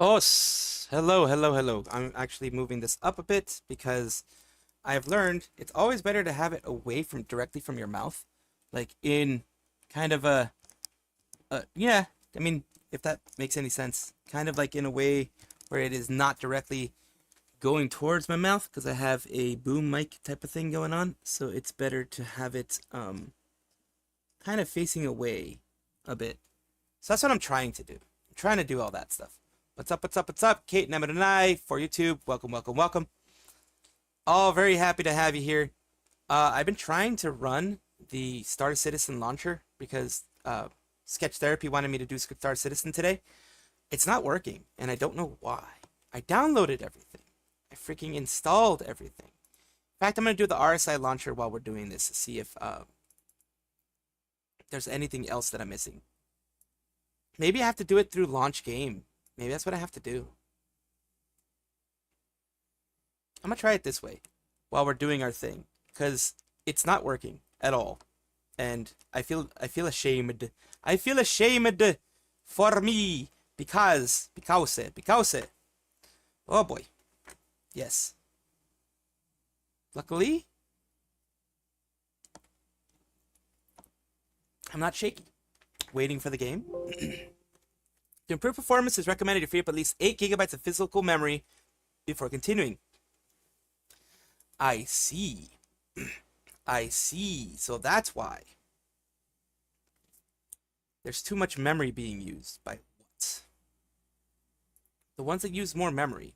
Oh, hello, hello, hello. I'm actually moving this up a bit because I've learned it's always better to have it away from directly from your mouth, like in kind of yeah, I mean, if that makes any sense, kind of like in a way where it is not directly going towards my mouth because I have a boom mic type of thing going on, so it's better to have it kind of facing away a bit. So that's what I'm trying to do. I'm trying to do all that stuff. What's up, what's up, what's up? Kate, Nemeth, and I for YouTube. Welcome, welcome, welcome. All very happy to have you here. I've been trying to run the Star Citizen launcher because Sketch Therapy wanted me to do Star Citizen today. It's not working, and I don't know why. I downloaded everything. I freaking installed everything. In fact, I'm going to do the RSI launcher while we're doing this to see if there's anything else that I'm missing. Maybe I have to do it through launch game. Maybe that's what I have to do. I'm going to try it this way while we're doing our thing because it's not working at all. And I feel ashamed. I feel ashamed for me because. Oh boy. Yes. Luckily, I'm not shaky. Waiting for the game. To improve performance, it's recommended to free up at least 8 GB of physical memory before continuing. I see. I see. So that's why. There's too much memory being used by what? The ones that use more memory.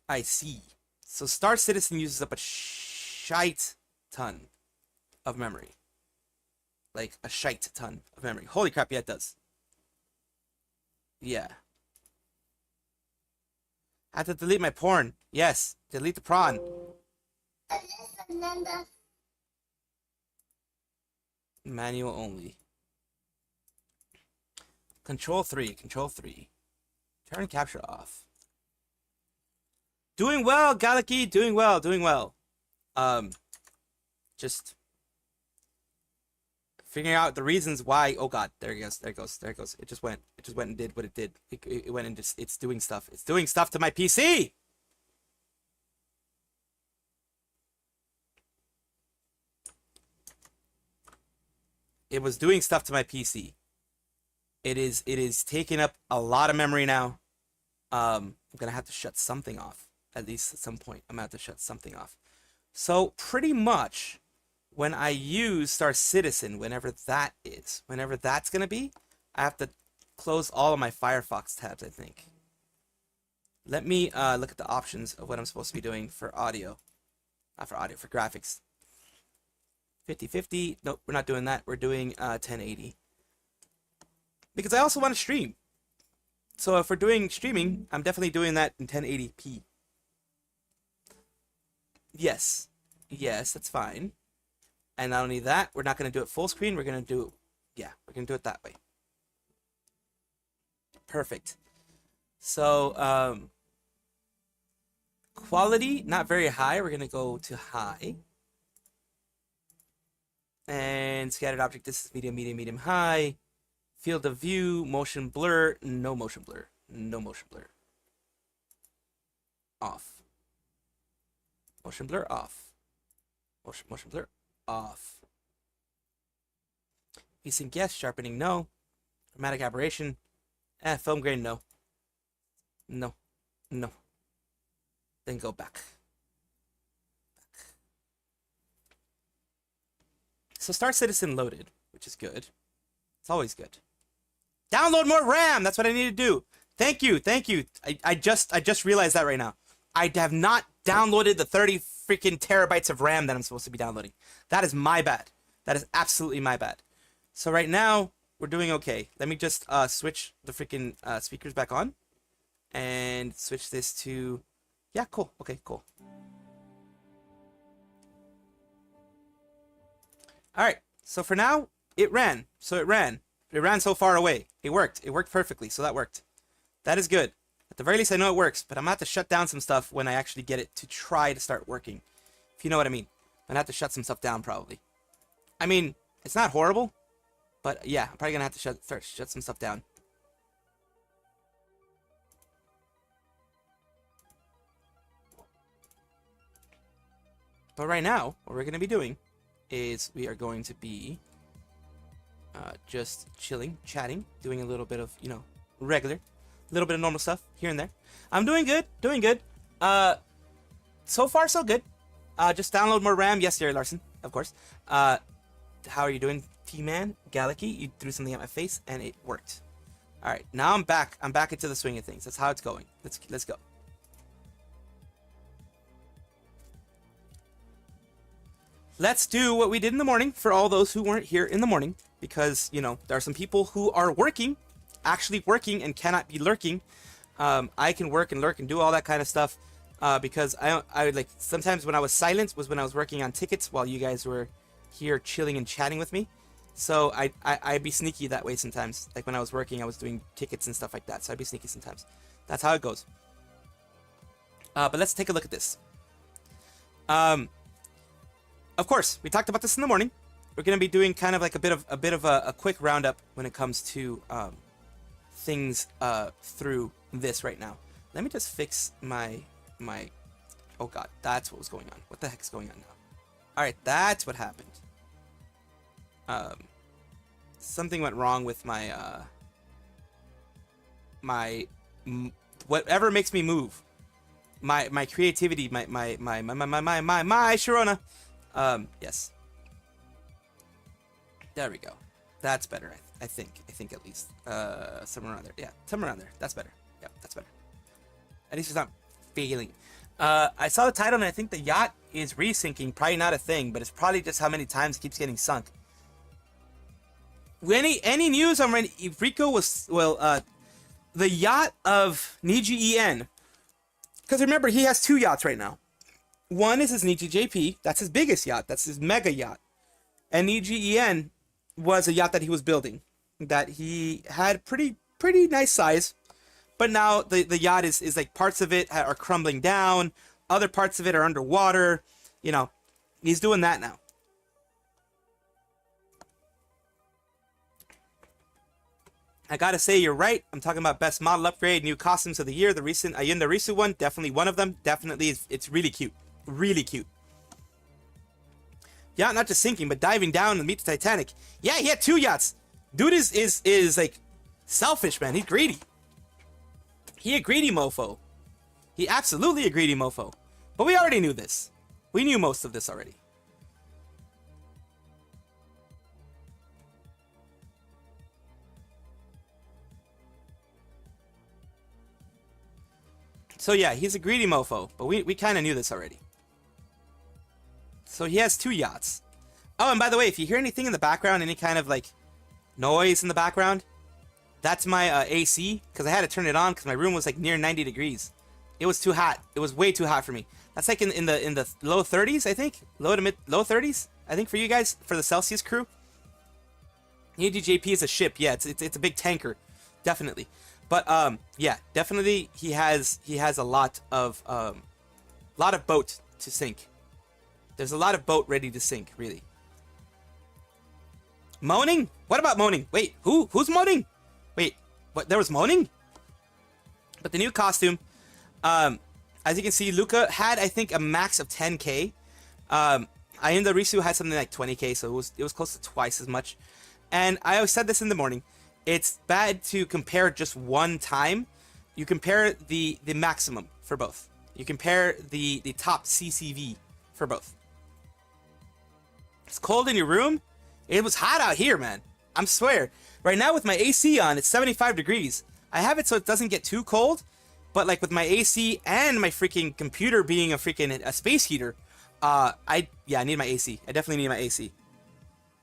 I see. So Star Citizen uses up a shite ton of memory. Like a shite ton of memory. Holy crap, yeah, it does. Yeah. I have to delete my porn. Yes, delete the prawn. Manual only. Control 3, Control 3. Turn capture off. Doing well, Galaki, doing well, doing well. Just figuring out the reasons why. Oh god, there it goes, there it goes, there it goes. It just went and did what it did. It went and just, it's doing stuff. It's doing stuff to my PC. It was doing stuff to my PC. It is taking up a lot of memory now. I'm gonna have to shut something off. At least at some point, I'm gonna have to shut something off. So pretty much, when I use Star Citizen, whenever that is, whenever that's gonna be, I have to close all of my Firefox tabs, I think. Let me look at the options of what I'm supposed to be doing for audio. Not for audio, for graphics. 50/50. Nope, we're not doing that. We're doing 1080. because I also want to stream. So if we're doing streaming, I'm definitely doing that in 1080p. Yes. Yes, that's fine. And not only that, we're not going to do it full screen. We're going to do, yeah, we're going to do it that way. Perfect. So, quality, not very high. We're going to go to high. And scattered object, this is medium, medium, medium, high. Field of view, motion blur, no motion blur, no motion blur. Off. Motion blur off. Motion blur off. VSync yes, sharpening no. Chromatic aberration. Film grain no. No. No. Then go back. So Star Citizen loaded, which is good. It's always good. Download more RAM. That's what I need to do. Thank you. Thank you. I just realized that right now. I have not downloaded the 30 freaking terabytes of RAM that I'm supposed to be downloading. That is my bad. That is absolutely my bad. So right now we're doing okay. Let me just switch the freaking speakers back on and switch this to, yeah, cool. Okay, cool. All right. So for now, it ran. So it ran. It ran so far away. It worked. It worked perfectly. So that worked. That is good. At the very least, I know it works, but I'm going to have to shut down some stuff when I actually get it to try to start working. If you know what I mean. I'm going to have to shut some stuff down, probably. I mean, it's not horrible, but yeah, I'm probably going to have to shut some stuff down. But right now, what we're going to be doing is we are going to be just chilling, chatting, doing a little bit of, you know, regular, a little bit of normal stuff here and there. I'm doing good, doing good. So far, so good. Just download more RAM. Yes, Jerry Larson, of course. How are you doing, T-Man? Galacky, you threw something at my face, and it worked. All right, now I'm back. I'm back into the swing of things. That's how it's going. Let's go. Let's do what we did in the morning for all those who weren't here in the morning, because, you know, there are some people who are working, actually working, and cannot be lurking. I can work and lurk and do all that kind of stuff because I would like, sometimes when I was silent was when I was working on tickets while you guys were here chilling and chatting with me. So I'd be sneaky that way sometimes. Like when I was working, I was doing tickets and stuff like that. So I'd be sneaky sometimes. That's how it goes. But let's take a look at this. Of course, we talked about this in the morning. We're going to be doing kind of like a bit of a quick roundup when it comes to things through this right now. Let me just fix my oh god, that's what was going on. What the heck is going on now? All right, that's what happened. Something went wrong with my whatever makes me move. My creativity, my Sharona. Yes. There we go. That's better, I think. I think at least. Somewhere around there. Yeah, somewhere around there. That's better. Yep, that's better. At least it's not failing. I saw the title and I think the yacht is resinking. Probably not a thing, but it's probably just how many times it keeps getting sunk. Any news on when Rico was, well, the yacht of Niji EN. Because remember, he has two yachts right now. One is his Niji JP. That's his biggest yacht. That's his mega yacht. And Niji EN was a yacht that he was building. That he had pretty nice size. But now the yacht is like parts of it are crumbling down. Other parts of it are underwater. You know, he's doing that now. I gotta say, you're right. I'm talking about best model upgrade, new costumes of the year. The recent Ayunda Risu one, definitely one of them. Definitely, it's really cute. Really cute. Yeah, not just sinking, but diving down to meet the Titanic. Yeah, he had two yachts. Dude is like selfish, man. He's greedy. He a greedy mofo. He absolutely a greedy mofo. But we already knew this. We knew most of this already. So yeah, he's a greedy mofo, but we kind of knew this already. So he has two yachts. Oh, and by the way, if you hear anything in the background, any kind of like noise in the background, That's my AC, because I had to turn it on because my room was like near 90 degrees. It was too hot. It was way too hot for me. That's like in the low 30s, I think. Low 30s, I think, for you guys, for the Celsius crew. EDJP is a ship. Yeah, it's a big tanker, definitely. But yeah, definitely he has a lot of boat to sink. There's a lot of boat ready to sink, really. Moaning? What about moaning? Wait, who's moaning? Wait, what? There was moaning? But the new costume, as you can see, Luca had, I think, a max of 10k. Ayunda Risu had something like 20k, so it was close to twice as much. And I always said this in the morning. It's bad to compare just one time. You compare the maximum for both. You compare the top CCV for both. It's cold in your room? It was hot out here, man. I swear. Right now with my AC on, it's 75 degrees. I have it so it doesn't get too cold. But like with my AC and my freaking computer being a space heater, I need my AC. I definitely need my AC.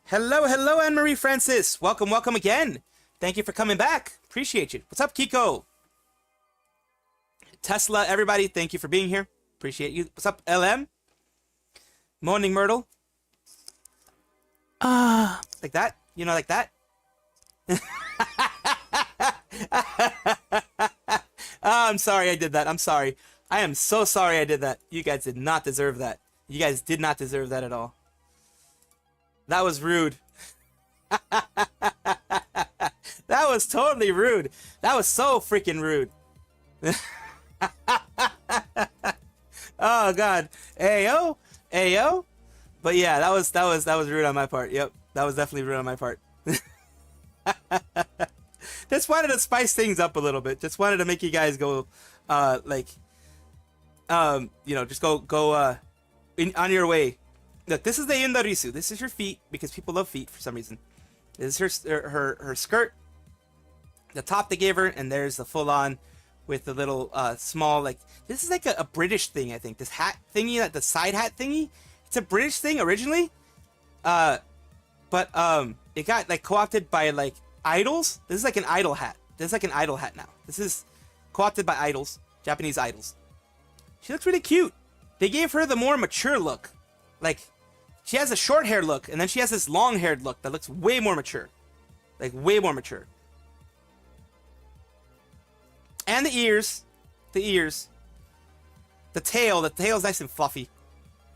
Hello, Anne-Marie Francis. Welcome again. Thank you for coming back. Appreciate you. What's up, Kiko? Tesla, everybody, thank you for being here. Appreciate you. What's up, LM? Morning, Myrtle. Like that? You know, like that? I'm sorry I did that. I'm sorry. I am so sorry I did that. You guys did not deserve that. You guys did not deserve that at all. That was rude. That was totally rude. That was so freaking rude. Oh God. Ayo. Ayo. But yeah, that was rude on my part. Yep. That was definitely rude on my part. Just wanted to spice things up a little bit. Just wanted to make you guys go just go on your way. Look, this is the Yundarisu. This is her feet, because people love feet for some reason. This is her skirt, the top they gave her, and there's the full on with the little small, like, this is like a British thing, I think. This hat thingy, like the side hat thingy, it's a British thing originally, but it got like co-opted by like idols. This is like an idol hat. This is like an idol hat now. This is co-opted by idols, Japanese idols. She looks really cute. They gave her the more mature look. Like, she has a short hair look, and then she has this long haired look that looks way more mature. Like, way more mature. And the ears. The ears. The tail's nice and fluffy.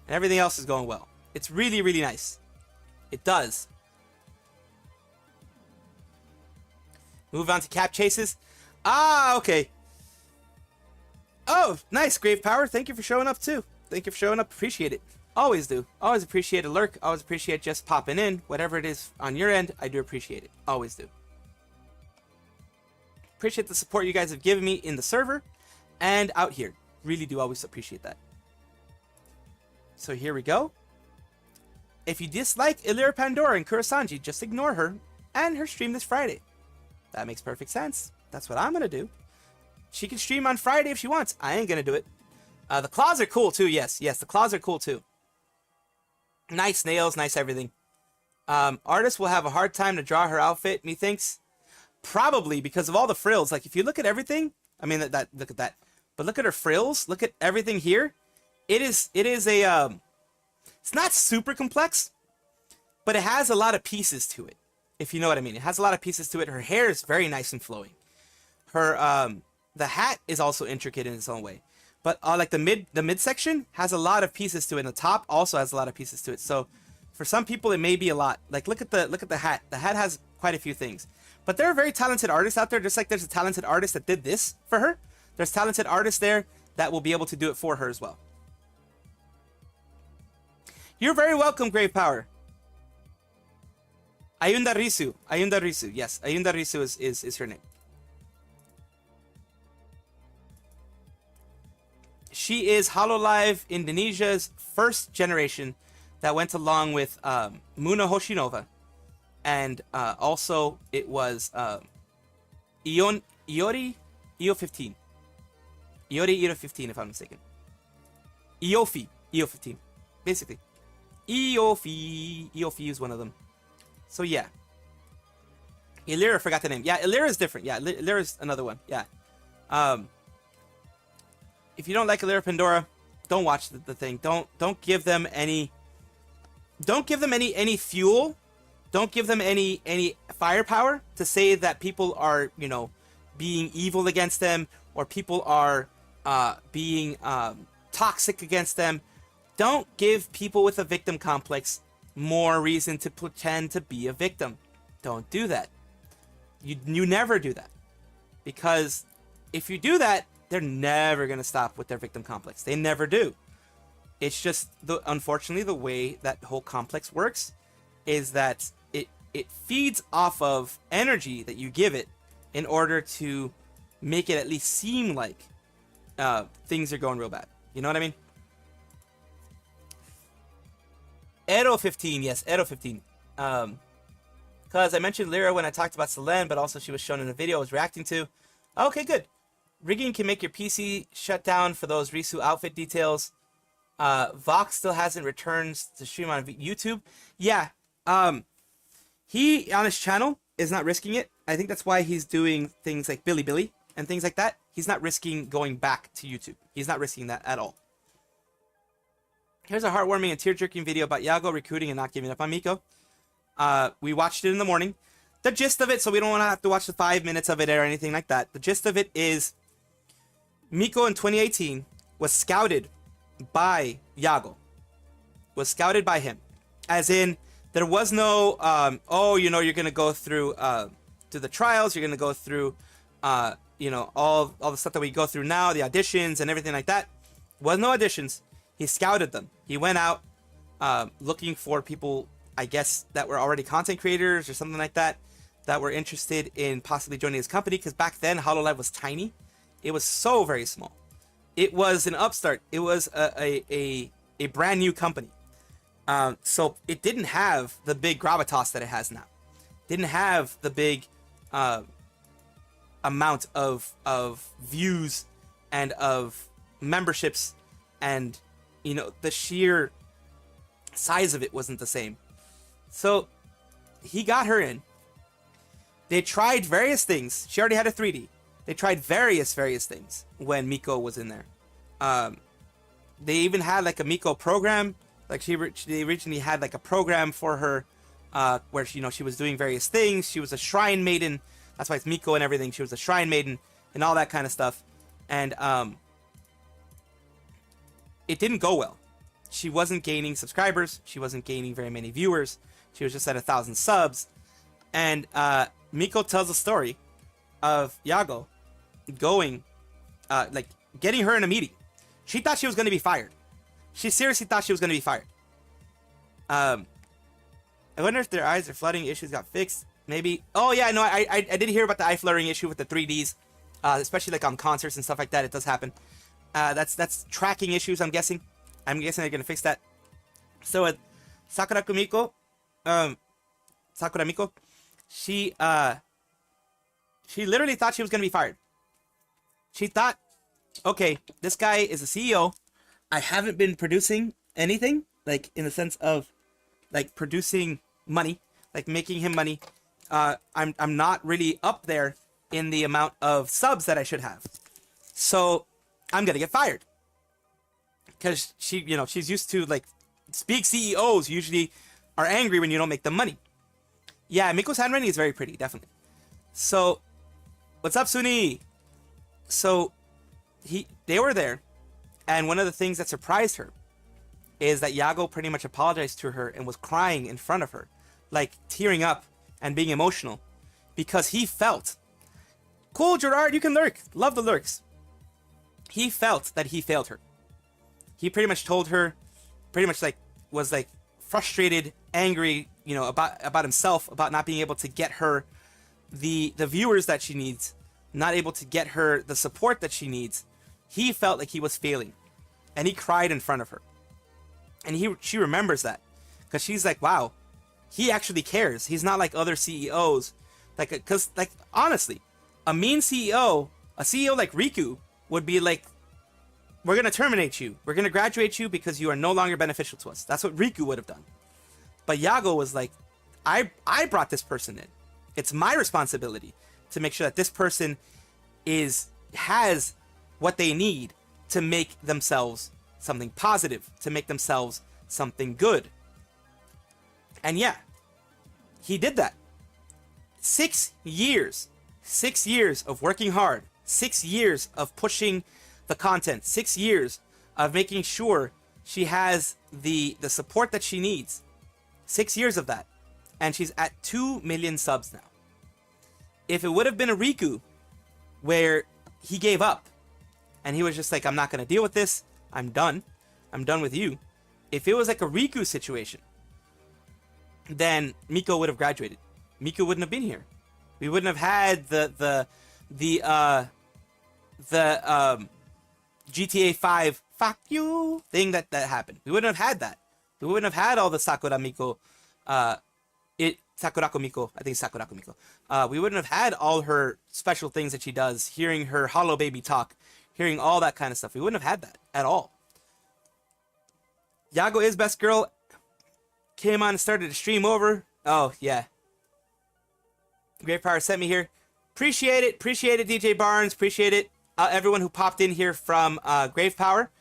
And everything else is going well. It's really, really nice. It does. Move on to cap chases. Ah, okay. Oh, nice, Grave Power. Thank you for showing up, too. Thank you for showing up. Appreciate it. Always do. Always appreciate a lurk. Always appreciate just popping in. Whatever it is on your end, I do appreciate it. Always do. Appreciate the support you guys have given me in the server and out here. Really do always appreciate that. So here we go. If you dislike Illyria Pandora and Kurosanji, just ignore her and her stream this Friday. That makes perfect sense. That's what I'm going to do. She can stream on Friday if she wants. I ain't going to do it. The claws are cool too. Yes, the claws are cool too. Nice nails, nice everything. Artist will have a hard time to draw her outfit, methinks. Probably because of all the frills. Like, if you look at everything, I mean, look at that. But look at her frills. Look at everything here. It is a, it's not super complex, but it has a lot of pieces to it, if you know what I mean. It has a lot of pieces to it. Her hair is very nice and flowing. Her, the hat is also intricate in its own way. But like the midsection has a lot of pieces to it, and the top also has a lot of pieces to it. So for some people, it may be a lot. Like, look at the hat. The hat has quite a few things. But there are very talented artists out there, just like there's a talented artist that did this for her. There's talented artists there that will be able to do it for her as well. You're very welcome, Grave Power. Ayunda Risu. Ayunda Risu. Yes, Ayunda Risu is her name. She is Hololive Indonesia's first generation that went along with Muna Hoshinova. And also it was Iori Io 15. Iori Io 15, if I'm mistaken. Iofi 15. Basically. Iofi is one of them. So yeah. Illyria, forgot the name. Yeah, Illyria is different. Yeah, Illyria is another one. Yeah. Um, if you don't like Illyria Pandora, don't watch the thing. Don't give them any. Don't give them any fuel. Don't give them any firepower to say that people are, you know, being evil against them, or people are being toxic against them. Don't give people with a victim complex more reason to pretend to be a victim. Don't do that. You never do that, because if you do that, they're never gonna stop with their victim complex. They never do. It's just unfortunately the way that whole complex works is that it feeds off of energy that you give it in order to make it at least seem like things are going real bad. You know what I mean? Edo 15, yes, Edo 15. Because I mentioned Lyra when I talked about Selen, but also she was shown in a video I was reacting to. Okay, good. Rigging can make your PC shut down for those Risu outfit details. Vox still hasn't returned to stream on YouTube. Yeah, he, on his channel, is not risking it. I think that's why he's doing things like Billy and things like that. He's not risking going back to YouTube. He's not risking that at all. Here's a heartwarming and tear-jerking video about Yago recruiting and not giving up on Miko. We watched it in the morning. The gist of it, so we don't want to have to watch the 5 minutes of it or anything like that. The gist of it is Miko in 2018 was scouted by Yago. Was scouted by him. As in, there was no, oh, you know, you're going to go through the trials, you're going to go through, you know, all the stuff that we go through now, the auditions and everything like that. Was no auditions. He scouted them. He went out looking for people, I guess, that were already content creators or something like that, that were interested in possibly joining his company, because back then Hololive was tiny. It was so very small. It was an upstart. It was a brand new company. So it didn't have the big gravitas that it has now. Didn't have the big amount of views and of memberships, and you know, the sheer size of it wasn't the same. So he got her in. They tried various things. She already had a 3D. They tried various things when Miko was in there. They even had like a Miko program. Like they originally had like a program for her, where she, you know, she was doing various things. She was a shrine maiden. That's why it's Miko and everything. She was a shrine maiden and all that kind of stuff. And it didn't go well. She wasn't gaining subscribers. She wasn't gaining very many viewers. She was just at 1,000 subs. And Miko tells a story of Yago going, like getting her in a meeting. She thought she was going to be fired. She seriously thought she was going to be fired. I wonder if their eyes are flooding issues got fixed. Maybe. Oh yeah, no, I did hear about the eye fluttering issue with the 3Ds, especially like on concerts and stuff like that. It does happen. That's tracking issues, I'm guessing. I'm guessing they're going to fix that. So with Sakura Miko, she literally thought she was going to be fired. She thought, okay, this guy is a CEO. I haven't been producing anything, like in the sense of like producing money, like making him money. I'm not really up there in the amount of subs that I should have. So I'm going to get fired. Because she, you know, she's used to like big CEOs usually are angry when you don't make them money. Yeah, Miko's handwriting is very pretty, definitely. So, what's up, Suni? So, they were there, and one of the things that surprised her is that Yago pretty much apologized to her and was crying in front of her, like tearing up and being emotional, because he felt, cool, Gerard, you can lurk, love the lurks. He felt that he failed her. He pretty much told her, pretty much like, was like frustrated, angry, you know, about himself, about not being able to get her the viewers that she needs, not able to get her the support that she needs. He felt like he was failing, and he cried in front of her. And she remembers that, because she's like, wow, he actually cares. He's not like other CEOs, like, because like honestly, a mean CEO, a CEO like Riku would be like, we're going to terminate you. We're going to graduate you because you are no longer beneficial to us. That's what Riku would have done. But Yago was like, I brought this person in. It's my responsibility to make sure that this person has what they need to make themselves something positive, to make themselves something good. And yeah, he did that. 6 years. 6 years of working hard. 6 years of pushing the content. 6 years of making sure she has the support that she needs. 6 years of that. And she's at 2 million subs now. If it would have been a Riku where he gave up and he was just like, I'm not going to deal with this. I'm done. I'm done with you. If it was like a Riku situation, then Miko would have graduated. Miko wouldn't have been here. We wouldn't have had the GTA 5 fuck you thing that happened. We wouldn't have had that. We wouldn't have had all the Sakura Miko, Sakurako Miko. I think it's Sakurako Miko. We wouldn't have had all her special things that she does, hearing her Hollow Baby talk, hearing all that kind of stuff. We wouldn't have had that at all. Yago is best girl. Came on and started to stream over. Oh, yeah. Great Power sent me here. Appreciate it. Appreciate it, DJ Barnes. Appreciate it. Everyone who popped in here from Grave Power.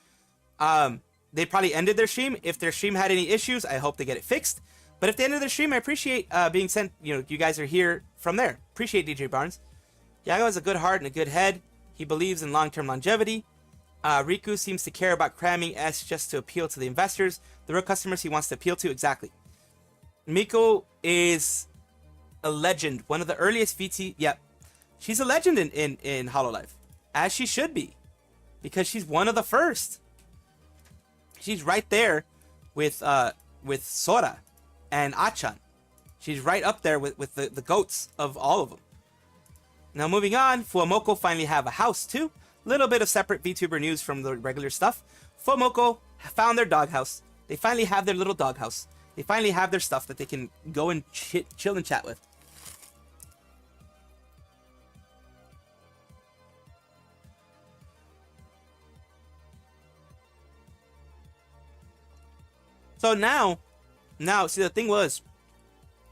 They probably ended their stream. If their stream had any issues, I hope they get it fixed. But if they ended their stream, I appreciate being sent. You guys are here from there. Appreciate DJ Barnes. Yago has a good heart and a good head. He believes in long-term longevity. Riku seems to care about cramming S just to appeal to the investors. The real customers he wants to appeal to. Exactly. Miko is a legend. One of the earliest VT. Yep. She's a legend in Hololive. As she should be. Because she's one of the first. She's right there with Sora and Achan. She's right up there with the goats of all of them. Now moving on, Fuamoko finally have a house too. Little bit of separate VTuber news from the regular stuff. Fuamoko found their doghouse. They finally have their little doghouse. They finally have their stuff that they can go and chill and chat with. So now, see, the thing was,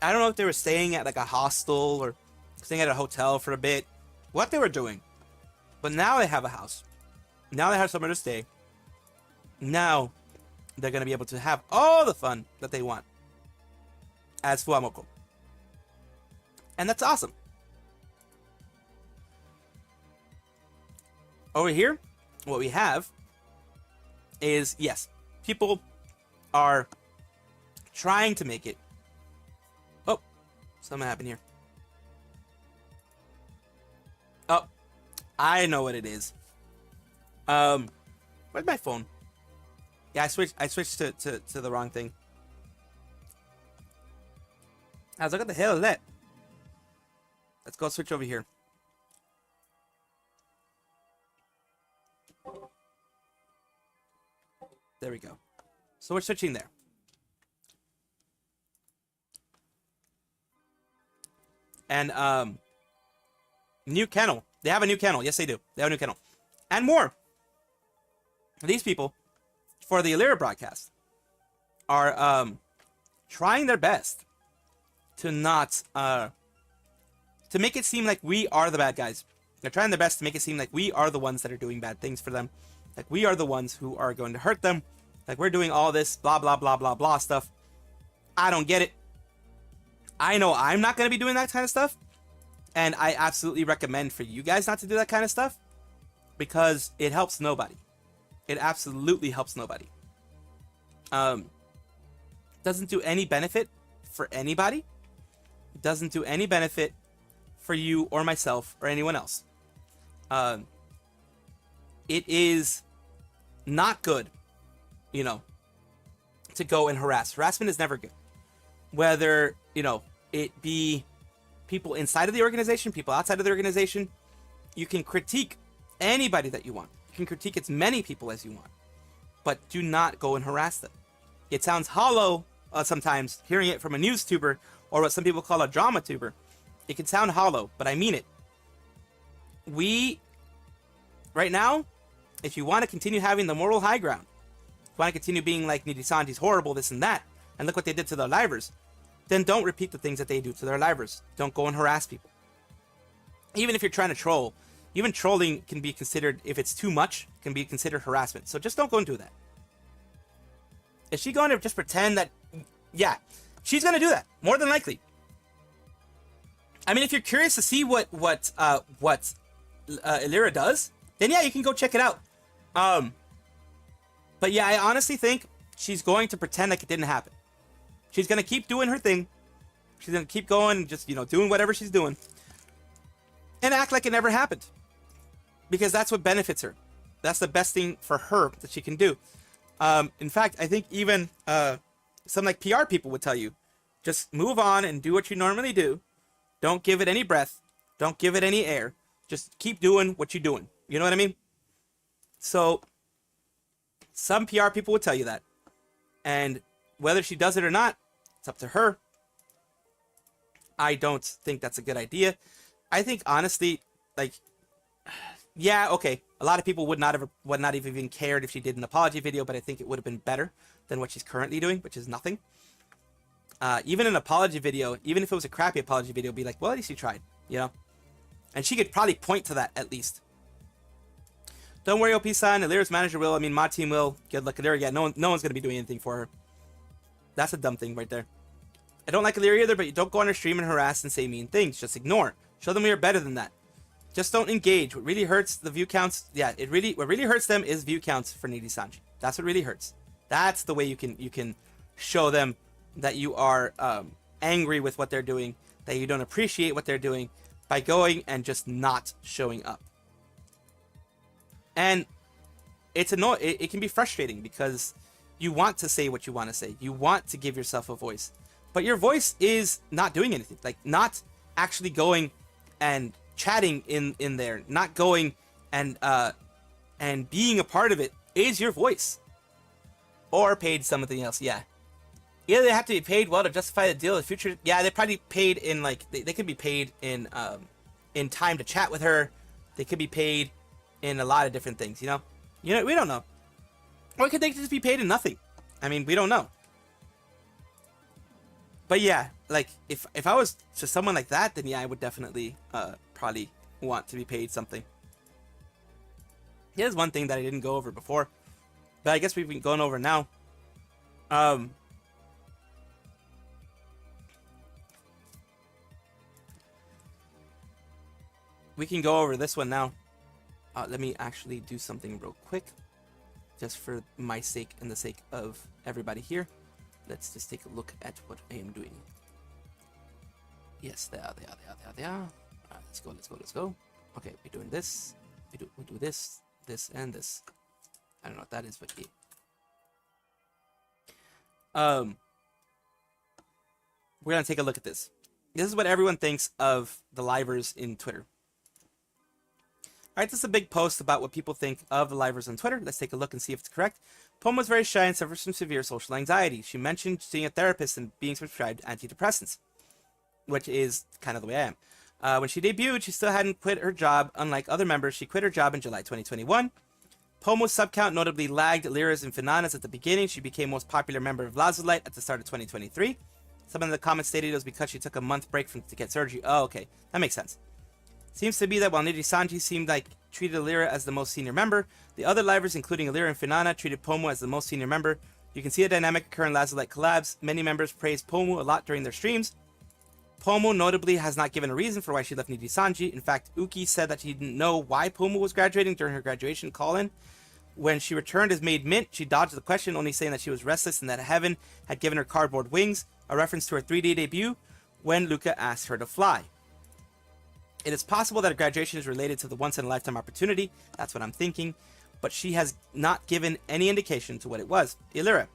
I don't know if they were staying at like a hostel or staying at a hotel for a bit, what they were doing. But now they have a house. Now they have somewhere to stay. Now they're going to be able to have all the fun that they want as Fuamoko. And that's awesome. Over here, what we have is, yes, people are trying to make it. Oh, something happened here. Oh, I know what it is. Where's my phone? Yeah, I switched to the wrong thing. I was like, what the hell is that? Let's go switch over here. There we go. So we're switching there. And new kennel. They have a new kennel. Yes, they do. They have a new kennel. And more. These people, for the Illyria broadcast, are trying their best to not to make it seem like we are the bad guys. They're trying their best to make it seem like we are the ones that are doing bad things for them. Like we are the ones who are going to hurt them. Like we're doing all this blah blah blah blah blah stuff. I don't get it. I know I'm not going to be doing that kind of stuff. And I absolutely recommend for you guys not to do that kind of stuff. Because it helps nobody. It absolutely helps nobody. Doesn't do any benefit for anybody. Doesn't do any benefit for you or myself or anyone else. It is not good, to go and harass. Harassment is never good. Whether, it be people inside of the organization, people outside of the organization, you can critique anybody that you want. You can critique as many people as you want. But do not go and harass them. It sounds hollow sometimes, hearing it from a news tuber, or what some people call a drama tuber. It can sound hollow, but I mean it. Right now, if you want to continue having the moral high ground, if you want to continue being like Nijisanji's horrible, this and that, and look what they did to the livers, then don't repeat the things that they do to their livers. Don't go and harass people. Even if you're trying to troll, even trolling can be considered, if it's too much, can be considered harassment. So just don't go and do that. Is she going to just pretend that? Yeah, she's going to do that, more than likely. I mean, if you're curious to see what Illyria does, then yeah, you can go check it out. But yeah, I honestly think she's going to pretend like it didn't happen. She's going to keep doing her thing. She's going to keep going, just, doing whatever she's doing. And act like it never happened. Because that's what benefits her. That's the best thing for her that she can do. In fact, I think even some like PR people would tell you, just move on and do what you normally do. Don't give it any breath. Don't give it any air. Just keep doing what you're doing. You know what I mean? So, some PR people would tell you that. And whether she does it or not, it's up to her. I don't think that's a good idea. I think, honestly, like, yeah, okay. A lot of people would not have even cared if she did an apology video, but I think it would have been better than what she's currently doing, which is nothing. Even an apology video, even if it was a crappy apology video, be like, well, at least you tried, And she could probably point to that at least. Don't worry, OP-san. Illyria's manager will. I mean, my team will. Good luck, Illyria. Yeah, no one's going to be doing anything for her. That's a dumb thing right there. I don't like Illyria either, but you don't go on her stream and harass and say mean things. Just ignore. Show them you're better than that. Just don't engage. What really hurts the view counts. Yeah, what really hurts them is view counts for Nijisanji. That's what really hurts. That's the way you can show them that you are angry with what they're doing, that you don't appreciate what they're doing, by going and just not showing up. And it's annoying. It can be frustrating because you want to say what you want to say. You want to give yourself a voice, but your voice is not doing anything. Like, not actually going and chatting in there, not going and being a part of it is your voice. Or paid something else. Yeah. Either they have to be paid well to justify the deal in the future. Yeah, they probably paid in, like, they could be paid in time to chat with her. They could be paid in a lot of different things, we don't know. Or could they just be paid in nothing? I mean, we don't know. But yeah, like, if I was to someone like that, then yeah, I would definitely probably want to be paid something. Here's one thing that I didn't go over before, but I guess we've been going over now. We can go over this one now. Let me actually do something real quick, just for my sake and the sake of everybody here. Let's just take a look at what I am doing. Yes, they are. Alright, let's go. Okay, we're doing this. We do this, and this. I don't know what that is, but yeah. We're gonna take a look at this. This is what everyone thinks of the livers in Twitter. Alright, this is a big post about what people think of the livers on Twitter. Let's take a look and see if it's correct. Pomu was very shy and suffers from severe social anxiety. She mentioned seeing a therapist and being prescribed antidepressants, which is kind of the way I am. When she debuted, she still hadn't quit her job. Unlike other members, she quit her job in July 2021. Pomu's subcount notably lagged Illyria's and Finana's at the beginning. She became most popular member of Lazulite at the start of 2023. Some of the comments stated it was because she took a month break to get surgery. Oh, okay. That makes sense. Seems to be that while Nijisanji seemed like treated Illyria as the most senior member, the other livers, including Illyria and Finana, treated Pomu as the most senior member. You can see a dynamic occur in Lazulite collabs. Many members praised Pomu a lot during their streams. Pomu notably has not given a reason for why she left Nijisanji. In fact, Uki said that she didn't know why Pomu was graduating during her graduation call-in. When she returned as Maid Mint, she dodged the question, only saying that she was restless and that heaven had given her cardboard wings, a reference to her 3-day debut when Luca asked her to fly. It is possible that her graduation is related to the once-in-a-lifetime opportunity. That's what I'm thinking. But she has not given any indication to what it was. Illyria,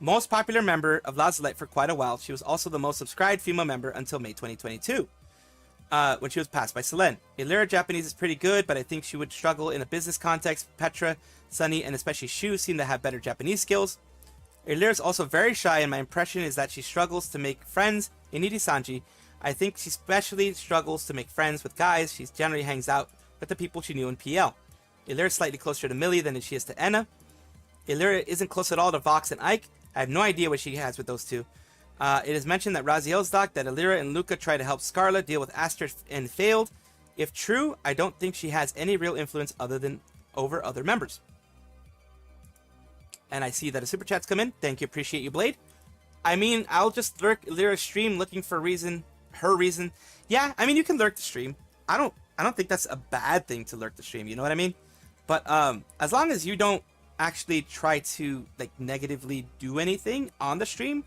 most popular member of Lazulite for quite a while. She was also the most subscribed female member until May 2022, when she was passed by Selen. Illyria Japanese is pretty good, but I think she would struggle in a business context. Petra, Sunny, and especially Shu seem to have better Japanese skills. Illyria is also very shy, and my impression is that she struggles to make friends in Nijisanji. I think she especially struggles to make friends with guys. She generally hangs out with the people she knew in PL. Illyria is slightly closer to Millie than she is to Enna. Illyria isn't close at all to Vox and Ike. I have no idea what she has with those two. It is mentioned that Raziel's doc that Illyra and Luca tried to help Scarla deal with Astra and failed. If true, I don't think she has any real influence other than over other members. And I see that a super chat's come in. Thank you, appreciate you, Blade. I mean, I'll just lurk Illyra's stream looking for her reason. Yeah, I mean, you can lurk the stream. I don't think that's a bad thing to lurk the stream. You know what I mean? But as long as you don't actually try to like negatively do anything on the stream,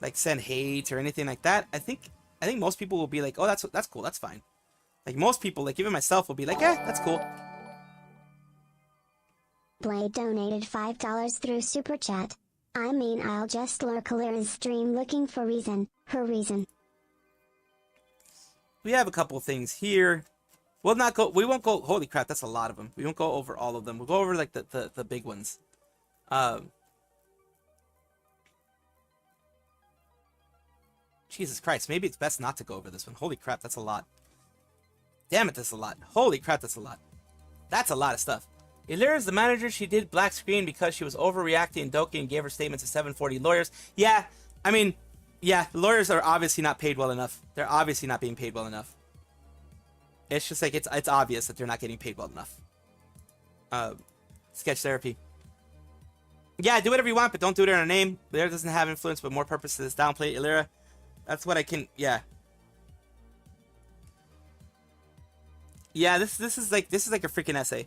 like send hate or anything like that, I think most people will be like, oh, that's cool, that's fine. Like most people, like even myself, will be like, yeah, that's cool. Blade donated $5 through Super Chat. I mean, I'll just lurk Illyra's stream looking for her reason. We have a couple of things here. We won't go, holy crap, that's a lot of them. We won't go over all of them. We'll go over like the big ones. Jesus Christ, maybe it's best not to go over this one. Holy crap, that's a lot. Damn it, that's a lot. Holy crap, that's a lot. That's a lot of stuff. Illyra is the manager. She did black screen because she was overreacting in Doki and gave her statements to 740 lawyers. Yeah, I mean, yeah, lawyers are obviously not paid well enough. They're obviously not being paid well enough. It's just like, it's obvious that they're not getting paid well enough. Sketch therapy. Yeah, do whatever you want, but don't do it in her name. Illyra doesn't have influence, but more purpose to this downplay. Illyra, that's what I can, yeah. Yeah, this is like a freaking essay.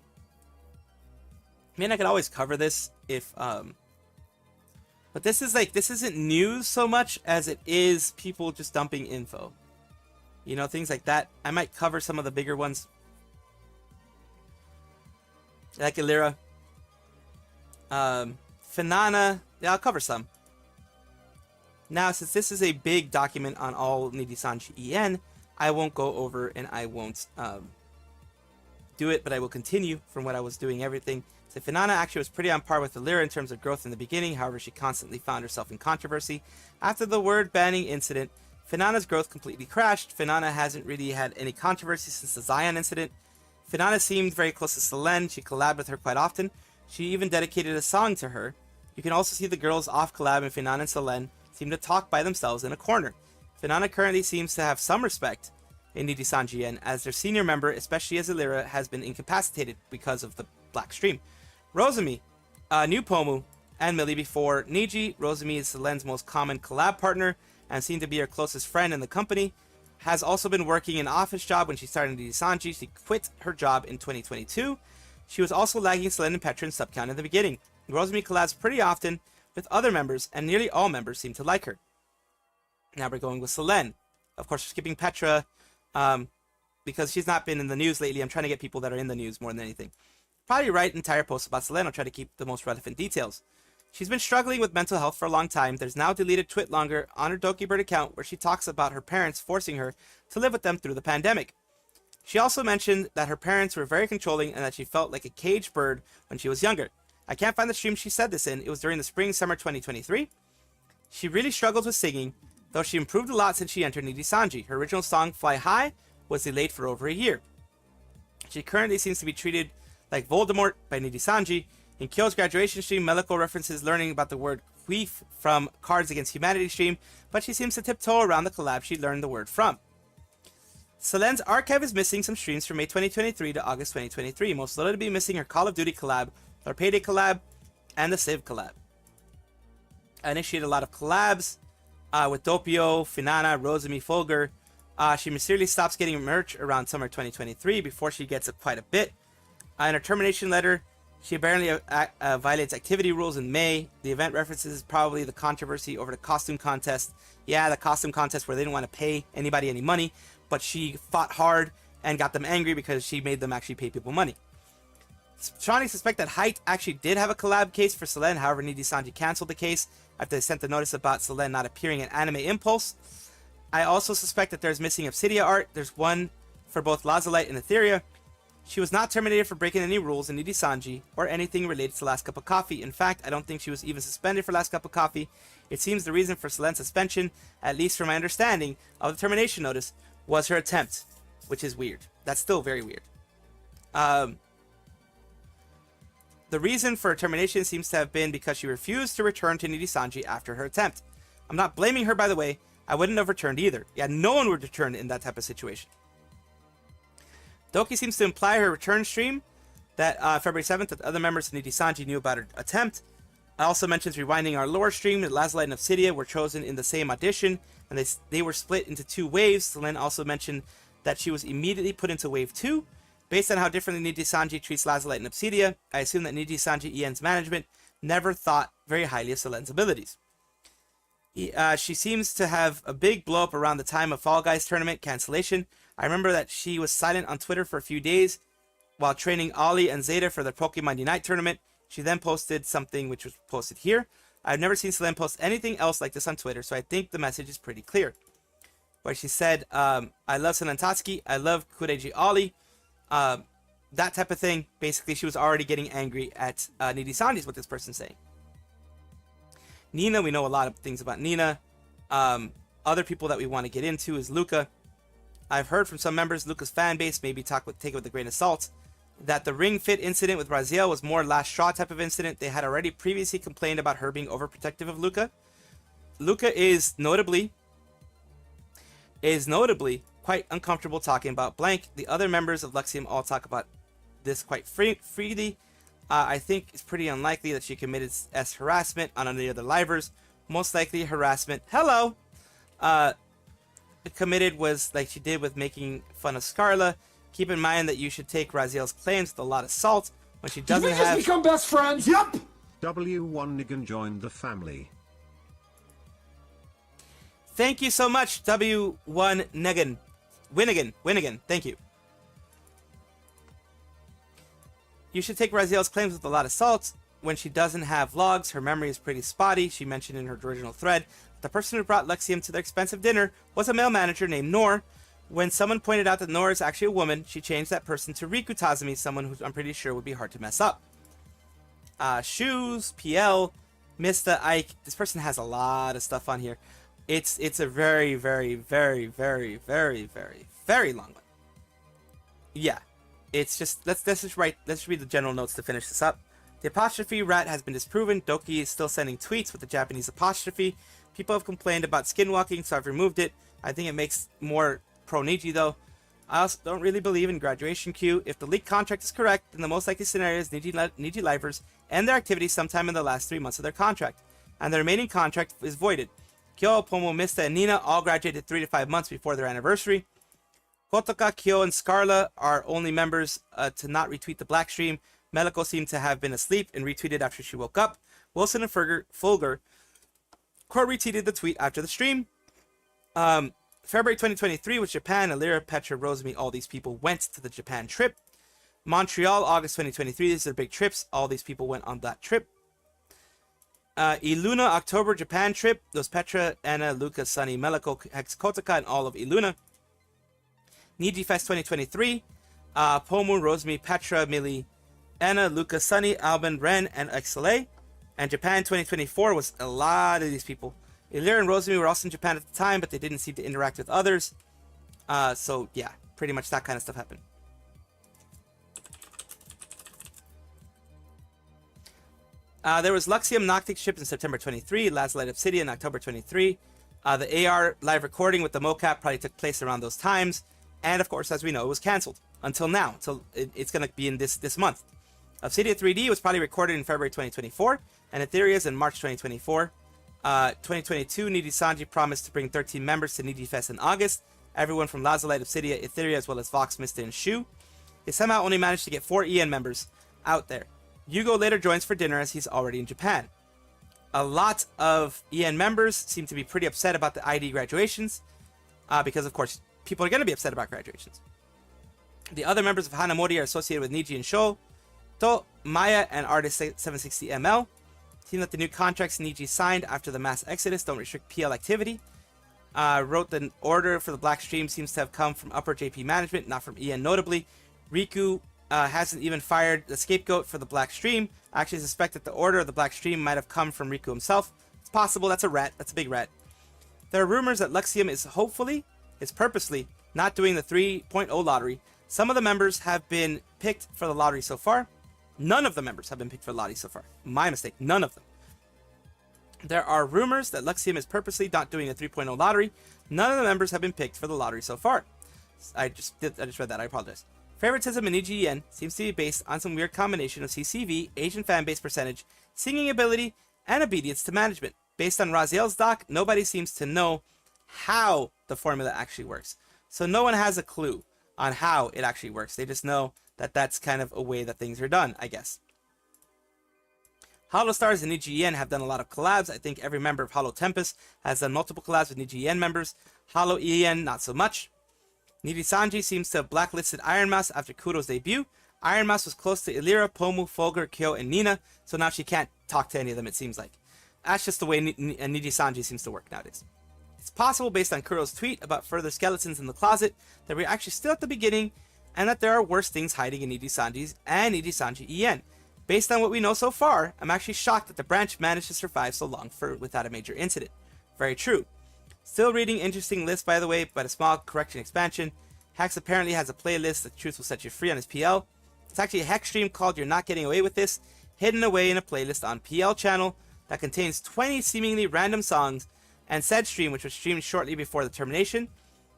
I mean, I could always cover this if, but this isn't news so much as it is people just dumping info. You know, things like that. I might cover some of the bigger ones. Like Illyra. Finana. Yeah, I'll cover some. Now, since this is a big document on all Nijisanji EN, I won't go over and I won't do it, but I will continue from what I was doing everything. So Finana actually was pretty on par with Illyra in terms of growth in the beginning, however she constantly found herself in controversy. After the word banning incident, Finana's growth completely crashed. Finana hasn't really had any controversy since the Zaion incident. Finana seemed very close to Selen. She collabed with her quite often. She even dedicated a song to her. You can also see the girls off collab, and Finana and Selen seem to talk by themselves in a corner. Finana currently seems to have some respect in Nijisanji EN as their senior member, especially as Illyra has been incapacitated because of the black stream. Rosemi, new pomu, and Millie before Niji. Rosemi is Selen's most common collab partner and seemed to be her closest friend in the company. Has also been working an office job when she started Nijisanji. She quit her job in 2022. She was also lagging Selen and Petra in subcount in the beginning. Rosemi collabs pretty often with other members, and nearly all members seem to like her. Now we're going with Selen. Of course, we're skipping Petra because she's not been in the news lately. I'm trying to get people that are in the news more than anything. Probably write entire posts about Selen. I'll try to keep the most relevant details. She's been struggling with mental health for a long time. There's now deleted Twit longer on her dokibird account where she talks about her parents forcing her to live with them through the pandemic. She also mentioned that her parents were very controlling and that she felt like a caged bird when she was younger. I can't find the stream she said this in. It was during the spring-summer 2023. She really struggles with singing, though she improved a lot since she entered Nijisanji. Her original song, Fly High, was delayed for over a year. She currently seems to be treated like Voldemort by Nijisanji. In Kyo's graduation stream, Meliko references learning about the word queef from Cards Against Humanity stream, but she seems to tiptoe around the collab she learned the word from. Selen's archive is missing some streams from May 2023 to August 2023, most notably missing her Call of Duty collab, her Payday collab, and the Civ collab. I initiated a lot of collabs with Doppio, Finana, Rosemi, Fulgur. She mysteriously stops getting merch around summer 2023 before she gets quite a bit. In her termination letter, she apparently violates activity rules in May. The event references probably the controversy over the costume contest. Yeah, the costume contest where they didn't want to pay anybody any money, but she fought hard and got them angry because she made them actually pay people money. Shawnee suspect that Height actually did have a collab case for Selen, however Nijisanji canceled the case after they sent the notice about Selen not appearing in Anime Impulse. I also suspect that there's missing Obsidia art. There's one for both Lazulite and Etheria. She was not terminated for breaking any rules in Nijisanji or anything related to Last Cup of Coffee. In fact, I don't think she was even suspended for Last Cup of Coffee. It seems the reason for Selen's suspension, at least from my understanding of the termination notice, was her attempt, which is weird. That's still very weird. The reason for her termination seems to have been because she refused to return to Nijisanji after her attempt. I'm not blaming her, by the way. I wouldn't have returned either. Yeah, no one would return in that type of situation. Doki seems to imply her return stream that February 7th that other members of Nijisanji knew about her attempt. Also mentions rewinding our lore stream that Lazulite and Obsidia were chosen in the same audition, and they were split into 2 waves. Selen also mentioned that she was immediately put into wave 2. Based on how differently Nijisanji treats Lazulite and Obsidia, I assume that Nijisanji EN's management never thought very highly of Selen's abilities. She seems to have a big blow up around the time of Fall Guys tournament cancellation. I remember that she was silent on Twitter for a few days while training Ollie and Zeta for the Pokemon Unite tournament. She then posted something which was posted here. I've never seen Selen post anything else like this on Twitter, so I think the message is pretty clear. Where she said, I love Selen Tatsuki, I love Kureji Ollie, that type of thing. Basically, she was already getting angry at Nijisanji is what this person's saying. Nina, we know a lot of things about Nina. Other people that we want to get into is Luca. I've heard from some members of Luca's fan base, maybe take it with a grain of salt, that the ring fit incident with Raziel was more last straw type of incident. They had already previously complained about her being overprotective of Luca. Luca is notably quite uncomfortable talking about blank. The other members of Luxium all talk about this quite freely. I think it's pretty unlikely that she committed S harassment on any other livers. Most likely harassment. Hello! Committed was like she did with making fun of Scarla. Keep in mind that you should take Raziel's claims with a lot of salt when she doesn't have... Did we just become best friends? Yup! W1 Nigan joined the family. Thank you so much, W1 Nigan. Winigan. Thank you. You should take Raziel's claims with a lot of salt. When she doesn't have logs, her memory is pretty spotty. She mentioned in her original thread the person who brought Luxium to their expensive dinner was a male manager named Nor. When someone pointed out that Nor is actually a woman, she changed that person to Riku Tazumi, someone who I'm pretty sure would be hard to mess up. Shoes, PL, Mista, Ike. This person has a lot of stuff on here. It's a very, very, very, very, very, very, very long one. Yeah. It's just, let's read the general notes to finish this up. The apostrophe rat has been disproven. Doki is still sending tweets with the Japanese apostrophe. People have complained about skinwalking, so I've removed it. I think it makes more pro Niji though. I also don't really believe in graduation queue. If the leaked contract is correct, then the most likely scenario is Niji livers end their activities sometime in the last 3 months of their contract, and the remaining contract is voided. Kyo, Pomu, Mista, and Nina all graduated 3 to 5 months before their anniversary. Kotoka, Kyo, and Scarla are only members to not retweet the black stream. Meliko seemed to have been asleep and retweeted after she woke up. Wilson and Fulger retweeted the tweet after the stream. February 2023 was Japan. Alira, Petra, Rosemi, all these people went to the Japan trip. Montreal, August 2023. These are big trips. All these people went on that trip. Iluna, October, Japan trip. Those Petra, Anna, Luca, Sunny, Meliko, Hex, Kotoka, and all of Iluna. Niji Fest 2023. Pomu, Rosemi, Petra, Millie, Anna, Luca, Sunny, Alban, Ren, and XLA. And Japan 2024 was a lot of these people. Ilira and Rosemi were also in Japan at the time, but they didn't seem to interact with others. So yeah, pretty much that kind of stuff happened. There was Luxium Noctic ship in September 23, Lazulite Obsidian in October 23. The AR live recording with the mocap probably took place around those times. And of course, as we know, it was cancelled until now. Until it's going to be in this month. Obsidia 3D was probably recorded in February 2024, and Etherea's in March 2024. 2022, Nijisanji promised to bring 13 members to Niji Fest in August. Everyone from Lazulite, Obsidia, Etheria, as well as Vox, Mista, and Shu. They somehow only managed to get 4 EN members out there. Yugo later joins for dinner as he's already in Japan. A lot of EN members seem to be pretty upset about the ID graduations, because of course, people are going to be upset about graduations. The other members of Hanamori are associated with Niji and Sho, To, Maya, and Artist 760ML. Seeing that the new contracts Niji signed after the mass exodus don't restrict PL activity. Wrote the order for the black stream seems to have come from upper JP management, not from EN notably. Riku hasn't even fired the scapegoat for the black stream. I actually suspect that the order of the black stream might have come from Riku himself. It's possible. That's a rat. That's a big rat. There are rumors that Luxium is purposely not doing the 3.0 lottery. Some of the members have been picked for the lottery so far. None of the members have been picked for the lottery so far. My mistake. None of them. There are rumors that Luxium is purposely not doing a 3.0 lottery. None of the members have been picked for the lottery so far. I just read that. I apologize. Favoritism in Niji EN seems to be based on some weird combination of CCV, Asian fanbase percentage, singing ability, and obedience to management. Based on Raziel's doc, nobody seems to know how the formula actually works. So no one has a clue on how it actually works. They just know that that's kind of a way that things are done, I guess. Holostars and Niji EN have done a lot of collabs. I think every member of Holo Tempest has done multiple collabs with Niji EN members. Holo EN, not so much. Nijisanji seems to have blacklisted Iron Mouse after Kudo's debut. Iron Mouse was close to Illyra, Pomu, Fulgur, Kyo, and Nina, so now she can't talk to any of them, it seems like. That's just the way Nijisanji seems to work nowadays. It's possible, based on Kuro's tweet about further skeletons in the closet, that we're actually still at the beginning, and that there are worse things hiding in Nijisanji's and Nijisanji EN. Based on what we know so far, I'm actually shocked that the branch managed to survive so long without a major incident. Very true. Still reading interesting list, by the way, but a small correction expansion. Hex apparently has a playlist that Truth Will Set You Free on his PL. It's actually a Hex stream called You're Not Getting Away With This, hidden away in a playlist on PL channel that contains 20 seemingly random songs, and said stream, which was streamed shortly before the termination.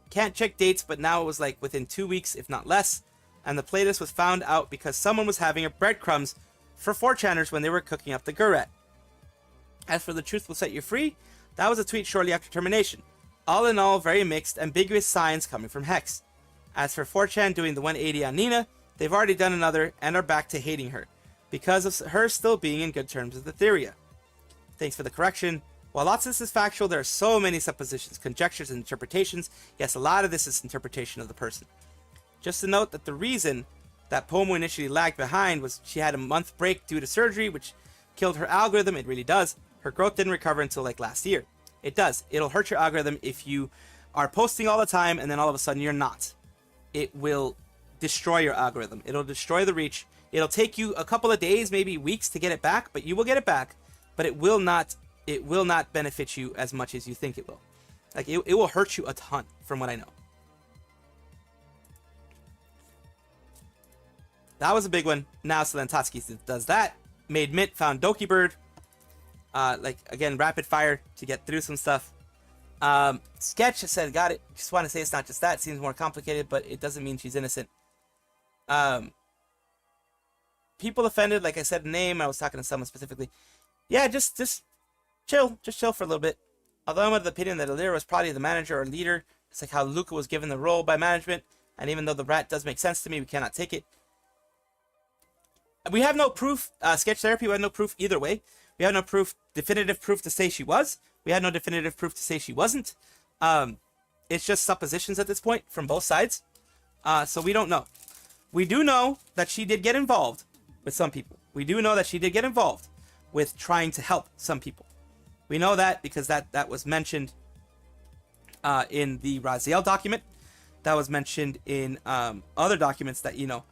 Can't check dates, but now it was like within 2 weeks, if not less, and the playlist was found out because someone was having a breadcrumbs for 4chaners when they were cooking up the Guret. As for the Truth Will Set You Free, that was a tweet shortly after termination. All in all, very mixed, ambiguous signs coming from Hex. As for 4chan doing the 180 on Nina, they've already done another and are back to hating her, because of her still being in good terms with Etheria. Thanks for the correction. While lots of this is factual, there are so many suppositions, conjectures, and interpretations. Yes, a lot of this is interpretation of the person. Just to note that the reason that Pomu initially lagged behind was she had a month break due to surgery, which killed her algorithm. It really does. Her growth didn't recover until like last year. It does. It'll hurt your algorithm if you are posting all the time and then all of a sudden you're not. It will destroy your algorithm. It'll destroy the reach. It'll take you a couple of days, maybe weeks to get it back, but you will get it back. But it will not benefit you as much as you think it will. Like it will hurt you a ton, from what I know. That was a big one. Now Selen Tatsuki does that. Made Mint, found dokibird. Like again, rapid fire to get through some stuff. Sketch said, got it. Just want to say it's not just that. It seems more complicated, but it doesn't mean she's innocent. People offended, like I said, name. I was talking to someone specifically. Yeah, just chill. Just chill for a little bit. Although I'm of the opinion that Illyra was probably the manager or leader. It's like how Luca was given the role by management. And even though the rat does make sense to me, we cannot take it. We have no proof. Sketch therapy, we have no proof either way. We have no proof, definitive proof to say she was. We had no definitive proof to say she wasn't. It's just suppositions at this point from both sides. So we don't know. We do know that she did get involved with some people. We do know that she did get involved with trying to help some people. We know that because that was mentioned in the Raziel document. That was mentioned in other documents that, you know,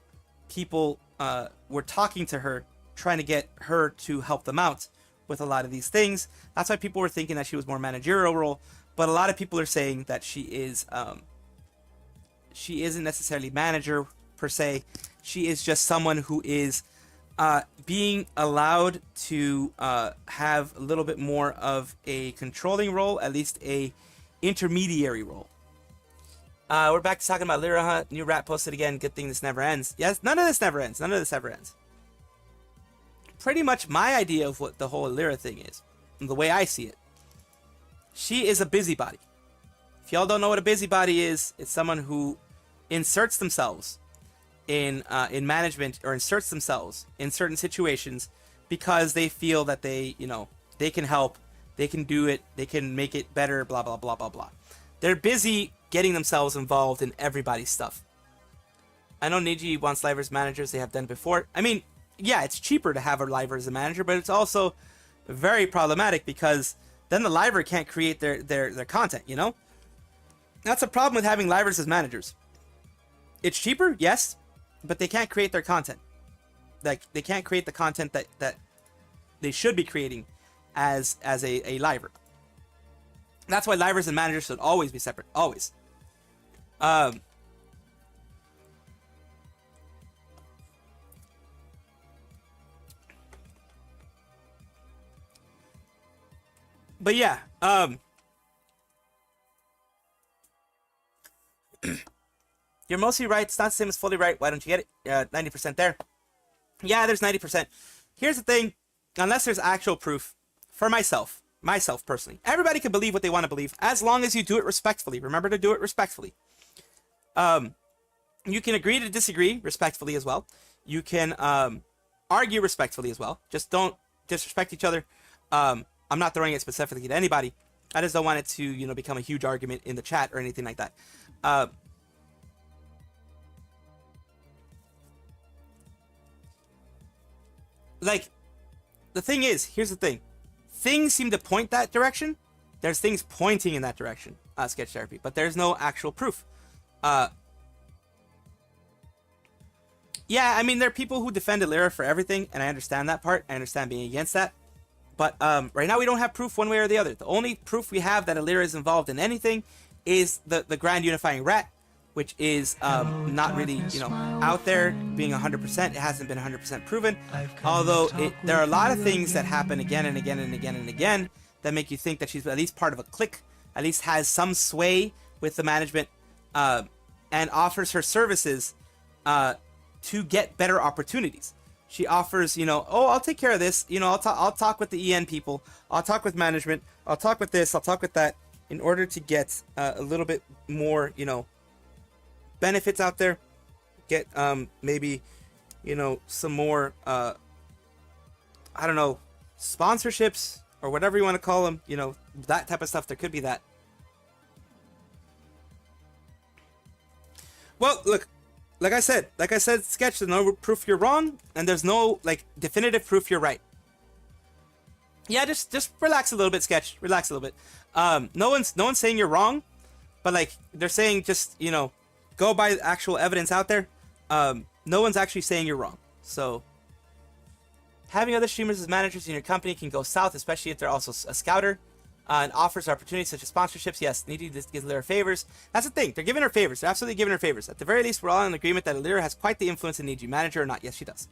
people were talking to her, trying to get her to help them out with a lot of these things. That's why people were thinking that she was more managerial role, but a lot of people are saying that she isn't necessarily manager per se. She is just someone who is being allowed to have a little bit more of a controlling role, at least a intermediary role. We're back to talking about Lyra Hunt. New rat posted again. Good thing this never ends. Yes, none of this never ends. None of this ever ends. Pretty much my idea of what the whole Lyra thing is, and the way I see it. She is a busybody. If y'all don't know what a busybody is, it's someone who inserts themselves in management, or inserts themselves in certain situations because they feel that they can help, they can do it, they can make it better, blah blah blah blah blah. They're busy getting themselves involved in everybody's stuff. I know Niji wants Liver as managers. They have done before. I mean, yeah, it's cheaper to have a Liver as a manager, but it's also very problematic because then the Liver can't create their content, you know? That's a problem with having Livers as managers. It's cheaper, yes, but they can't create their content. Like, they can't create the content that they should be creating as a Liver. That's why Livers and managers should always be separate. Always. But yeah, you're mostly right. It's not the same as fully right. Why don't you get it? 90% there. Yeah, there's 90%. Here's the thing. Unless there's actual proof, for myself personally, everybody can believe what they want to believe as long as you do it respectfully. Remember to do it respectfully. You can agree to disagree respectfully as well. You can argue respectfully as well. Just don't disrespect each other. I'm not throwing it specifically to anybody. I just don't want it to, you know, become a huge argument in the chat or anything like that. Like, the thing is, here's the thing. Things seem to point that direction. There's things pointing in that direction, sketch therapy, but there's no actual proof. Yeah, I mean, there are people who defend Illyra for everything, and I understand that part. I understand being against that. But right now we don't have proof one way or the other. The only proof we have that Illyra is involved in anything is the Grand Unifying Rat, which is not really, you know, out there being 100%. It hasn't been 100% proven. Although there are a lot of things that happen again and again and again and again that make you think that she's at least part of a clique, at least has some sway with the management, and offers her services to get better opportunities. She offers, you know, oh, I'll take care of this. You know, I'll talk with the EN people. I'll talk with management. I'll talk with this. I'll talk with that in order to get a little bit more, you know, benefits out there. Get maybe, you know, some more, I don't know, sponsorships or whatever you want to call them. You know, that type of stuff. There could be that. Well, look. Like I said, Sketch, there's no proof you're wrong, and there's no, like, definitive proof you're right. Yeah, just relax a little bit, Sketch. Relax a little bit. No one's saying you're wrong, but, like, they're saying just, you know, go by actual evidence out there. No one's actually saying you're wrong. So, having other streamers as managers in your company can go south, especially if they're also a scouter. And offers opportunities such as sponsorships. Yes, Niji gives Illyra favors. That's the thing. They're giving her favors. They're absolutely giving her favors. At the very least, we're all in agreement that Illyra has quite the influence in Niji. Manager or not, yes, she does.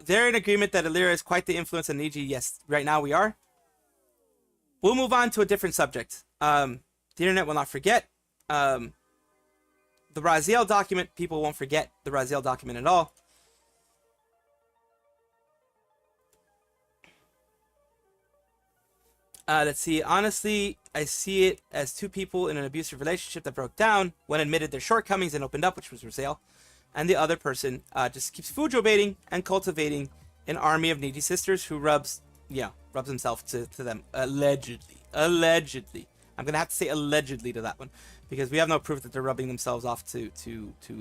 They're in agreement that Illyra is quite the influence in Niji. Yes, right now we are. We'll move on to a different subject. The internet will not forget. The Raziel document. People won't forget the Raziel document at all. Let's see. Honestly, I see it as two people in an abusive relationship that broke down. One admitted their shortcomings and opened up, which was Raziel. And the other person just keeps fujo baiting and cultivating an army of needy sisters who rubs himself to them. Allegedly. I'm going to have to say allegedly to that one. Because we have no proof that they're rubbing themselves off to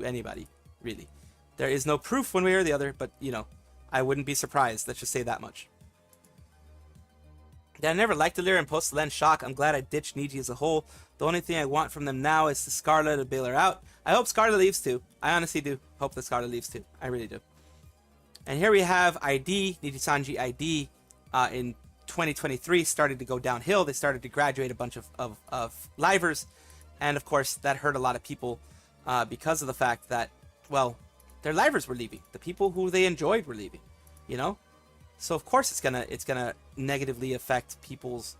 anybody, really. There is no proof one way or the other, but, you know, I wouldn't be surprised. Let's just say that much. I never liked Illyra and post-Selen shock. I'm glad I ditched Niji as a whole. The only thing I want from them now is the Scarlet to bail her out. I hope Scarlet leaves too. I honestly do hope that Scarlet leaves too. I really do. And here we have ID, Nijisanji ID, in 2023 started to go downhill. They started to graduate a bunch of livers. And of course, that hurt a lot of people because of the fact that, well, their livers were leaving. The people who they enjoyed were leaving, you know? So of course it's gonna negatively affect people's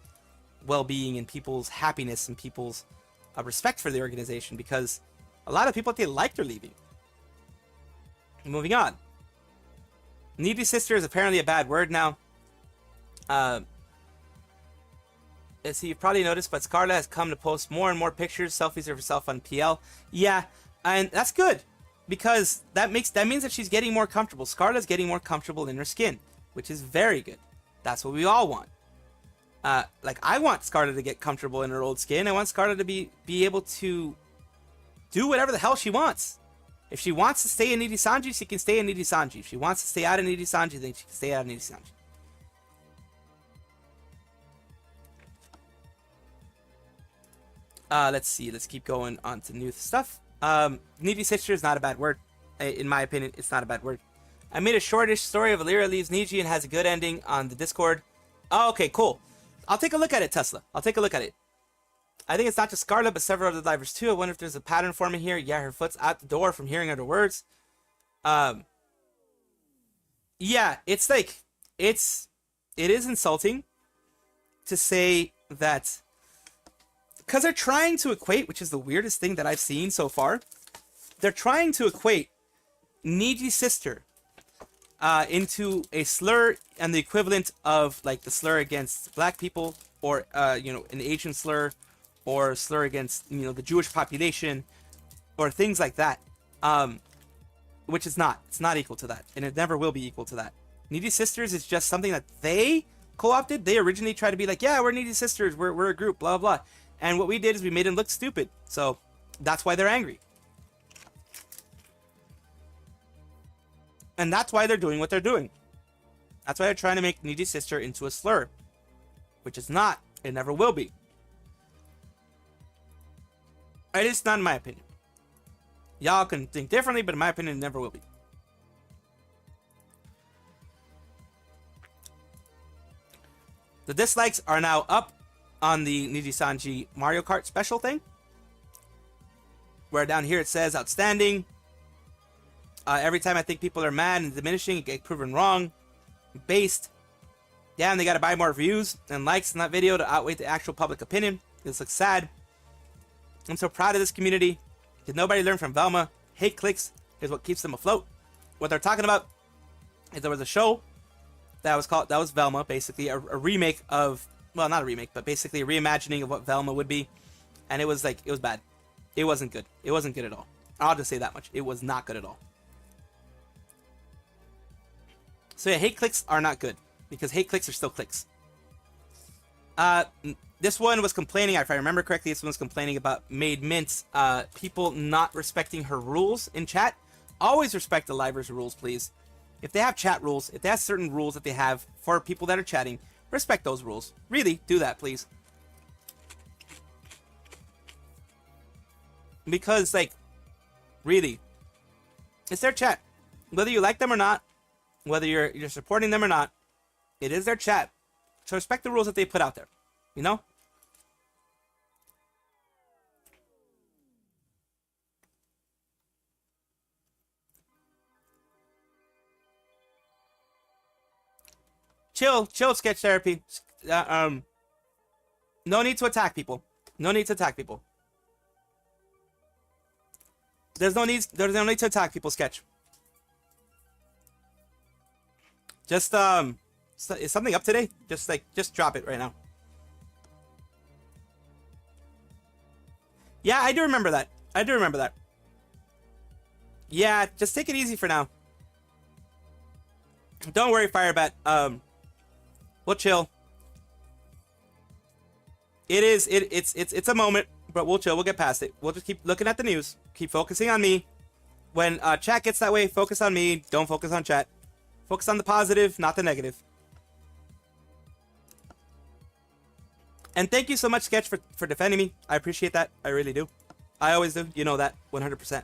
well-being and people's happiness and people's respect for the organization, because a lot of people that they liked are leaving. Moving on. Needy sister is apparently a bad word now. As you've probably noticed, but Scarlet has come to post more and more pictures, selfies of herself on PL. Yeah, and that's good, because that means that she's getting more comfortable. Scarlet's getting more comfortable in her skin, which is very good. That's what we all want. Like, I want Scarlet to get comfortable in her old skin. I want Scarlet to be able to do whatever the hell she wants. If she wants to stay in Nijisanji, she can stay in Nijisanji. If she wants to stay out of Nijisanji, then she can stay out of Nijisanji. Let's see. Let's keep going on to new stuff. Needy sister is not a bad word. In my opinion, it's not a bad word. I made a shortish story of Illyra leaves Niji and has a good ending on the Discord. Oh, okay, cool. I'll take a look at it, Tesla. I'll take a look at it. I think it's not just Scarlet, but several other divers too. I wonder if there's a pattern forming here. Yeah, her foot's out the door from hearing other words. Yeah, it's like it is insulting to say that, because they're trying to equate, which is the weirdest thing that I've seen so far. They're trying to equate Niji sister into a slur and the equivalent of like the slur against black people, or an Asian slur, or a slur against the Jewish population, or things like that. Which is not. It's not equal to that, and it never will be equal to that. Needy Sisters is just something that they co-opted. They originally tried to be like, yeah, we're Needy Sisters, we're a group, blah blah. And what we did is we made them look stupid. So that's why they're angry. And that's why they're doing what they're doing. That's why they're trying to make Needy Sister into a slur, which is not. It never will be. At least not in my opinion. Y'all can think differently, but in my opinion, it never will be. The dislikes are now up on the Nijisanji Mario Kart special thing, where down here it says outstanding. Every time I think people are mad and diminishing, it gets proven wrong. Based. Damn, they gotta buy more views and likes in that video to outweigh the actual public opinion. This looks sad. I'm so proud of this community. Did nobody learn from Velma? Hate clicks is what keeps them afloat. What they're talking about is there was a show that was Velma, basically a remake of, well, not a remake, but basically a reimagining of what Velma would be. And it was bad. It wasn't good. It wasn't good at all. I'll just say that much. It was not good at all. So yeah, hate clicks are not good, because hate clicks are still clicks. This one was complaining, if I remember correctly, this one was complaining about Made Mint, people not respecting her rules in chat. Always respect the livers' rules, please. If they have chat rules, if they have certain rules that they have for people that are chatting, respect those rules. Really, do that, please. Because, like, really, it's their chat. Whether you like them or not, whether you're supporting them or not, it is their chat. So respect the rules that they put out there. You know? Chill, sketch therapy. No need to attack people. No need to attack people. There's no need to attack people, sketch. Just is something up today? Just drop it right now. Yeah, I do remember that. Yeah, just take it easy for now. Don't worry, Firebat. We'll chill. It's a moment, but we'll chill. We'll get past it. We'll just keep looking at the news. Keep focusing on me. When chat gets that way, focus on me. Don't focus on chat. Focus on the positive, not the negative. And thank you so much, Sketch, for defending me. I appreciate that. I really do. I always do. You know that 100%.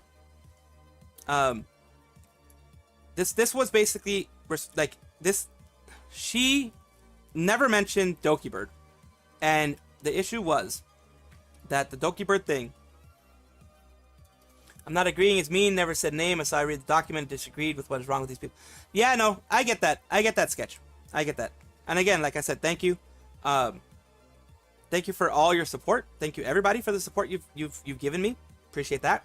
This was basically like this. She never mentioned dokibird, and the issue was that the dokibird thing. I'm not agreeing. It's mean. Never said name. I saw I read the document. Disagreed with what is wrong with these people. Yeah, no, I get that. I get that, Sketch. I get that. And again, like I said, thank you. Thank you for all your support. Thank you everybody for the support you've given me. Appreciate that.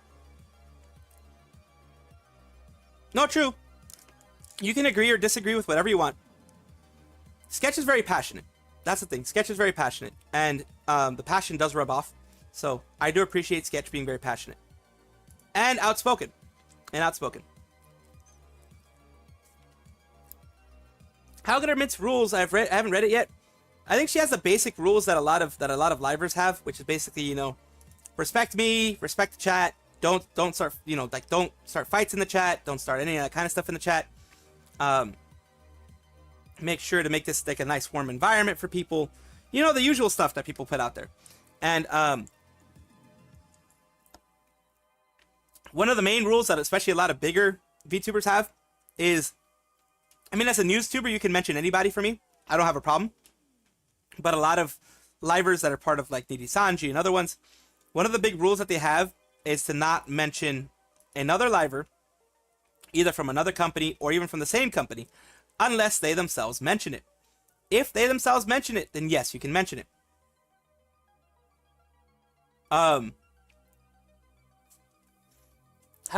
No, true. You can agree or disagree with whatever you want. Sketch is very passionate. That's the thing. Sketch is very passionate, and the passion does rub off. So I do appreciate Sketch being very passionate and outspoken. How good are Mint's rules? I haven't read it yet. I think she has the basic rules that a lot of livers have, which is basically, respect me, respect the chat, don't start, don't start fights in the chat, don't start any of that kind of stuff in the chat. Make sure to make this like a nice warm environment for people. The usual stuff that people put out there. And one of the main rules that especially a lot of bigger VTubers have is, as a news tuber, you can mention anybody for me. I don't have a problem. But a lot of livers that are part of like Nijisanji and other ones, one of the big rules that they have is to not mention another liver, either from another company or even from the same company, unless they themselves mention it. If they themselves mention it, then yes, you can mention it. How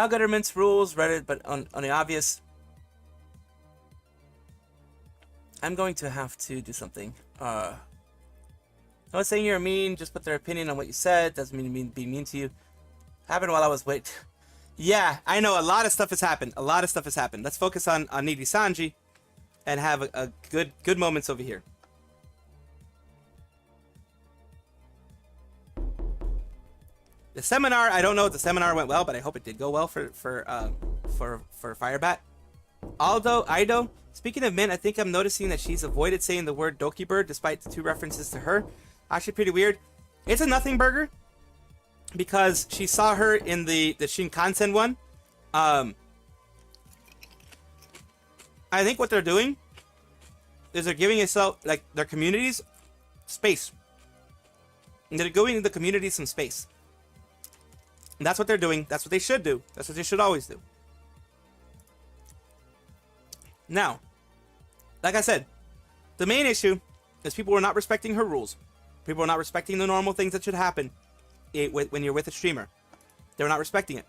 governments rules Reddit, but on the obvious. I'm going to have to do something. I'm not saying you're mean, just put their opinion on what you said. Doesn't mean be mean to you. Happened while I was wait. Yeah, I know a lot of stuff has happened. A lot of stuff has happened. Let's focus on Nijisanji and have a good moments over here. The seminar, I don't know if the seminar went well, but I hope it did go well for Firebat. Ido, speaking of Mint, I think I'm noticing that she's avoided saying the word dokibird despite the 2 references to her. Actually pretty weird. It's a nothing burger because she saw her in the Shinkansen one. I think what they're doing is they're giving itself, like, their communities space. And they're giving the community some space. And that's what they're doing. That's what they should do. That's what they should always do. Now, like I said, the main issue is people are not respecting her rules. People are not respecting the normal things that should happen when you're with a streamer. They're not respecting it.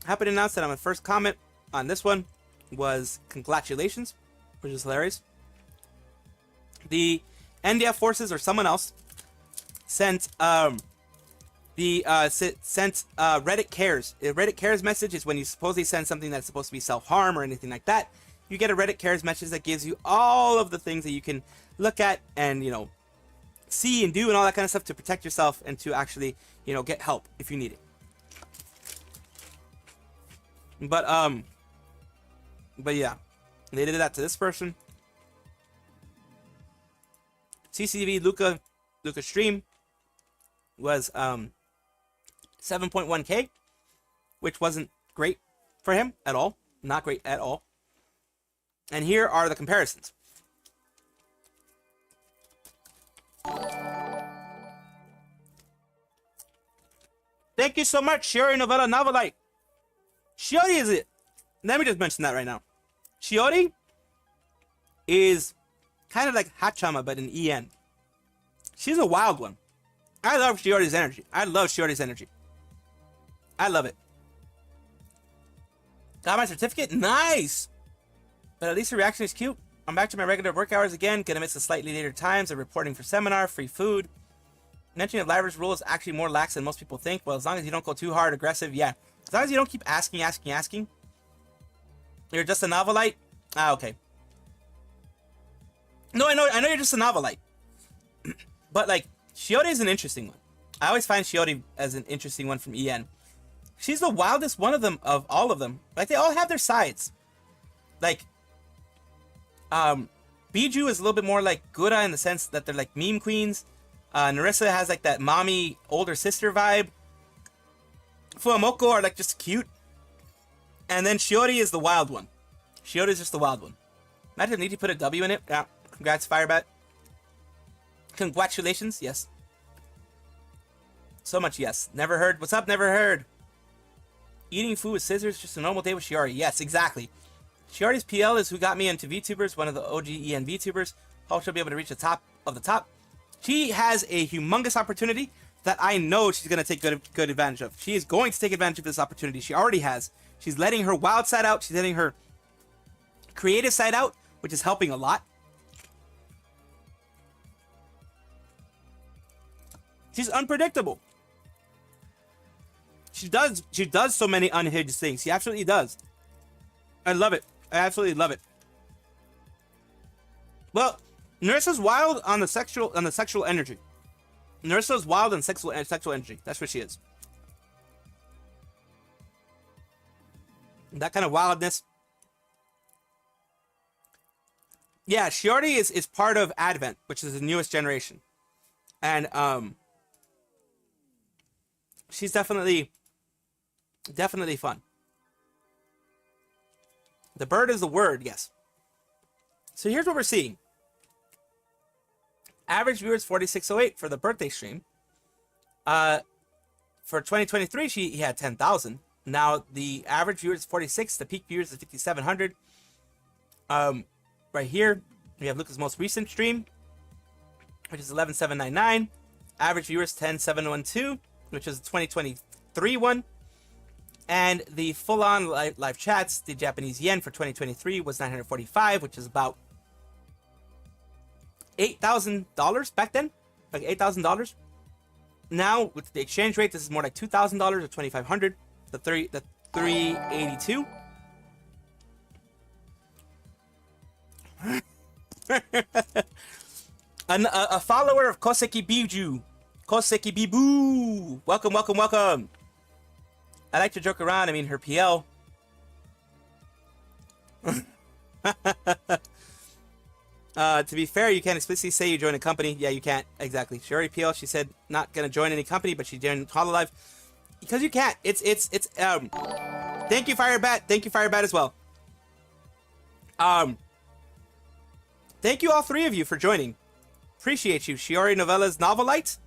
Happy to announce that my first comment on this one was congratulations, which is hilarious. The NDF forces or someone else sent Reddit cares. A Reddit cares message is when you supposedly send something that's supposed to be self-harm or anything like that. You get a Reddit cares message that gives you all of the things that you can look at and, you know, see and do and all that kind of stuff to protect yourself and to actually, you know, get help if you need it. But yeah, they did that to this person. CCTV Luca stream was 7.1k, which wasn't great for him at all. Not great at all. And here are the comparisons. Thank you so much, Shiori Novella Novelite. Shiori is it. Let me just mention that right now. Shiori is kind of like Hachama, but in EN. She's a wild one. I love Shiori's energy. I love Shiori's energy. I love it. Got my certificate? Nice! But at least the reaction is cute. I'm back to my regular work hours again. Gonna miss the slightly later times of reporting for seminar, free food. Mentioning that Library's rule is actually more lax than most people think. Well, as long as you don't go too hard, aggressive, yeah. As long as you don't keep asking. You're just a novelite? Ah, okay. No, I know you're just a novelite. But, like, Shiori is an interesting one. I always find Shiori as an interesting one from EN. She's the wildest one of them, of all of them. Like, they all have their sides. Like, Biju is a little bit more like Gura in the sense that they're like meme queens. Narissa has like that mommy older sister vibe. Fuamoko are like just cute. And then Shiori is the wild one. Shiori is just the wild one. Imagine if Niji put a W in it. Yeah. Congrats, Firebat. Congratulations. Yes. So much yes. Never heard. What's up? Never heard. Eating food with scissors. Just a normal day with Shiori. Yes, exactly. Shiori's PL is who got me into VTubers. One of the OG EN VTubers. Hope she'll be able to reach the top of the top. She has a humongous opportunity that I know she's going to take good advantage of. She is going to take advantage of this opportunity. She already has. She's letting her wild side out. She's letting her creative side out, which is helping a lot. She's unpredictable. She does so many unhinged things. She absolutely does. I love it. I absolutely love it. Well, Narissa's wild on the sexual energy. Narissa's wild on sexual energy. That's what she is. That kind of wildness. Yeah, Shiori is part of Advent, which is the newest generation. And she's definitely fun. The bird is the word, yes. So here's what we're seeing. Average viewers 4608 for the birthday stream. For 2023, he had 10,000. Now the average viewers is 46. The peak viewers is 5,700. right here, we have Luca's most recent stream, which is 11,799. Average viewers 10,712, which is the 2023 one. And the full-on live chats, the Japanese yen for 2023 was 945, which is about $8,000 back then, like $8,000. Now with the exchange rate, this is more like $2,000 or $2,500. The 382. A follower of Koseki Biju. Koseki Bibu. Welcome, welcome, welcome. I like to joke around. I mean, her PL. To be fair, you can't explicitly say you joined a company. Yeah, you can't. Exactly. She already PL. She said not going to join any company, but she joined Hololive. Because you can't. Thank you, Firebat. Thank you, Firebat, as well. Thank you, all three of you, for joining. Appreciate you. Shiori Novella's Novelite.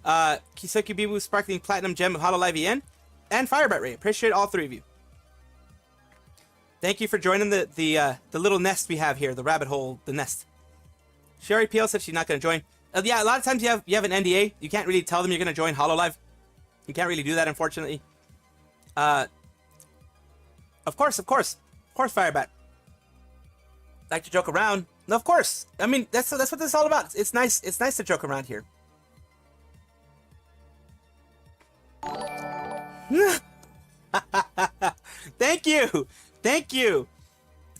Kiseki Bibu Sparkling Platinum Gem of Hololive EN. And Firebat Ray. Appreciate all three of you. Thank you for joining the little nest we have here. The rabbit hole, the nest. Shiori PL said she's not going to join. Yeah, a lot of times you have an NDA. You can't really tell them you're going to join Hololive. You can't really do that, unfortunately. Of course, Firebat. Like to joke around. No, of course. I mean, that's what this is all about. It's nice to joke around here. Thank you.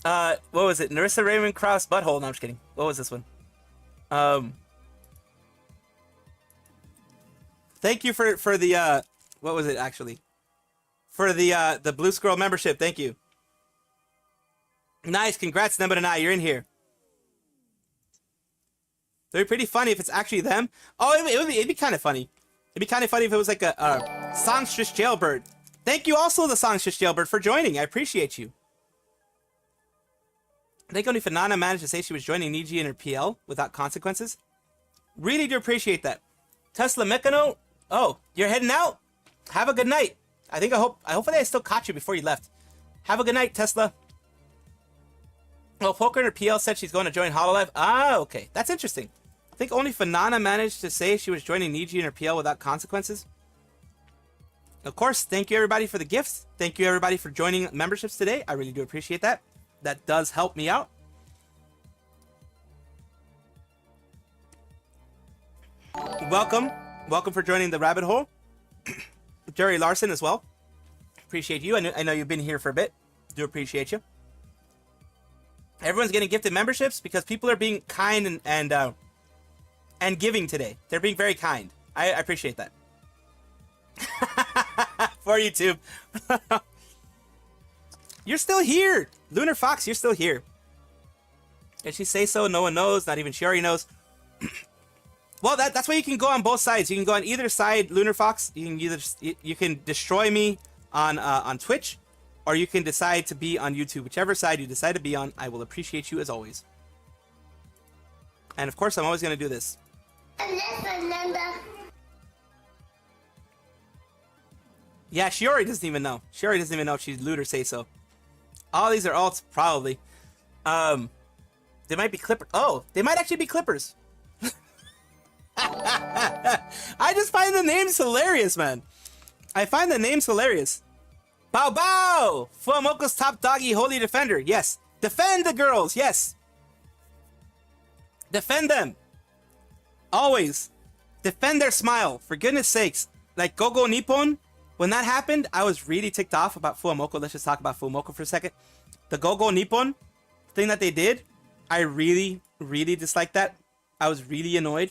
What was it? Narissa Raymond Cross Butthole. No, I'm just kidding. What was this one? Thank you for the what was it actually? For the Blue Squirrel membership. Thank you. Nice. Congrats, Nemba and I. You're in here. They're pretty funny if it's actually them. Oh, it'd be kind of funny. It'd be kind of funny if it was like a Songstress Jailbird. Thank you also, the Songstress Jailbird, for joining. I appreciate you. I think only Fanana managed to say she was joining Niji in her PL without consequences. Really do appreciate that. Tesla Mekano. Oh, you're heading out? Have a good night. Hopefully I still caught you before you left. Have a good night, Tesla. Well, Poker in her PL said she's going to join Hololive. Ah, okay. That's interesting. I think only Fanana managed to say she was joining Niji in her PL without consequences. Of course, thank you everybody for the gifts. Thank you everybody for joining memberships today. I really do appreciate that. That does help me out. Welcome for joining the rabbit hole. Jerry Larson as well. Appreciate you. I know you've been here for a bit. Do appreciate you. Everyone's getting gifted memberships because people are being kind and giving today. They're being very kind. I appreciate that. For YouTube. You're still here. Lunar Fox, you're still here. Did she say so? No one knows. Not even Sherry knows. Well, that's why you can go on both sides. You can go on either side, Lunar Fox. You can destroy me on Twitch, or you can decide to be on YouTube. Whichever side you decide to be on, I will appreciate you as always. And of course, I'm always going to do this. Yeah, Shiori doesn't even know. Shiori doesn't even know if she's loot or say so. All these are alts, probably. They might be Clippers. Oh, they might actually be Clippers. I just find the names hilarious, man. I find the names hilarious. Bow Bow! Fuamoko's top doggy holy defender. Yes. Defend the girls. Yes. Defend them. Always. Defend their smile. For goodness sakes. Like Gogo Nippon. When that happened, I was really ticked off about Fuamoko. Let's just talk about Fuamoko for a second. The Gogo Nippon thing that they did, I really, really disliked that. I was really annoyed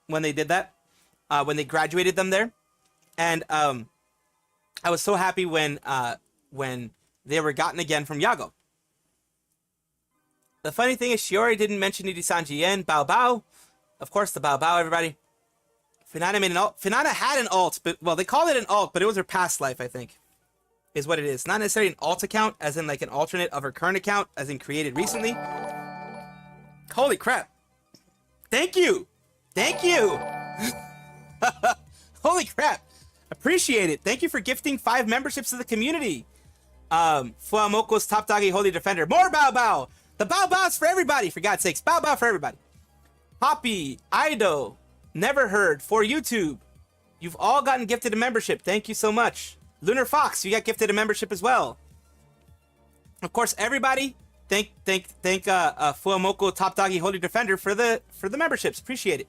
when they did that. When they graduated them there. And I was so happy when they were gotten again from Yago. The funny thing is Shiori didn't mention Nijisanji EN. Bao Bao. Of course, the Bao Bao, everybody. Finana made an alt. Finana had an alt, but, well, they called it an alt, but it was her past life, I think. Is what it is. Not necessarily an alt account, as in like an alternate of her current account, as in created recently. Holy crap. Thank you. Thank you. Holy crap. Appreciate it. Thank you for gifting 5 memberships to the community. Fuamoko's top doggy holy defender. More Bao Bao. The bow bows for everybody, for God's sakes. Bow bow for everybody. Poppy, Ido, Never Heard, for YouTube. You've all gotten gifted a membership. Thank you so much. Lunar Fox, you got gifted a membership as well. Of course, everybody, thank Fuamoko Top Doggy Holy Defender for the memberships. Appreciate it.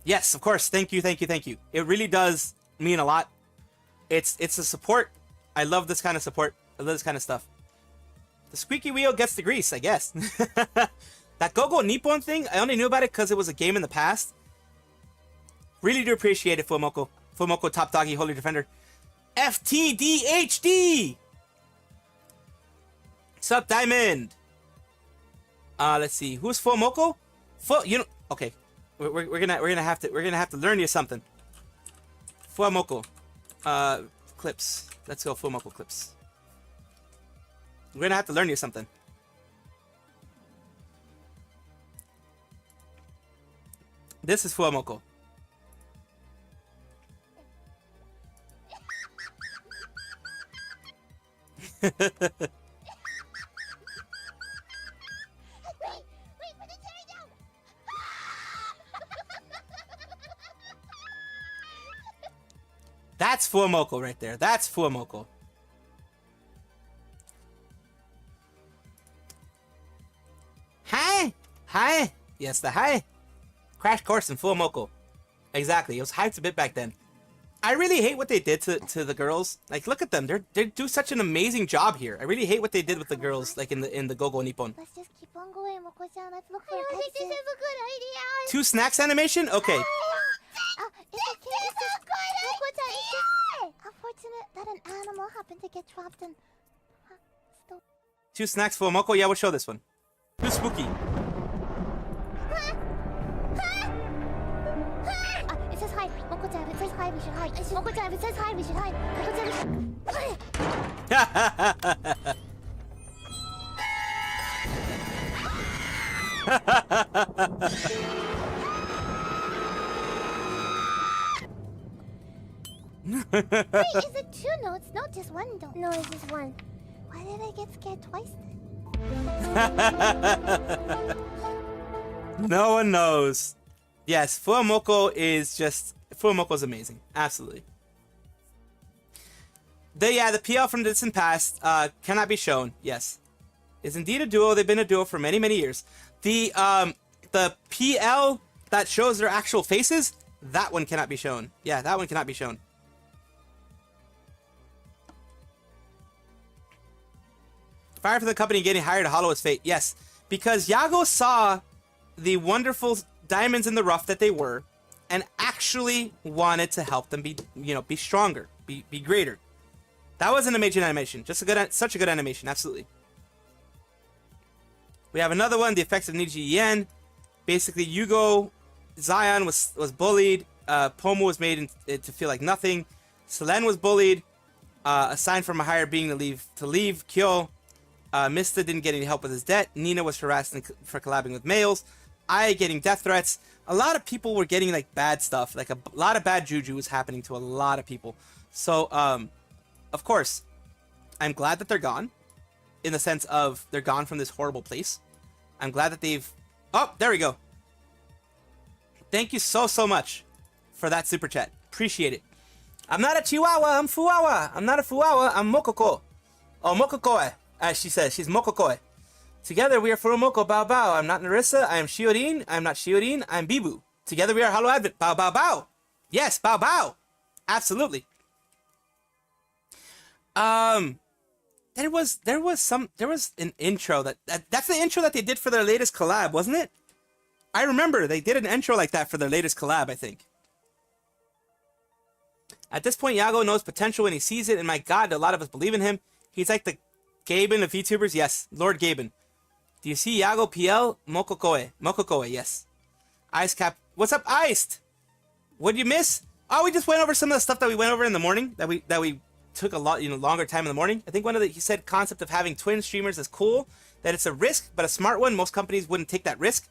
Yes, of course. Thank you. It really does mean a lot. It's a support. I love this kind of support. I love this kind of stuff. The squeaky wheel gets the grease, I guess. That Gogo Nippon thing, I only knew about it because it was a game in the past. Really do appreciate it, Fuamoko. Fuamoko Top Doggy Holy Defender. FTDHD! Sup, Diamond? Let's see. Who's Fuamoko? Okay. We're gonna have to learn you something. Fuamoko. Clips. Let's go Fuamoko clips. We're gonna have to learn you something. This is Fuamoko. That's Fuamoko right there. That's Fuamoko. Hi. Yes, the hi. Crash course in Fuamoko. Exactly. It was hyped a bit back then. I really hate what they did to the girls. Like, look at them. They do such an amazing job here. I really hate what they did with the girls, like in the Gogo Nippon. Let's just keep on going, Moko-chan. Let's look for an exit. This is a good idea. 2 snacks animation? Okay. It's okay. It's just Moko-chan. It's just unfortunate that an animal happened to get trapped in. Still. 2 snacks Fuamoko. Yeah, we'll show this one. Too spooky. It says hi. Moko-chan, if it says hi, we should hide. Moko-chan, if it says hi, we should hide. Moko-chan, Wait, is it 2 notes? No, just 1 note. No, it's just 1. Why did I get scared twice then? No one knows. Yes, Fuamoko's amazing. Absolutely. The PL from the distant past cannot be shown. Yes. Is indeed a duo. They've been a duo for many, many years. The PL that shows their actual faces, that one cannot be shown. Yeah, that one cannot be shown. Fire for the company getting hired to hollow his fate. Yes, because Yago saw the wonderful diamonds in the rough that they were, and actually wanted to help them be stronger, be greater. That was an amazing animation. Just such a good animation. Absolutely. We have another one, the effects of Nijisanji EN. Basically, Zaion was bullied. Pomu was made to feel like nothing. Selen was bullied. Assigned from a higher being to leave. Kyo. Mista didn't get any help with his debt. Nina was harassed for collabing with males. Ai getting death threats. A lot of people were getting like bad stuff. Like a lot of bad juju was happening to a lot of people. So, of course, I'm glad that they're gone. In the sense of they're gone from this horrible place. I'm glad that they've... Oh, there we go. Thank you so much for that super chat. Appreciate it. I'm not a Chihuahua, I'm Fuawa. I'm not a Fuawa, I'm Mokoko. Oh, Mokokoe. As she says, she's Mokokoe. Together we are Furumoko Bao Bao. I'm not Narissa, I am Shiorin. I'm not Shiorin, I'm Bibu. Together we are Hollow Advent. Bao Bao Bao. Yes, Bao Bao. Absolutely. There was an intro that's the intro that they did for their latest collab, wasn't it? I remember they did an intro like that for their latest collab, I think. At this point, Yago knows potential when he sees it, and my god, a lot of us believe in him. He's like the Gaben of VTubers. Yes, Lord Gaben. Do you see Yago PL? Mokokoe. Mokokoe, yes. Ice Cap. What's up, Iced? What'd you miss? Oh, we just went over some of the stuff that we went over in the morning, that we took a lot, longer time in the morning. I think he said concept of having twin streamers is cool, that it's a risk, but a smart one. Most companies wouldn't take that risk.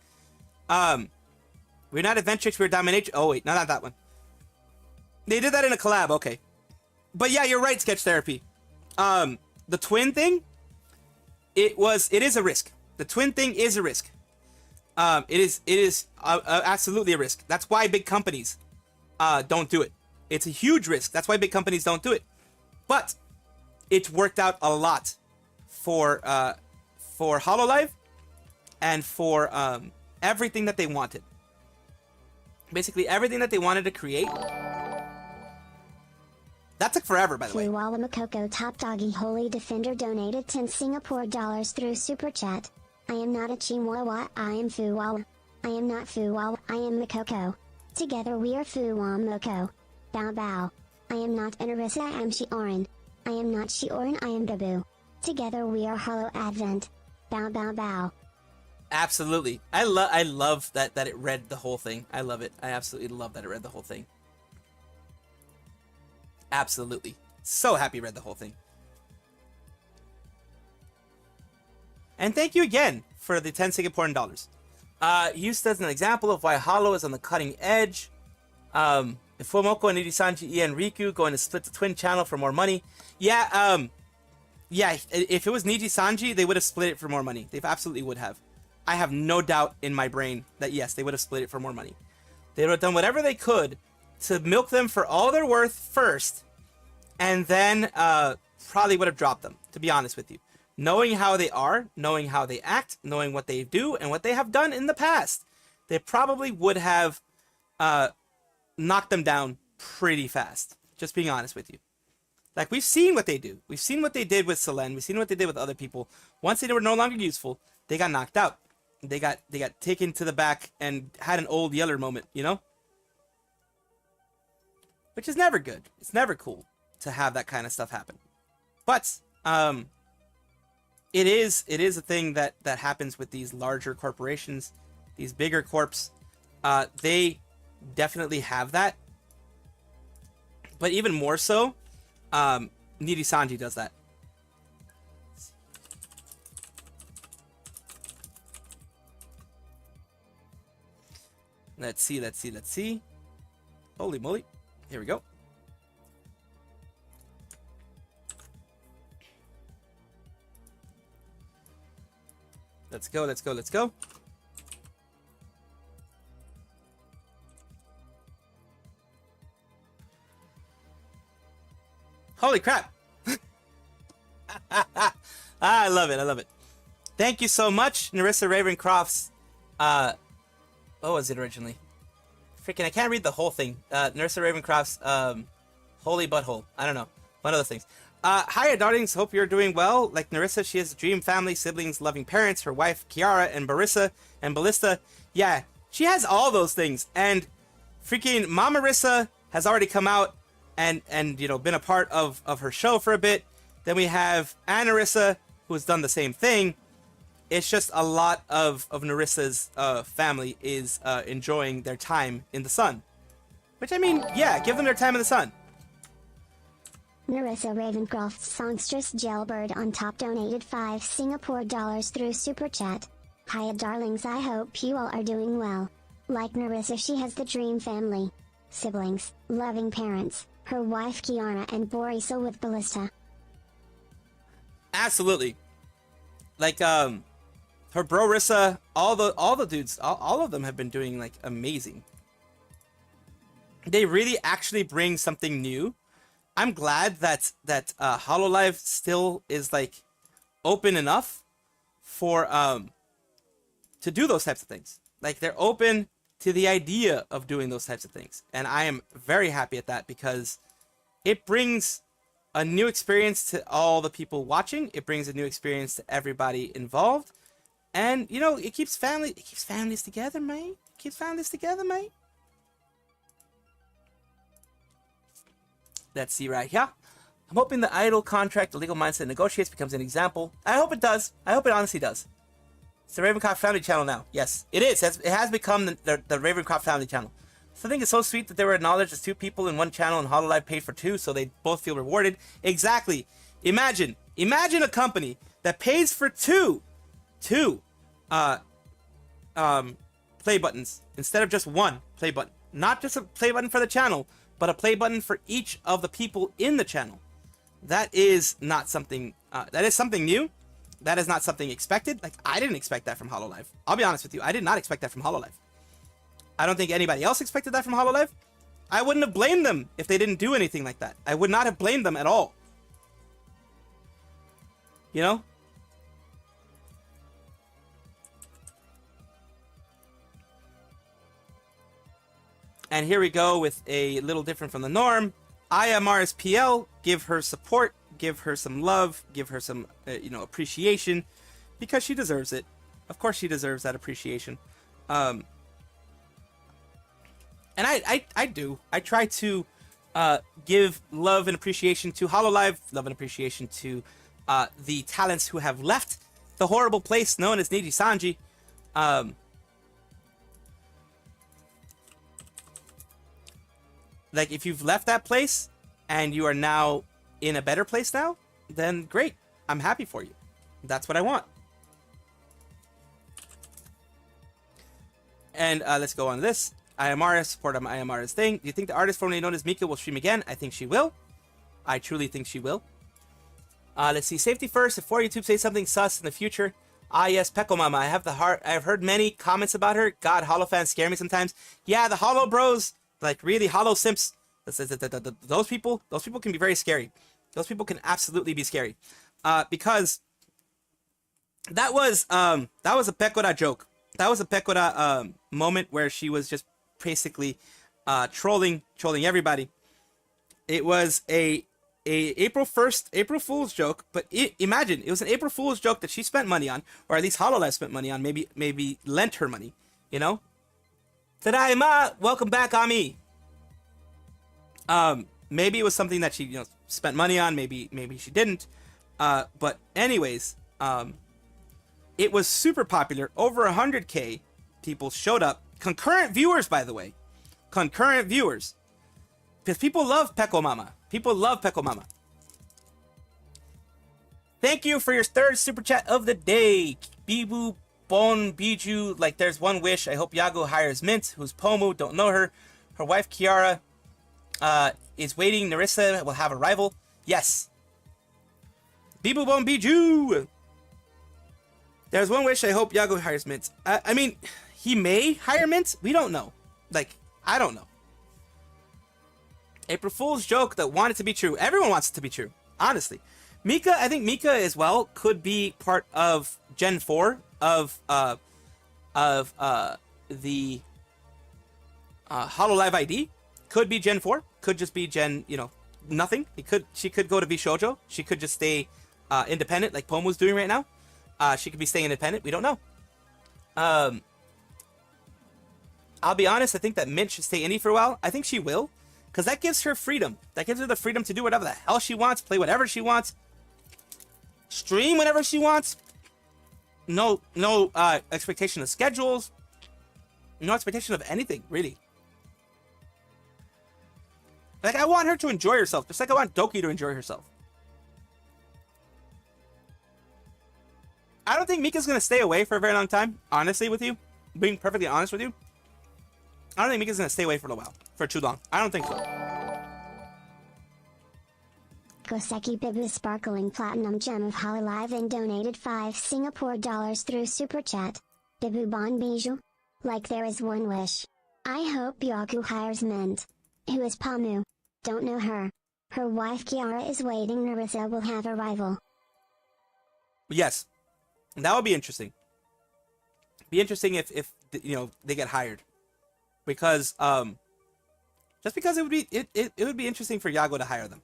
We're not Adventrix, we're Domination. Oh wait, not that one. They did that in a collab, okay. But yeah, you're right, Sketch Therapy. the twin thing, it is a risk. The twin thing is a risk. It is absolutely a risk. That's why big companies don't do it. It's a huge risk. That's why big companies don't do it. But it's worked out a lot for Hololive and for everything that they wanted. Basically, everything that they wanted to create. That took forever, by the way. Fuwala Makoko Top Doggy Holy Defender donated 10 Singapore dollars through Super Chat. I am not a Chihuahua, I am Fuwala. I am not Fuwala, I am Makoko. Together we are Fuwamoko. Bow bow. I am not Inarissa, I am Shioran. I am not Shioran, I am Gabu. Together we are Hollow Advent. Bow bow bow. Absolutely. I love that it read the whole thing. I love it. I absolutely love that it read the whole thing. Absolutely. So happy it read the whole thing. And thank you again for the 10 Singaporean dollars. Used as an example of why Hollow is on the cutting edge. If Fumoko and Nijisanji EN Riku going to split the twin channel for more money. Yeah, if it was Nijisanji, they would have split it for more money. They absolutely would have. I have no doubt in my brain that yes, they would have split it for more money. They would have done whatever they could to milk them for all they're worth first, and then probably would have dropped them, to be honest with you. Knowing how they are, knowing how they act, knowing what they do, and what they have done in the past, they probably would have knocked them down pretty fast, just being honest with you. Like, we've seen what they do. We've seen what they did with Selen. We've seen what they did with other people. Once they were no longer useful, they got knocked out. They got taken to the back and had an old Yeller moment, you know? Which is never good. It's never cool to have that kind of stuff happen. But it is a thing that happens with these larger corporations, these bigger corps. They definitely have that. But even more so, Nijisanji does that. Let's see. Holy moly. Here we go. Let's go. Holy crap. I love it. Thank you so much, Narissa Ravencroft's, what was it originally? Freaking, I can't read the whole thing. Narissa Ravencroft's, Holy Butthole. I don't know. One of those things. Hiya, darlings. Hope you're doing well. Like Narissa, she has a dream family, siblings, loving parents, her wife, Kiara, and Barissa, and Ballista. Yeah, she has all those things. And freaking Mama Rissa has already come out and you know, been a part of her show for a bit. Then we have Anarissa, who has done the same thing. It's just a lot of Narissa's family is enjoying their time in the sun. Which, I mean, yeah, give them their time in the sun. Narissa Ravencroft's songstress Jailbird on top donated 5 Singapore dollars through Super Chat. Hiya darlings, I hope you all are doing well. Like Narissa, she has the dream family. Siblings, loving parents, her wife Kiara, and Borisa with Ballista. Absolutely. Like, her bro Rissa, all the dudes, all of them have been doing, like, amazing. They really actually bring something new. I'm glad that Hololive still is, like, open enough for to do those types of things. Like, they're open to the idea of doing those types of things, and I am very happy at that because it brings a new experience to all the people watching. It brings a new experience to everybody involved, and you know, it keeps families together, mate. Let's see right here. I'm hoping the idle contract, the legal mindset negotiates becomes an example. I hope it does. I hope it honestly does. It's the Ravencroft family channel now. Yes, it is. It has become the Ravencroft family channel. So I think it's so sweet that they were acknowledged as 2 people in one channel and Hololive paid for 2, so they both feel rewarded. Exactly. Imagine a company that pays for two play buttons instead of just one play button. Not just a play button for the channel, but a play button for each of the people in the channel. That is not something, that is something new. That is not something expected. Like, I didn't expect that from Hololive. I'll be honest with you. I did not expect that from Hololive. I don't think anybody else expected that from Hololive. I wouldn't have blamed them if they didn't do anything like that. I would not have blamed them at all. You know? And here we go with a little different from the norm. IMR's PL, give her support, give her some love, give her some, appreciation, because she deserves it. Of course she deserves that appreciation. And I do. I try to give love and appreciation to Hololive, love and appreciation to the talents who have left the horrible place known as Nijisanji. Like, if you've left that place and you are now in a better place now, then great. I'm happy for you. That's what I want. And let's go on to this. IMR, support on IMR's thing. Do you think the artist formerly known as Mika will stream again? I think she will. I truly think she will. Let's see. Safety first. If 4YouTube say something sus in the future. Ah, yes, Peko Mama. I have heard many comments about her. God, Holo fans scare me sometimes. Yeah, the Holo bros, like really Holo simps. Those people can be very scary. Those people can absolutely be scary. Because that was a Pekora joke. That was a Pekora moment where she was just basically trolling everybody. It was a April Fool's joke, but imagine it was an April Fool's joke that she spent money on, or at least Hololive spent money on, maybe lent her money, you know? Tadaima, welcome back, Ami. Maybe it was something that she, spent money on, maybe she didn't. But anyways, it was super popular. Over 100K people showed up. Concurrent viewers, by the way. Concurrent viewers. Because people love Peko Mama. People love Peko Mama. Thank you for your third super chat of the day. Bibu Bon Biju. Like, there's one wish. I hope Yago hires Mint, who's Pomu. Don't know her. Her wife, Kiara, is waiting. Narissa will have a rival. Yes. Bibu Bon Biju. There's one wish. I hope Yago hires Mint. I mean, he may hire Mint. We don't know. Like, I don't know. April Fool's joke that wanted to be true. Everyone wants it to be true, honestly. Mika, I think Mika as well could be part of Gen 4 of the Hololive ID. Could be Gen 4. Could just be Gen, nothing. She could go to Shoujo. She could just stay independent like Pomu's doing right now. She could be staying independent. We don't know. I'll be honest. I think that Mint should stay indie for a while. I think she will. Because that gives her freedom. That gives her the freedom to do whatever the hell she wants, play whatever she wants, stream whenever she wants. No expectation of schedules. No expectation of anything, really. Like, I want her to enjoy herself, just like I want Doki to enjoy herself. I don't think Mika's going to stay away for a very long time, honestly with you. Being perfectly honest with you. I don't think Mika's going to stay away for a while. For too long. I don't think so. Goseki Bibu Sparkling Platinum Gem of Hololive and donated 5 Singapore dollars through Super Chat. Bibu Bon Bijou. Like there is one wish. I hope Yaku hires Mint. Who is Pomu? Don't know her. Her wife Kiara is waiting. Narissa will have a rival. Yes. That would be interesting. Be interesting if they get hired. Because just because it would be interesting for Yago to hire them.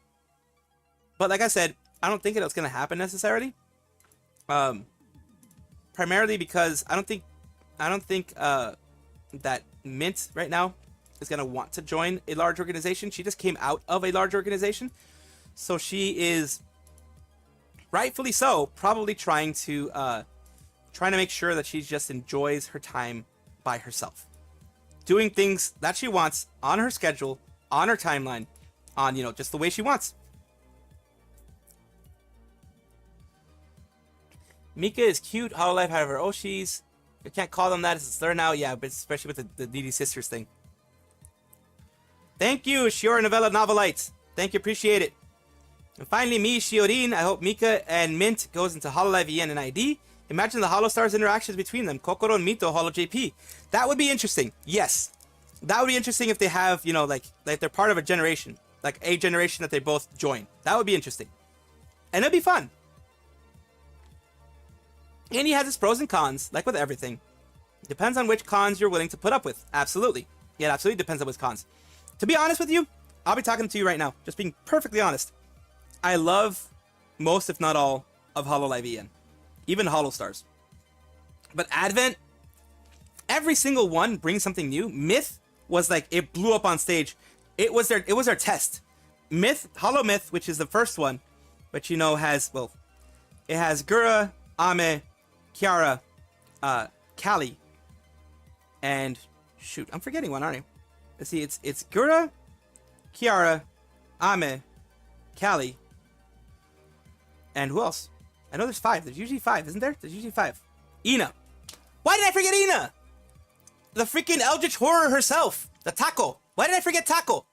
But like I said, I don't think it's going to happen necessarily. Primarily because I don't think that Mint right now is going to want to join a large organization. She just came out of a large organization. So she is, rightfully so, probably trying to make sure that she just enjoys her time by herself. Doing things that she wants on her schedule, on her timeline, on, just the way she wants. Mika is cute. Hololive, however, Oshis. I can't call them that. It's a slur now. Yeah, but especially with the Needy Sisters thing. Thank you, Shiora Novella Novelite. Thank you. Appreciate it. And finally, me, Shiorin. I hope Mika and Mint goes into Hololive EN and ID. Imagine the Holostars interactions between them. Kokoro and Mito, Holo JP. That would be interesting. Yes. That would be interesting if they have, you know, like they're part of a generation. Like a generation that they both join. That would be interesting. And it'd be fun. And he has its pros and cons, like with everything. Depends on which cons you're willing to put up with. Absolutely. Yeah, it absolutely depends on which cons. To be honest with you, I'll be talking to you right now. Just being perfectly honest. I love most, if not all, of Hololive EN. Even Holostars. But Advent, every single one brings something new. Myth was like, it blew up on stage. It was their test. Myth, Holo Myth, which is the first one, which you know has, well, it has Gura, Ame, Kiara, Kali, and shoot, I'm forgetting one, aren't I? Let's see, it's Gura, Kiara, Ame, Kali, and who else? I know there's 5. There's usually 5, isn't there? There's usually 5. Ina. Why did I forget Ina? The freaking Eldritch Horror herself. The Taco. Why did I forget Taco?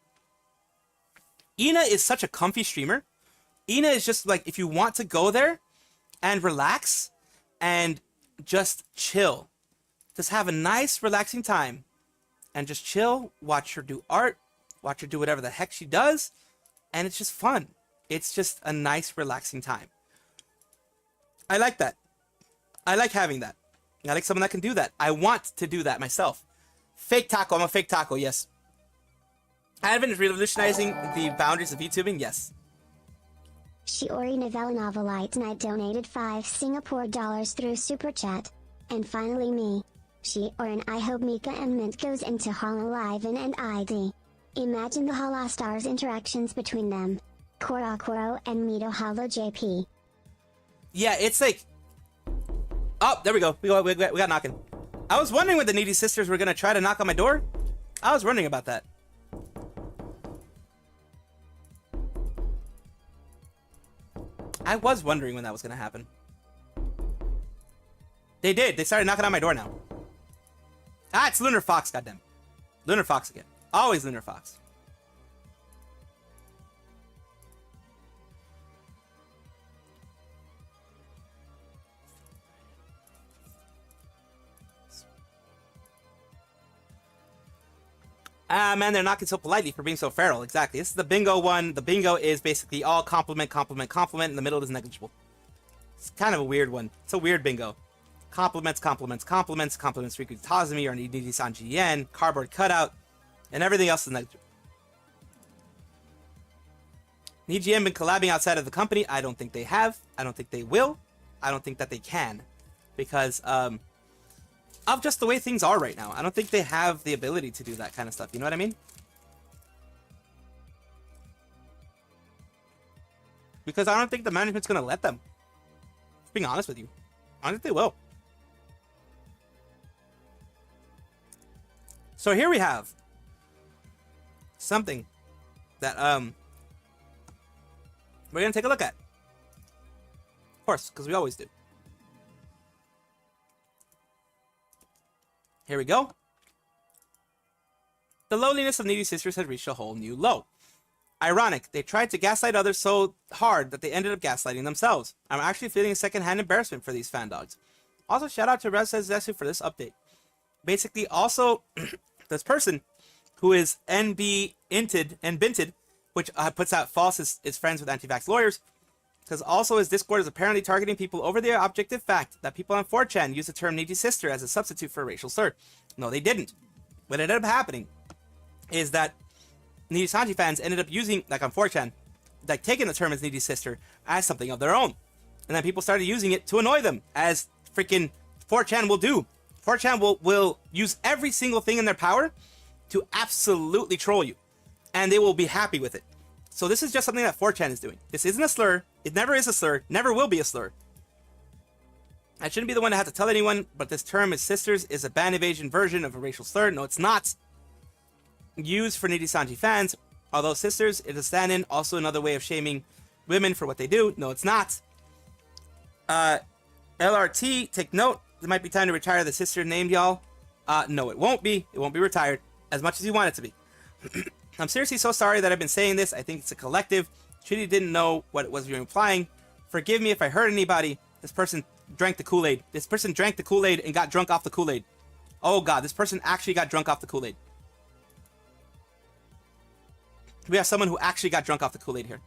Ina is such a comfy streamer. Ina is just like, if you want to go there and relax and just chill. Just have a nice, relaxing time. And just chill, watch her do art, watch her do whatever the heck she does. And it's just fun. It's just a nice, relaxing time. I like that. I like having that. I like someone that can do that. I want to do that myself. Fake taco. I'm a fake taco, yes. Advent is revolutionizing the boundaries of VTubing, yes. Shiori Novella Novelite Night donated 5 Singapore dollars through Super Chat. And finally me. Shiori, I hope Mika and Mint goes into Hololive and ID. Imagine the Holostars interactions between them. Korokoro and Mito Holo JP. Yeah, it's like... Oh, there we go. We got knocking. I was wondering when the Needy Sisters were going to try to knock on my door. I was wondering about that. I was wondering when that was going to happen. They did. They started knocking on my door now. Ah, it's Lunar Fox, goddamn. Lunar Fox again. Always Lunar Fox. Ah, man, they're knocking so politely for being so feral. Exactly. This is the bingo one. The bingo is basically all compliment, compliment, compliment. In the middle is negligible. It's kind of a weird one. It's a weird bingo. Compliments, compliments, compliments, compliments, Riku Tazumi or Nijisanji EN, cardboard cutout, and everything else is negligible. Niji been collabing outside of the company. I don't think they have. I don't think they will. I don't think that they can. Because, of just the way things are right now. I don't think they have the ability to do that kind of stuff. You know what I mean? Because I don't think the management's going to let them. Just being honest with you. I don't think they will. So here we have something that we're going to take a look at. Of course, because we always do. Here we go. The loneliness of Needy Sisters has reached a whole new low. Ironic, they tried to gaslight others so hard that they ended up gaslighting themselves. I'm actually feeling a secondhand embarrassment for these fan dogs. Also, shout out to Rezezu for this update. Basically, also, this person who is NB Inted and Binted, which puts out false is friends with anti-vax lawyers, because also his Discord is apparently targeting people over the objective fact that people on 4chan use the term needy sister as a substitute for a racial slur. No, they didn't. What ended up happening is that Nijisanji fans ended up using, like on 4chan, like taking the term as needy sister as something of their own. And then people started using it to annoy them, as freaking 4chan will do. 4chan will use every single thing in their power to absolutely troll you. And they will be happy with it. So this is just something that 4chan is doing. This isn't a slur. It never is a slur. Never will be a slur. I shouldn't be the one to have to tell anyone, but this term is sisters is a band evasion version of a racial slur. No, it's not. Used for Nijisanji fans. Although sisters is a stand-in, also another way of shaming women for what they do. No, it's not. LRT, take note. It might be time to retire the sister named y'all. No, it won't be. It won't be retired as much as you want it to be. I'm seriously so sorry that I've been saying this. I think it's a collective. Truly didn't know what it was you were implying. Forgive me if I hurt anybody. This person drank the Kool-Aid. This person drank the Kool-Aid and got drunk off the Kool-Aid. Oh god, this person actually got drunk off the Kool-Aid. We have someone who actually got drunk off the Kool-Aid here.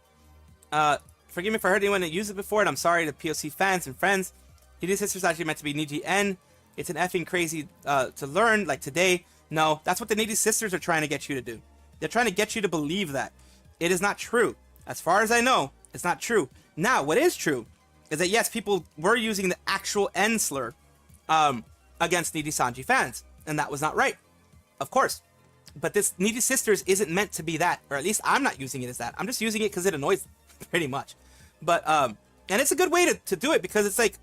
Forgive me if I heard anyone that used it before, and I'm sorry to POC fans and friends. Niji Sisters actually meant to be Niji En. It's an effing crazy to learn, like today. No, that's what the Niji Sisters are trying to get you to do. They're trying to get you to believe that. It is not true. As far as I know, it's not true. Now, what is true is that yes, people were using the actual En slur against Nijisanji fans, and that was not right. Of course. But this Niji Sisters isn't meant to be that, or at least I'm not using it as that. I'm just using it because it annoys them, pretty much. But, and it's a good way to do it, because it's like,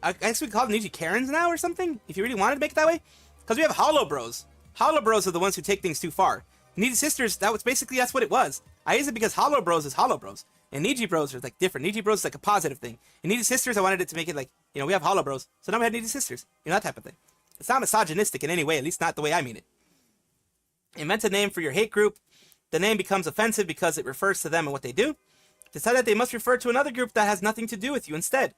I guess we call them Niji Karens now or something, if you really wanted to make it that way. Because we have Hollow Bros. Hollow Bros are the ones who take things too far. Niji Sisters, that's what it was. I use it because Hollow Bros is Hollow Bros. And Niji Bros are like different. Niji Bros is like a positive thing. And Niji Sisters, I wanted it to make it like, you know, we have Hollow Bros, so now we have Niji Sisters. You know, that type of thing. It's not misogynistic in any way, at least not the way I mean it. Invent a name for your hate group. The name becomes offensive because it refers to them and what they do. Decide that they must refer to another group that has nothing to do with you instead.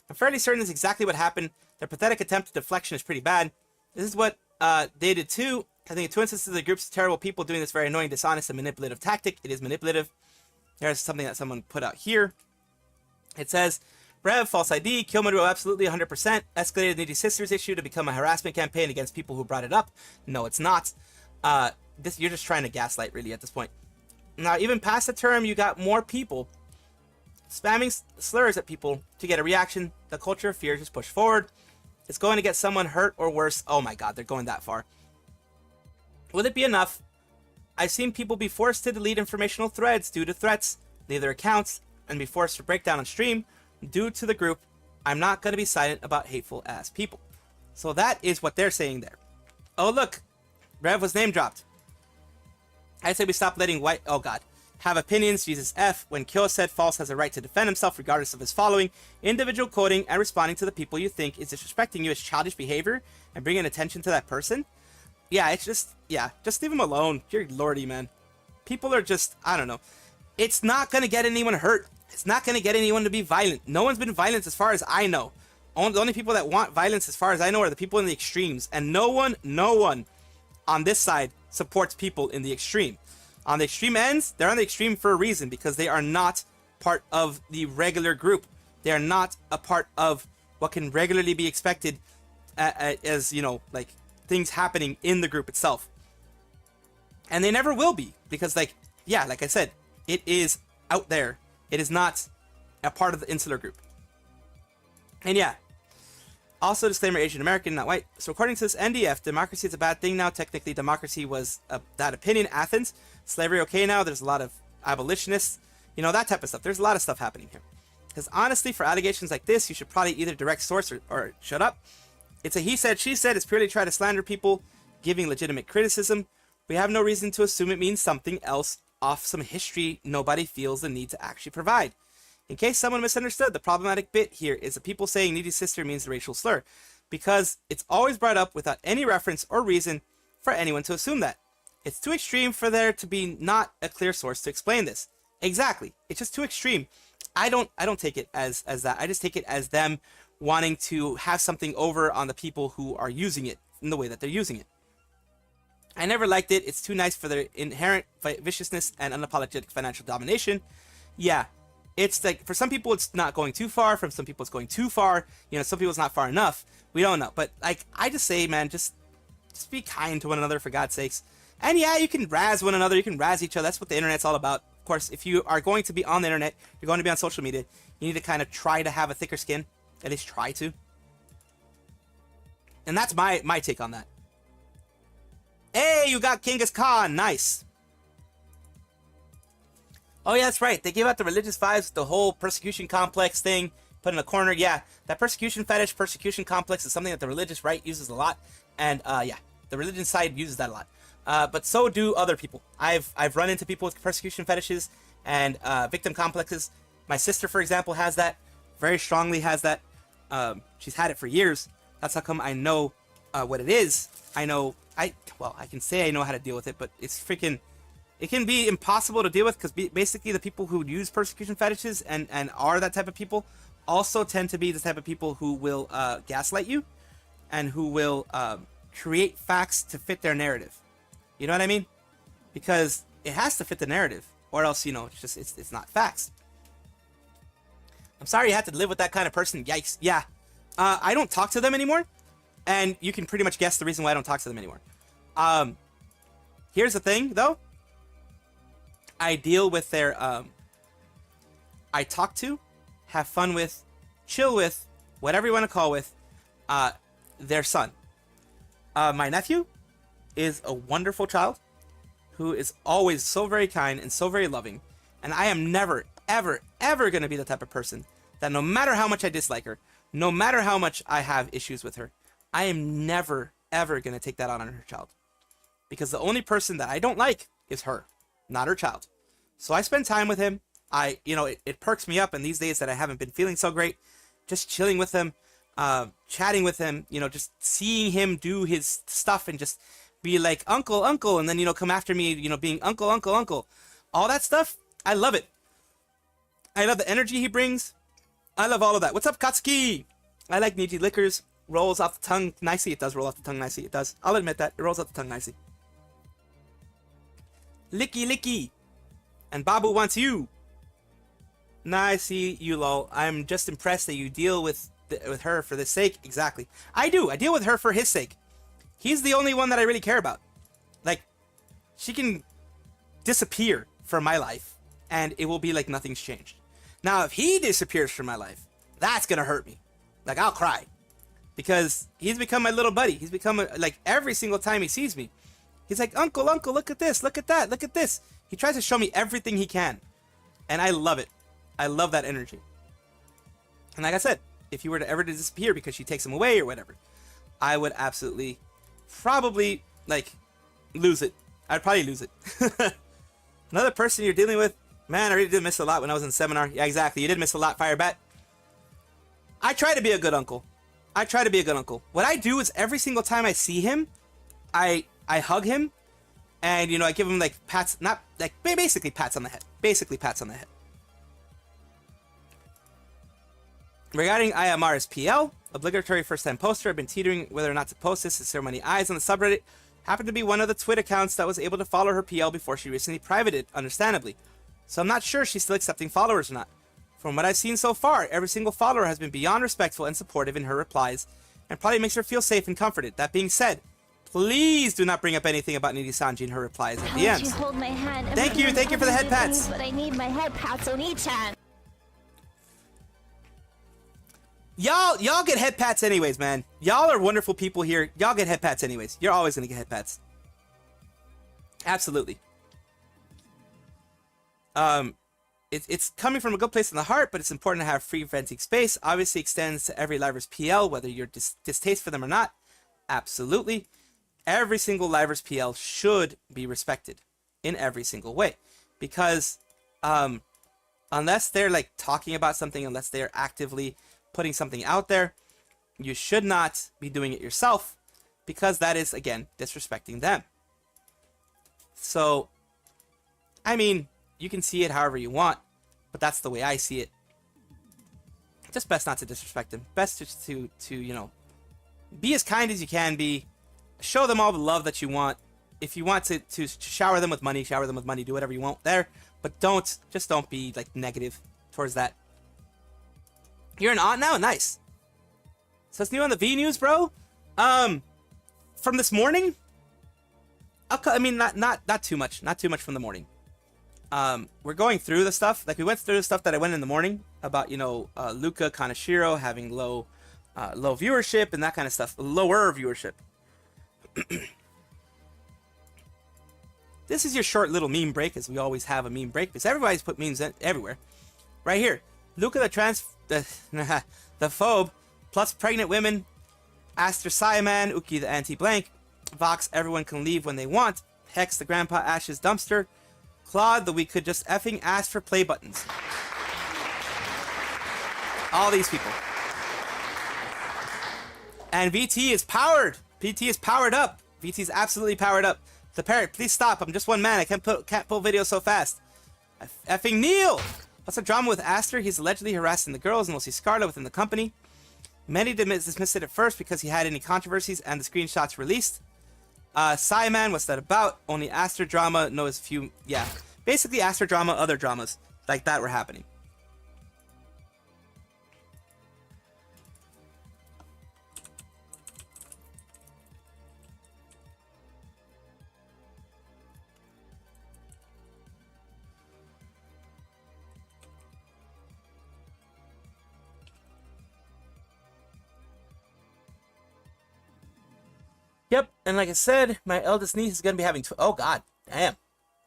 I'm fairly certain this is exactly what happened. Their pathetic attempt at deflection is pretty bad. This is what they did too. I think two instances of the group's terrible people doing this very annoying, dishonest, and manipulative tactic. It is manipulative. There's something that someone put out here. It says, Rev, false ID, Kyomaru absolutely 100%, escalated Niji Sisters issue to become a harassment campaign against people who brought it up. No, it's not. You're just trying to gaslight, really, at this point. Now, even past the term, you got more people spamming slurs at people to get a reaction. The culture of fear is pushed forward. It's going to get someone hurt or worse. Oh my god, they're going that far. Will it be enough? I've seen people be forced to delete informational threads due to threats, leave their accounts, and be forced to break down on stream due to the group. I'm not going to be silent about hateful ass people. So that is what they're saying there. Oh look, Rev was name dropped. I say we stop letting white, oh god, have opinions, Jesus F. When Kyo said false has a right to defend himself regardless of his following. Individual quoting and responding to the people you think is disrespecting you as childish behavior and bringing attention to that person. Yeah, it's just, yeah, just leave him alone. You're lordy, man. People are just, I don't know. It's not going to get anyone hurt. It's not going to get anyone to be violent. No one's been violent as far as I know. The only people that want violence as far as I know are the people in the extremes. And no one on this side supports people in the extreme. On the extreme ends, they're on the extreme for a reason, because they are not part of the regular group. They are not a part of what can regularly be expected as, you know, like, things happening in the group itself. And they never will be, because, like, yeah, like I said, it is out there. It is not a part of the insular group. And yeah, also disclaimer, Asian American, not white. So according to this NDF, democracy is a bad thing now. Technically, democracy was that opinion. Athens, slavery okay now. There's a lot of abolitionists, you know, that type of stuff. There's a lot of stuff happening here. Because honestly, for allegations like this, you should probably either direct source or shut up. It's a he said, she said. It's purely try to slander people, giving legitimate criticism. We have no reason to assume it means something else off some history nobody feels the need to actually provide. In case someone misunderstood, the problematic bit here is that people saying Niji sister means the racial slur, because it's always brought up without any reference or reason for anyone to assume that. It's too extreme for there to be not a clear source to explain this. Exactly. It's just too extreme. I don't take it as that. I just take it as them wanting to have something over on the people who are using it in the way that they're using it. I never liked it. It's too nice for their inherent viciousness and unapologetic financial domination. Yeah, it's like, for some people it's not going too far. For some people it's going too far. You know, some people it's not far enough. We don't know. But like, I just say, man, just be kind to one another, for God's sakes. And yeah, you can razz one another. You can razz each other. That's what the internet's all about. Of course, if you are going to be on the internet, you're going to be on social media, you need to kind of try to have a thicker skin. At least try to. And that's my take on that. Hey, you got Genghis Khan. Nice. Oh, yeah, that's right. They gave out the religious vibes, the whole persecution complex thing, put in a corner. Yeah, that persecution fetish, persecution complex is something that the religious right uses a lot. And, yeah, the religion side uses that a lot. But so do other people. I've run into people with persecution fetishes and victim complexes. My sister, for example, has that. Very strongly has that. She's had it for years. That's how come I know what it is. I can say I know how to deal with it, but it's freaking, It can be impossible to deal with because basically the people who use persecution fetishes and are that type of people also tend to be the type of people who will gaslight you and who will create facts to fit their narrative. You know what I mean? Because it has to fit the narrative, or else, you know, it's not facts. I'm sorry you had to live with that kind of person. Yikes. Yeah. I don't talk to them anymore, and you can pretty much guess the reason why I don't talk to them anymore. Here's the thing, though. I deal with their, I talk to, have fun with, chill with, whatever you want to call with, their son. My nephew is a wonderful child who is always so very kind and so very loving. And I am never, ever, ever going to be the type of person that no matter how much I dislike her, no matter how much I have issues with her, I am never, ever going to take that out on her child. Because the only person that I don't like is her, not her child. So I spend time with him. It perks me up in these days that I haven't been feeling so great. Just chilling with him, chatting with him, just seeing him do his stuff and just be like, uncle, uncle, and then, come after me, being uncle, uncle, uncle. All that stuff, I love it. I love the energy he brings. I love all of that. What's up, Katsuki? I like Niji liquors. Rolls off the tongue nicely. It does roll off the tongue nicely. It does. I'll admit that. It rolls off the tongue nicely. Licky, licky. And Babu wants you. Nah, I see you, lol. I'm just impressed that you deal with her for this sake. Exactly. I do. I deal with her for his sake. He's the only one that I really care about. Like, she can disappear from my life, and it will be like nothing's changed. Now, if he disappears from my life, that's gonna hurt me. Like, I'll cry. Because he's become my little buddy. He's become, like, every single time he sees me, he's like, uncle, uncle, look at this, look at that, look at this. He tries to show me everything he can. And I love it. I love that energy. And like I said, if he were to ever disappear because she takes him away or whatever, I would absolutely, probably, like, lose it. I'd probably lose it. Another person you're dealing with, man, I really did miss a lot when I was in seminar. Yeah, exactly. You did miss a lot, Firebat. I try to be a good uncle. I try to be a good uncle. What I do is every single time I see him, I hug him, and, I give him, like, pats, not, like, basically pats on the head. Basically pats on the head. Regarding IMR's PL, obligatory first-time poster, I've been teetering whether or not to post this. Is there many eyes on the subreddit? Happened to be one of the Twitter accounts that was able to follow her PL before she recently privated, understandably. So I'm not sure she's still accepting followers or not. From what I've seen so far, every single follower has been beyond respectful and supportive in her replies, and probably makes her feel safe and comforted. That being said, please do not bring up anything about Nijisanji in her replies at the end. You hold my hand. Thank you for the head pats. But I need my head pats on each hand. Y'all get head pats anyways, man. Y'all are wonderful people here. Y'all get head pats anyways. You're always gonna get head pats. Absolutely. It's coming from a good place in the heart, but it's important to have free venting space. Obviously extends to every liver's PL, whether you're distaste for them or not. Absolutely. Every single liver's PL should be respected in every single way. Because unless they're like talking about something, unless they're actively putting something out there, you should not be doing it yourself, because that is, again, disrespecting them. So, I mean, you can see it however you want, but that's the way I see it. Just best not to disrespect them. Best just to be as kind as you can be. Show them all the love that you want. If you want to shower them with money, do whatever you want there. But don't be like negative towards that. You're an aunt now? Nice. So it's new on the V News, bro. From this morning? I mean, not too much. Not too much from the morning. We're going through the stuff. Like, we went through the stuff that I went in the morning about, Luca, Kaneshiro having low viewership and that kind of stuff. Lower viewership. This is your short little meme break, as we always have a meme break, because everybody's put memes everywhere. Right here. Luca the phobe, plus pregnant women, Aster Saiyaman, Uki the anti-blank, Vox, everyone can leave when they want, Hex the grandpa Ash's dumpster, Claude the we could just effing ask for play buttons. All these people. And VT is powered. VT is powered up. VT is absolutely powered up. The parrot, please stop. I'm just one man. I can't pull videos so fast. Effing Neil! What's the drama with Aster? He's allegedly harassing the girls and we'll see Scarlet within the company. Many dismissed it at first because he had any controversies and the screenshots released. Simon, what's that about? Only Aster drama knows few... Yeah. Basically Aster drama, other dramas like that were happening. Yep, and like I said, my eldest niece is gonna be having. Oh God, damn.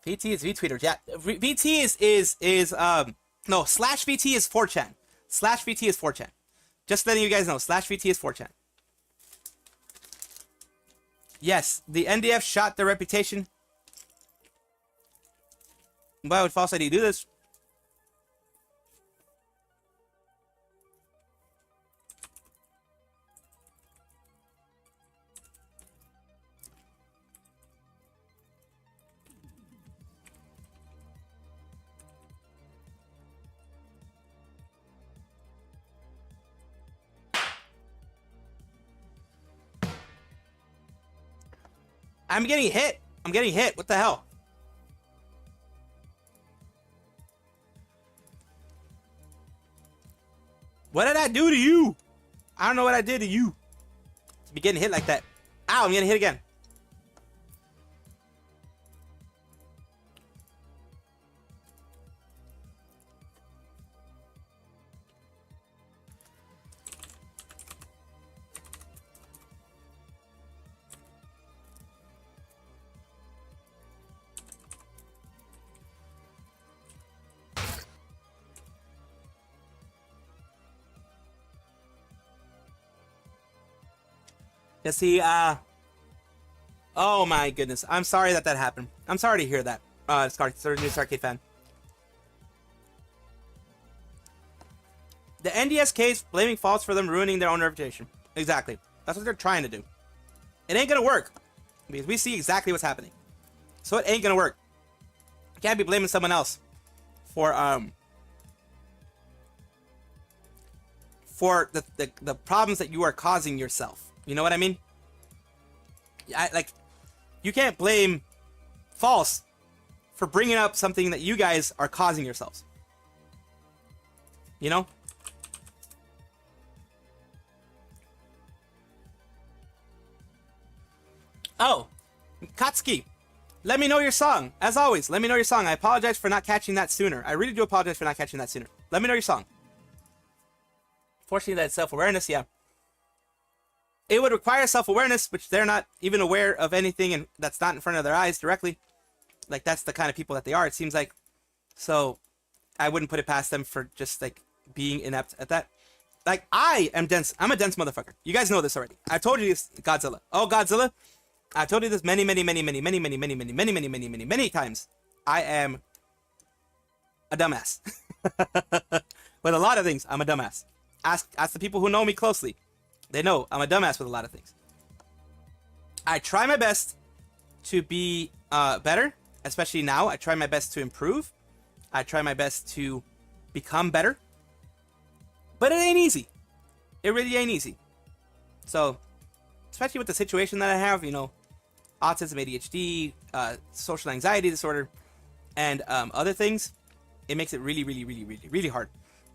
VT is VTweeter. Yeah, VT is no /VT is 4chan. /VT is 4chan. Just letting you guys know, /VT is 4chan. Yes, the NDF shot their reputation. Why would False ID do this? I'm getting hit. I'm getting hit. What the hell? What did I do to you? I don't know what I did to you. To be getting hit like that. Ow, I'm getting hit again. You see, oh my goodness. I'm sorry that happened. I'm sorry to hear that, new Starcade fan. The NDS case, blaming False for them ruining their own reputation. Exactly. That's what they're trying to do. It ain't gonna work. Because we see exactly what's happening. So it ain't gonna work. You can't be blaming someone else for the problems that you are causing yourself. You know what I mean? You can't blame False for bringing up something that you guys are causing yourselves. You know? Oh, Katsuki, let me know your song. As always, let me know your song. I apologize for not catching that sooner. I really do apologize for not catching that sooner. Let me know your song. Fortunately, that's self-awareness, yeah. It would require self-awareness, which they're not even aware of anything and that's not in front of their eyes directly. Like, that's the kind of people that they are, it seems like. So, I wouldn't put it past them for just, like, being inept at that. Like, I am dense. I'm a dense motherfucker. You guys know this already. I've told you this, Godzilla. Oh, Godzilla. I've told you this many times. I am a dumbass. With a lot of things, I'm a dumbass. Ask the people who know me closely. They know I'm a dumbass with a lot of things. I try my best to be better, especially now. I try my best to improve. I try my best to become better. But it ain't easy. It really ain't easy. So, especially with the situation that I have, you know, autism, ADHD, social anxiety disorder, and other things, it makes it really hard.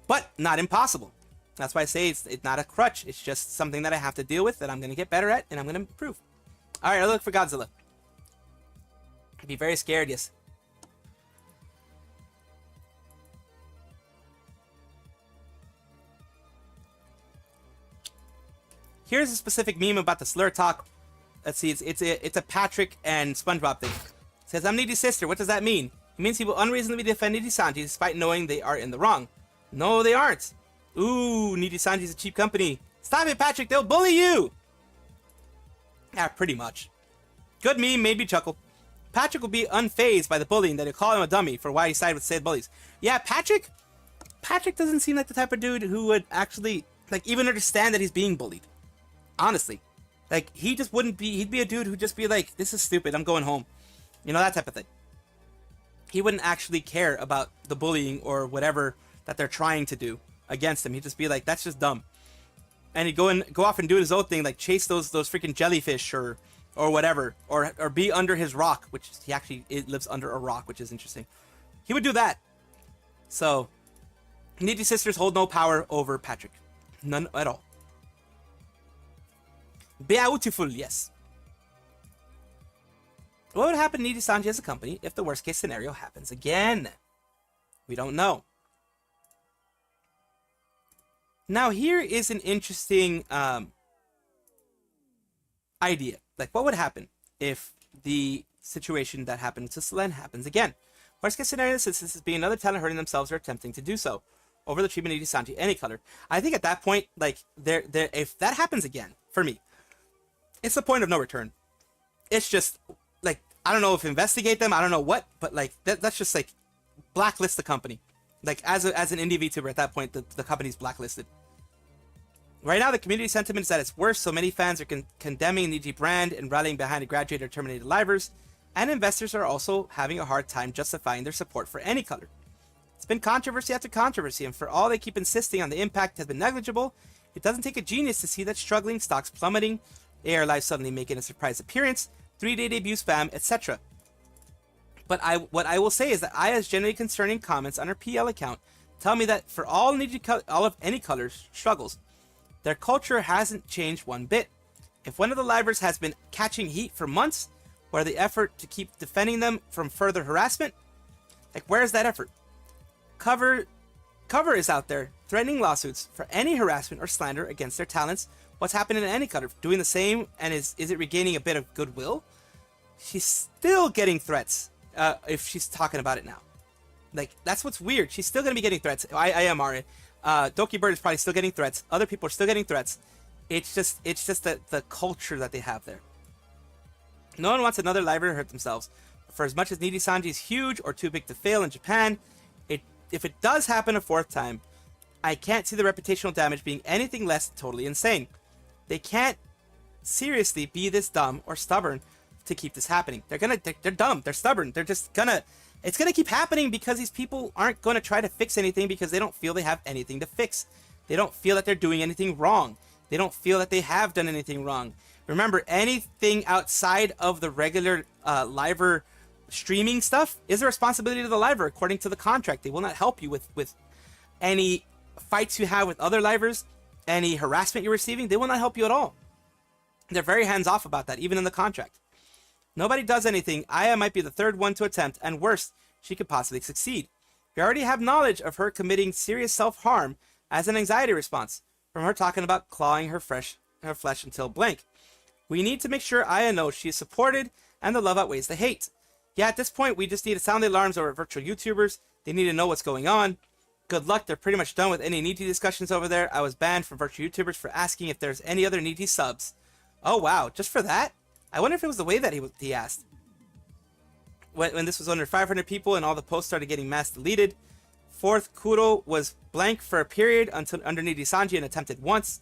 But not impossible. That's why I say it's not a crutch. It's just something that I have to deal with that I'm going to get better at and I'm going to improve. Alright, I'll look for Godzilla. I'd be very scared, yes. Here's a specific meme about the slur talk. Let's see, it's a Patrick and SpongeBob thing. It says, I'm Niji's sister. What does that mean? It means he will unreasonably defend Nijisanji despite knowing they are in the wrong. No, they aren't. Ooh, Nijisanji's a cheap company. Stop it, Patrick. They'll bully you. Yeah, pretty much. Good meme, made me chuckle. Patrick will be unfazed by the bullying that he'll call him a dummy for why he sided with said bullies. Yeah, Patrick doesn't seem like the type of dude who would actually, like, even understand that he's being bullied. Honestly. Like, he just wouldn't be, he'd be a dude who'd just be like, this is stupid, I'm going home. You know, that type of thing. He wouldn't actually care about the bullying or whatever that they're trying to do against him. He'd just be like, that's just dumb. And he'd go off and do his own thing, like chase those freaking jellyfish or whatever, or be under his rock, which he actually lives under a rock, which is interesting. He would do that. So, Niji sisters hold no power over Patrick. None at all. Beautiful, yes. What would happen to Nijisanji as a company if the worst case scenario happens again? We don't know. Now here is an interesting idea. Like, what would happen if the situation that happened to Selen happens again? Worst case scenario in this instance is being another talent hurting themselves or attempting to do so over the treatment of Nijisanji any color. I think at that point, like, if that happens again, for me, it's the point of no return. It's just, like, I don't know if investigate them, I don't know what, but, like, that's just, like, blacklist the company. Like, as an indie VTuber at that point, the company's blacklisted. Right now, the community sentiment is at its worst, so many fans are condemning Niji brand and rallying behind the graduated or terminated livers, and investors are also having a hard time justifying their support for any color. It's been controversy after controversy, and for all they keep insisting on the impact has been negligible, it doesn't take a genius to see that struggling stocks plummeting, AR Live suddenly making a surprise appearance, 3-day debut spam, etc. But what I will say is that Aya's generally concerning comments on her PL account tell me that for all of any color's struggles, their culture hasn't changed one bit. If one of the livers has been catching heat for months, where the effort to keep defending them from further harassment? Like, where's that effort? Cover is out there threatening lawsuits for any harassment or slander against their talents. What's happening to any color? Doing the same, and is it regaining a bit of goodwill? She's still getting threats if she's talking about it now. Like, that's what's weird. She's still going to be getting threats. I am Ari. Dokibird is probably still getting threats. Other people are still getting threats. It's just the culture that they have there. No one wants another liver to hurt themselves. For as much as Nijisanji is huge or too big to fail in Japan, if it does happen a fourth time, I can't see the reputational damage being anything less than totally insane. They can't seriously be this dumb or stubborn to keep this happening. They're dumb. They're stubborn. They're just gonna... It's gonna keep happening because these people aren't gonna try to fix anything because they don't feel they have anything to fix. They don't feel that they're doing anything wrong. They don't feel that they have done anything wrong. Remember, anything outside of the regular liver streaming stuff is a responsibility of the liver according to the contract. They will not help you with any fights you have with other livers, any harassment you're receiving. They will not help you at all. They're very hands-off about that, even in the contract. Nobody does anything. Aya might be the third one to attempt, and worse, she could possibly succeed. We already have knowledge of her committing serious self-harm as an anxiety response, from her talking about clawing her flesh until blank. We need to make sure Aya knows she is supported and the love outweighs the hate. Yeah, at this point, we just need to sound the alarms over virtual YouTubers. They need to know what's going on. Good luck, they're pretty much done with any Niji discussions over there. I was banned from virtual YouTubers for asking if there's any other Niji subs. Oh wow, just for that? I wonder if it was the way that he asked. When this was under 500 people and all the posts started getting mass deleted. Fourth, Kuro was blank for a period until under Nijisanji and attempted once.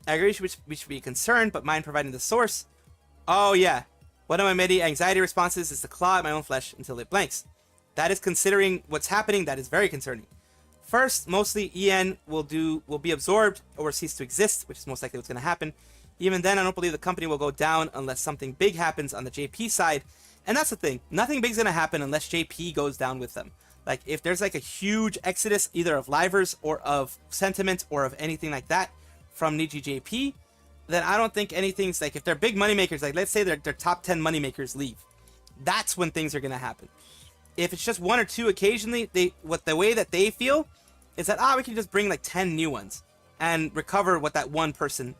I agree we should be concerned, but mind providing the source. Oh yeah, one of my many anxiety responses is to claw at my own flesh until it blanks. That is considering what's happening, that is very concerning. First, mostly EN will be absorbed or cease to exist, which is most likely what's going to happen. Even then, I don't believe the company will go down unless something big happens on the JP side. And that's the thing. Nothing big's going to happen unless JP goes down with them. Like, if there's like a huge exodus either of livers or of sentiment or of anything like that from Niji JP, then I don't think anything's like, if they're big moneymakers, like let's say their top 10 moneymakers leave. That's when things are going to happen. If it's just one or two occasionally, the way that they feel is that, we can just bring like 10 new ones and recover what that one person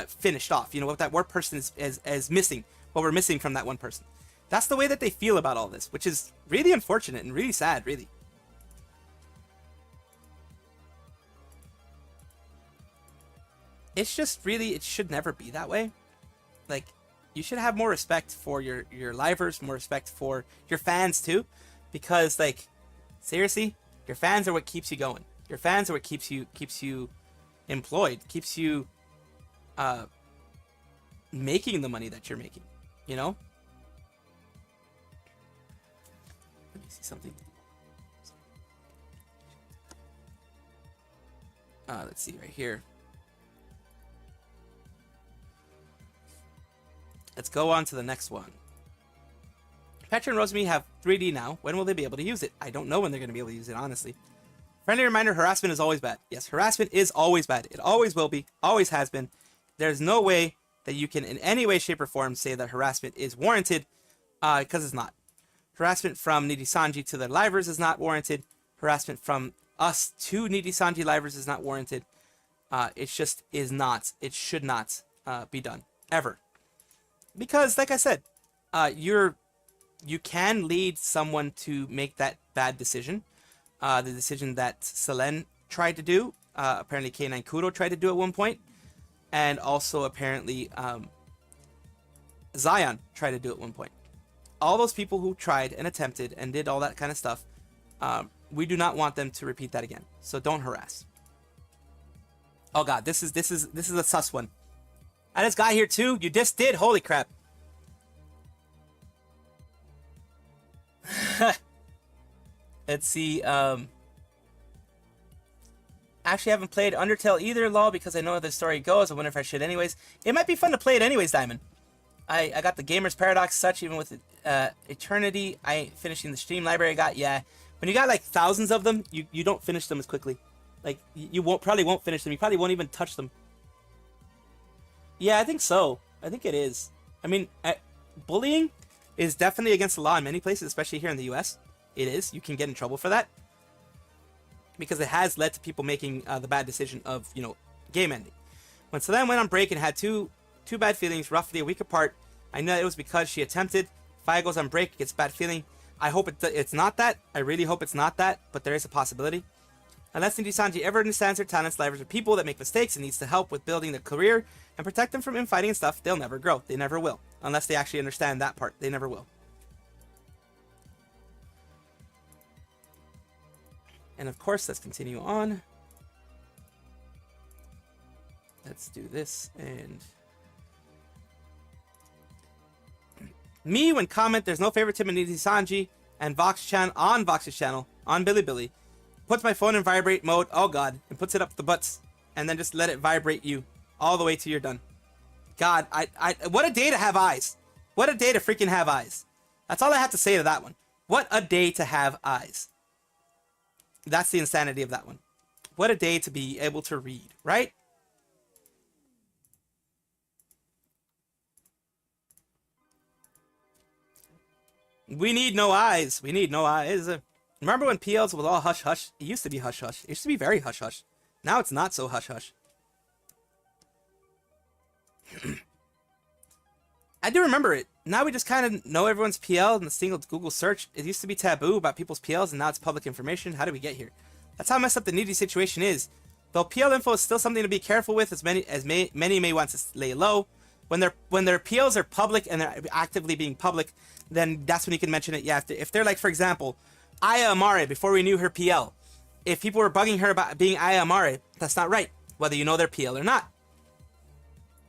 finished off, you know, what that one person is missing, what we're missing from that one person. That's the way that they feel about all this, which is really unfortunate and really sad, really. It's just really, it should never be that way. Like, you should have more respect for your livers, more respect for your fans too, because like, seriously, your fans are what keeps you going. Your fans are what keeps you employed, keeps you making the money that you're making, you know? see something. Let's see right here. Let's go on to the next one. Petra and Rosemi have 3D now. When will they be able to use it? I don't know when they're going to be able to use it, honestly. Friendly reminder, harassment is always bad. Yes, harassment is always bad. It always will be. Always has been. There's no way that you can in any way, shape, or form say that harassment is warranted, because it's not. Harassment from Nijisanji to the livers is not warranted. Harassment from us to Nijisanji livers is not warranted. It just is not. It should not be done. Ever. Because, like I said, you can lead someone to make that bad decision. The decision that Selen tried to do. Apparently K9 Kudo tried to do at one point. And also apparently Zaion tried to do at one point. All those people who tried and attempted and did all that kind of stuff, we do not want them to repeat that again. So don't harass. Oh god, this is a sus one. And this guy here too, you just did, holy crap. Let's see, actually, I haven't played Undertale either, lol, because I know how the story goes. I wonder if I should anyways. It might be fun to play it anyways, Diamond. I got the Gamer's Paradox such, even with Eternity. I finishing the Steam library I got, yeah. When you got like thousands of them, you don't finish them as quickly. Like, you probably won't finish them. You probably won't even touch them. Yeah, I think so. I think it is. I mean, bullying is definitely against the law in many places, especially here in the US. It is. You can get in trouble for that. Because it has led to people making the bad decision of, you know, game ending. When Selen went on break and had two bad feelings roughly a week apart, I know it was because she attempted. Fire goes on break, gets bad feeling. I hope it's not that. I really hope it's not that, but there is a possibility. Unless Nijisanji ever understands her talents, livers are people that make mistakes and needs to help with building their career and protect them from infighting and stuff, they'll never grow. They never will. Unless they actually understand that part. They never will. And of course, let's continue on. Let's do this and... Me, when comment, there's no favoritism in Nijisanji and Vox-chan on Vox's channel, on Bilibili, puts my phone in vibrate mode, oh god, and puts it up the butts, and then just let it vibrate you all the way till you're done. God, what a day to have eyes. What a day to freaking have eyes. That's all I have to say to that one. What a day to have eyes. That's the insanity of that one. What a day to be able to read, right? We need no eyes. We need no eyes. Remember when PLs was all hush hush? It used to be hush hush. It used to be very hush hush. Now it's not so hush hush. I do remember it. Now we just kind of know everyone's PL in the single Google search. It used to be taboo about people's PLs, and now it's public information. How do we get here? That's how messed up the Niji situation is. Though PL info is still something to be careful with, as many may want to lay low. When their PLs are public and they're actively being public, then that's when you can mention it. Yeah, if they're like, for example, Aya Amare, before we knew her PL, if people were bugging her about being Aya Amare, that's not right, whether you know their PL or not.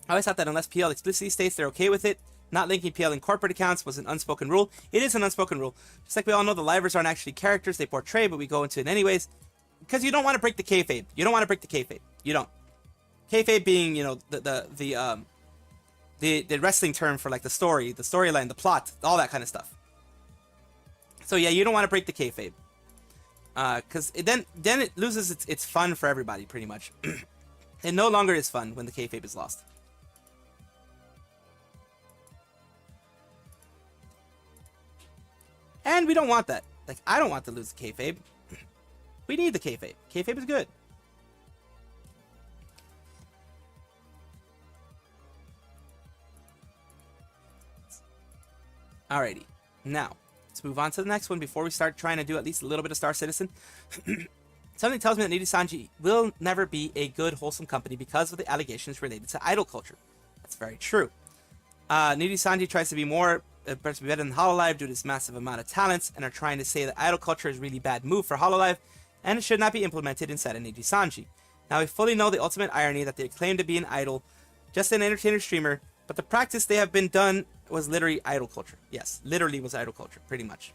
I always thought that unless PL explicitly states they're okay with it, not linking PL in corporate accounts was an unspoken rule. It is an unspoken rule. Just like we all know the livers aren't actually characters they portray, but we go into it anyways. Because you don't want to break the kayfabe. You don't want to break the kayfabe. You don't. Kayfabe being, you know, the wrestling term for like the storyline, the plot, all that kind of stuff. So yeah, you don't want to break the kayfabe. Because then it loses its fun for everybody, pretty much. It no longer is fun when the kayfabe is lost. And we don't want that. Like, I don't want to lose the kayfabe. We need the kayfabe. Kayfabe is good. Alrighty. Now, let's move on to the next one before we start trying to do at least a little bit of Star Citizen. Something tells me that Nijisanji will never be a good, wholesome company because of the allegations related to idol culture. That's very true. Nijisanji tries to be better than Hololive due to this massive amount of talents, and are trying to say that idol culture is a really bad move for Hololive, and it should not be implemented inside of Nijisanji. Now, we fully know the ultimate irony that they claim to be an idol, just an entertainer streamer, but the practice they have been done was literally idol culture. Yes, literally was idol culture, pretty much.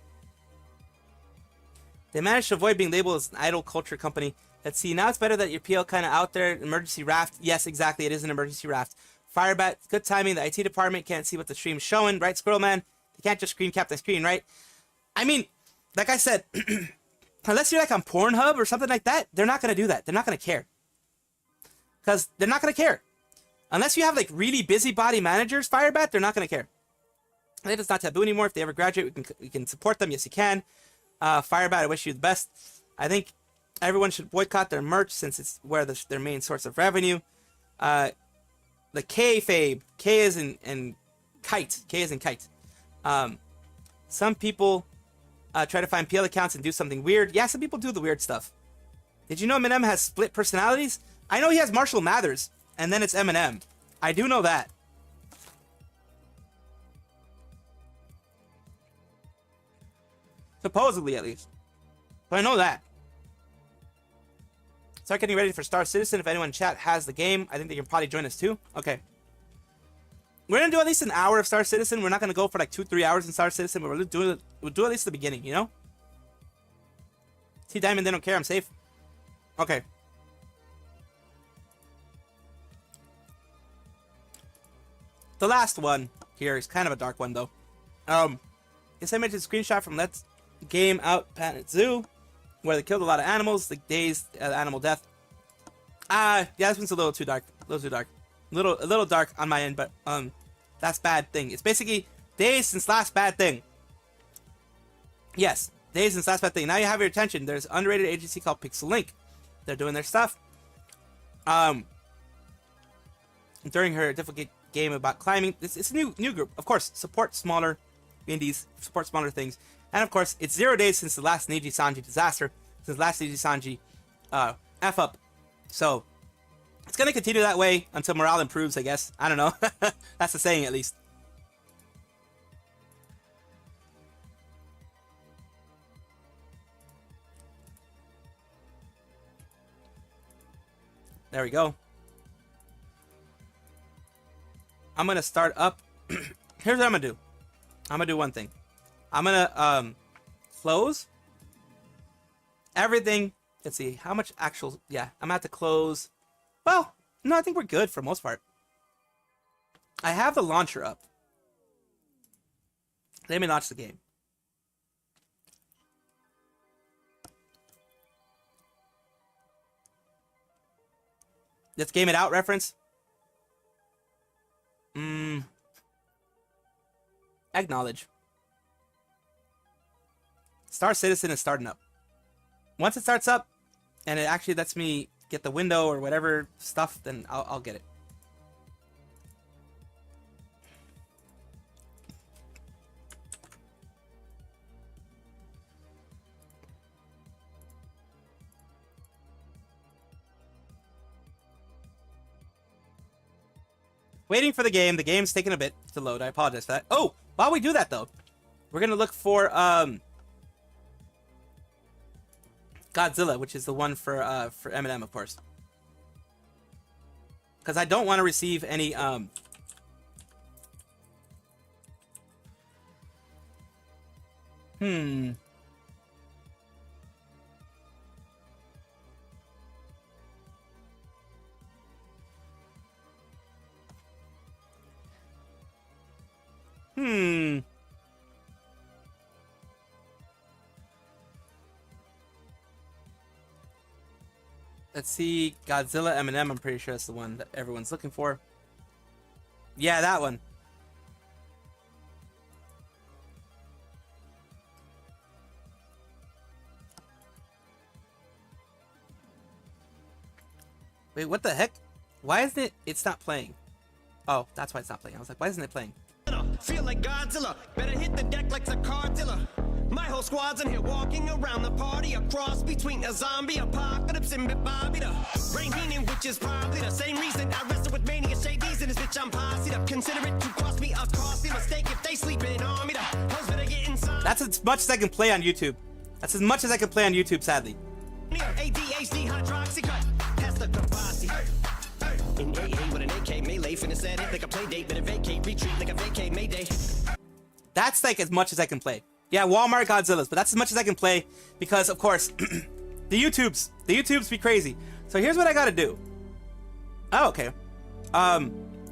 They managed to avoid being labeled as an idol culture company. Let's see, now it's better that your PL kind of out there. Emergency raft. Yes, exactly. It is an emergency raft. Firebat, good timing. The IT department can't see what the stream's showing, right, Squirrel Man? They can't just screen cap the screen, right? I mean, like I said, unless you're like on Pornhub or something like that, they're not going to do that. They're not going to care. Because they're not going to care. Unless you have like really busybody managers, Firebat, they're not going to care. I think it's not taboo anymore. If they ever graduate, we can support them. Yes, you can. Firebat, I wish you the best. I think everyone should boycott their merch since it's where their main source of revenue. The K-Fabe. K is in kite. K is in kite. Some people try to find PL accounts and do something weird. Yeah, some people do the weird stuff. Did you know Eminem has split personalities? I know he has Marshall Mathers, and then it's Eminem. I do know that. Supposedly, at least. But I know that. Start getting ready for Star Citizen. If anyone in chat has the game, I think they can probably join us too. Okay. We're going to do at least an hour of Star Citizen. We're not going to go for like 2-3 hours in Star Citizen, but we'll do at least the beginning, you know? See, Diamond, they don't care. I'm safe. Okay. The last one here is kind of a dark one, though. This image is a screenshot from Let's Game Out Planet Zoo, where they killed a lot of animals, like days animal death. Yeah, this one's a little too dark. A little too dark. A little dark on my end, but that's bad thing. It's basically days since last bad thing. Yes, days since last bad thing. Now you have your attention. There's an underrated agency called Pixel Link. They're doing their stuff. During her difficult game about climbing, it's a new group. Of course, support smaller indies, support smaller things, and of course, it's 0 days since the last Nijisanji disaster, since the last Nijisanji F up. So it's gonna continue that way until morale improves, I guess. I don't know. That's the saying, at least. There we go. I'm gonna start up. Here's what I'm gonna do. I'm gonna do one thing. I'm gonna close everything. Let's see how much actual. Yeah, I'm gonna have to close. Well, no, I think we're good for the most part. I have the launcher up. Let me launch the game. Let's game it out reference. Acknowledge. Star Citizen is starting up. Once it starts up, and it actually lets me get the window or whatever stuff, then I'll get it. Waiting for the game. The game's taking a bit to load. I apologize for that. Oh, while we do that though, we're gonna look for Godzilla, which is the one for Eminem, of course. Because I don't want to receive any Let's see, Godzilla Eminem. I'm pretty sure that's the one that everyone's looking for. Yeah, that one. Wait, what the heck? Why isn't it? It's not playing. Oh, that's why it's not playing. I was like, why isn't it playing? Feel like Godzilla, better hit the deck like a cartilla. My whole squad's in here walking around the party, a cross between a zombie apocalypse and Bobby the brain meaning, which is probably the same reason I wrestle with mania shades in this bitch. I'm posse up. Consider it to cost me a costly mistake if they sleeping on me. The hoes better get inside. That's as much as I can play on YouTube. That's as much as I can play on YouTube, sadly. ADHD hydroxycut, pass the capacity. In AA with an AK melee, finna set it like a play date, better vacate, retreat like a vacate Mayday. That's like as much as I can play. Yeah, Walmart Godzillas, but that's as much as I can play because, of course, the YouTubes be crazy. So here's what I gotta do. Oh, okay.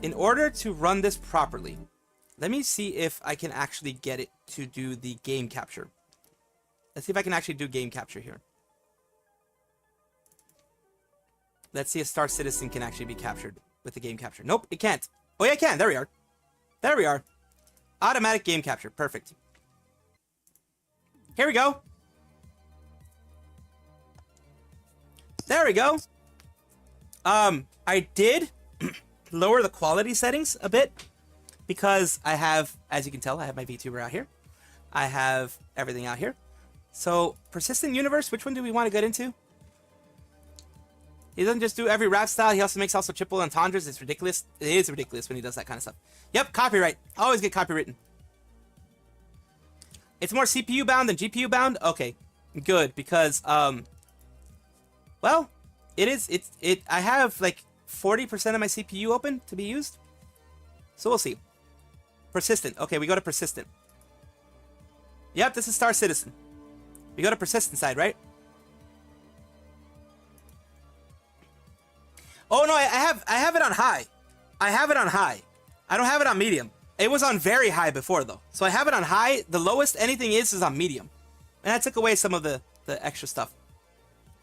In order to run this properly, let me see if I can actually get it to do the game capture. Let's see if I can actually do game capture here. Let's see if Star Citizen can actually be captured with the game capture. Nope, it can't. Oh yeah, it can. There we are. There we are. Automatic game capture. Perfect. Here we go. There we go. I did lower the quality settings a bit because I have, as you can tell, I have my VTuber out here. I have everything out here. So, persistent universe, which one do we want to get into? He doesn't just do every rap style, he also makes also triple entendres. It's ridiculous. It is ridiculous when he does that kind of stuff. Yep, copyright. Always get copywritten. It's more CPU bound than GPU bound? Okay, good, because, well, I have, like, 40% of my CPU open to be used. So we'll see. Persistent. Okay, we go to persistent. Yep, this is Star Citizen. We go to persistent side, right? Oh no, I have it on high. I have it on high. I don't have it on medium. It was on very high before though. So I have it on high. The lowest anything is on medium. And I took away some of the extra stuff.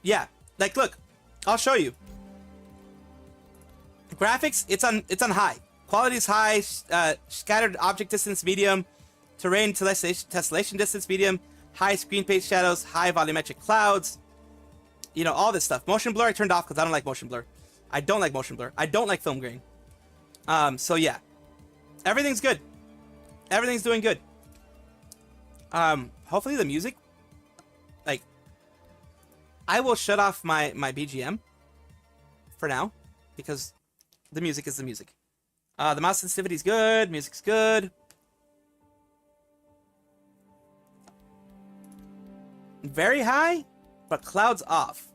Yeah, like look, I'll show you. Graphics, it's on high. Quality is high. Scattered object distance medium. Terrain tessellation distance medium. High screen page shadows. High volumetric clouds. You know, all this stuff. Motion blur I turned off because I don't like motion blur. I don't like motion blur. I don't like film grain. So yeah. Everything's good. Everything's doing good. Hopefully the music, like, I will shut off my BGM for now because the music is the music. The mouse sensitivity is good. Music's good. Very high, but clouds off.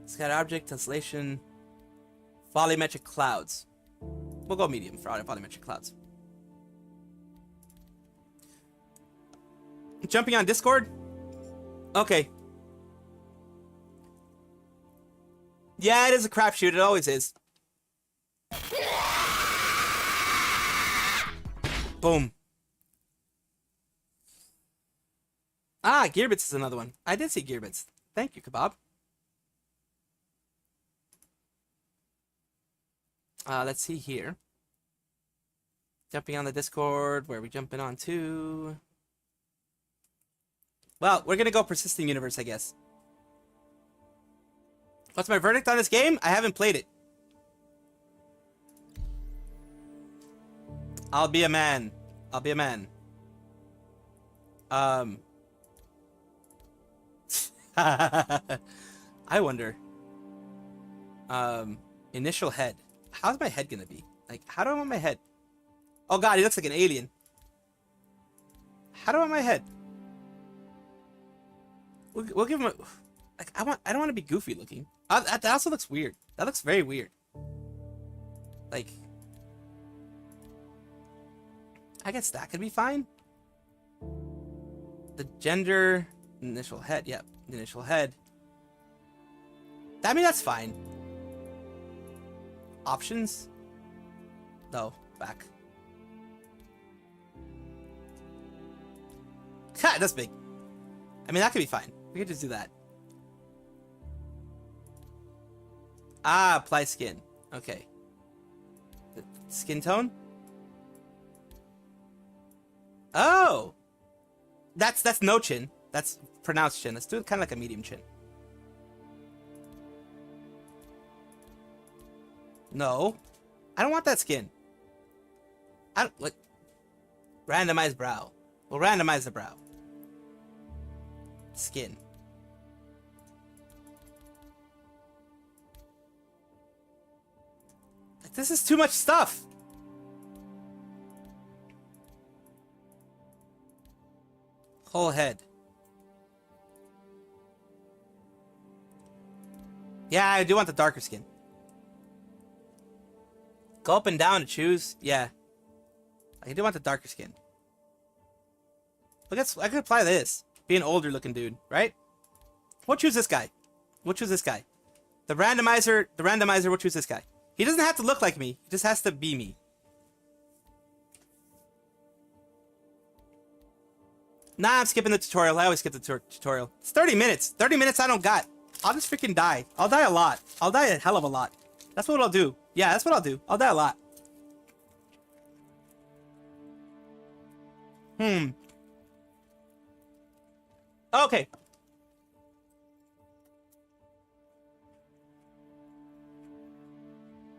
Scatter object, tessellation, volumetric clouds. We'll go medium for volumetric clouds. Jumping on Discord? Okay. Yeah, it is a crapshoot. It always is. Boom. Ah, Gearbits is another one. I did see Gearbits. Thank you, Kebab. Let's see here. Jumping on the Discord. Where are we jumping on to? Well, we're gonna go persisting universe, I guess. What's my verdict on this game? I haven't played it. I'll be a man. I'll be a man. I wonder. Initial head. How's my head gonna be? Like, how do I want my head? Oh god, he looks like an alien. How do I want my head? We'll give him a... Like, I don't want to be goofy looking. That also looks weird. That looks very weird. Like... I guess that could be fine. The gender... Initial head, yep. The initial head. I mean, that's fine. Options? No, back. Ha, that's big. I mean, that could be fine. We could just do that. Ah, apply skin. Okay. The skin tone? Oh! That's no chin. That's pronounced chin. Let's do it kind of like a medium chin. No. I don't want that skin. I don't... Like... Randomize brow. We'll randomize the brow. Skin. Like, this is too much stuff. Whole head. Yeah, I do want the darker skin. Go up and down to choose. Yeah. I do want the darker skin. Look, I could apply this. Be an older looking dude, right? We'll choose this guy. We'll choose this guy. The randomizer will choose this guy. He doesn't have to look like me. He just has to be me. Nah, I'm skipping the tutorial. I always skip the tutorial. It's 30 minutes. 30 minutes I don't got. I'll just freaking die. I'll die a lot. I'll die a hell of a lot. That's what I'll do. Yeah, that's what I'll do. I'll die a lot. Okay.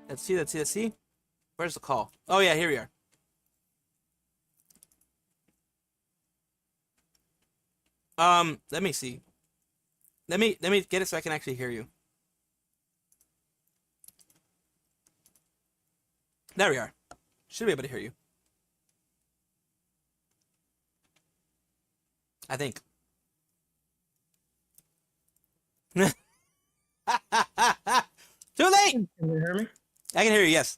Let's see. Where's the call? Oh yeah, here we are. Let me see. Let me get it so I can actually hear you. There we are. Should be able to hear you. I think. Too late! Can you hear me? I can hear you, yes.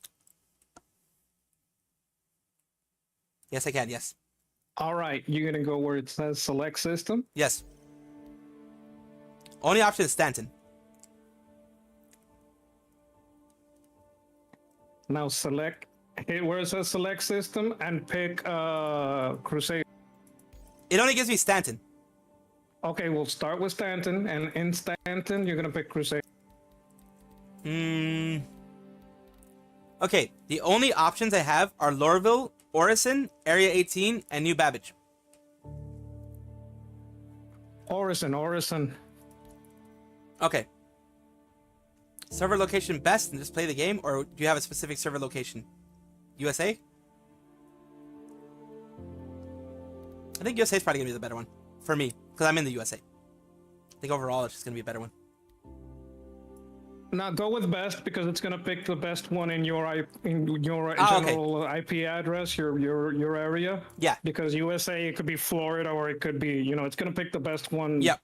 Yes, I can, yes. All right, you're gonna go where it says select system. Yes. Only option is Stanton. Now select hit where it says select system and pick Crusade. It only gives me Stanton. Okay, we'll start with Stanton, and in Stanton you're gonna pick Crusade. Okay, the only options I have are Lorville, Orison, Area 18, and New Babbage. Orison. Okay. Server location best and just play the game, or do you have a specific server location? USA? I think USA is probably gonna be the better one for me, because I'm in the USA. I think overall it's just gonna be a better one. Now go with best because it's gonna pick the best one in your Ah, okay. general IP address, your area. Yeah. Because USA, it could be Florida or it could be, it's gonna pick the best one. Yep.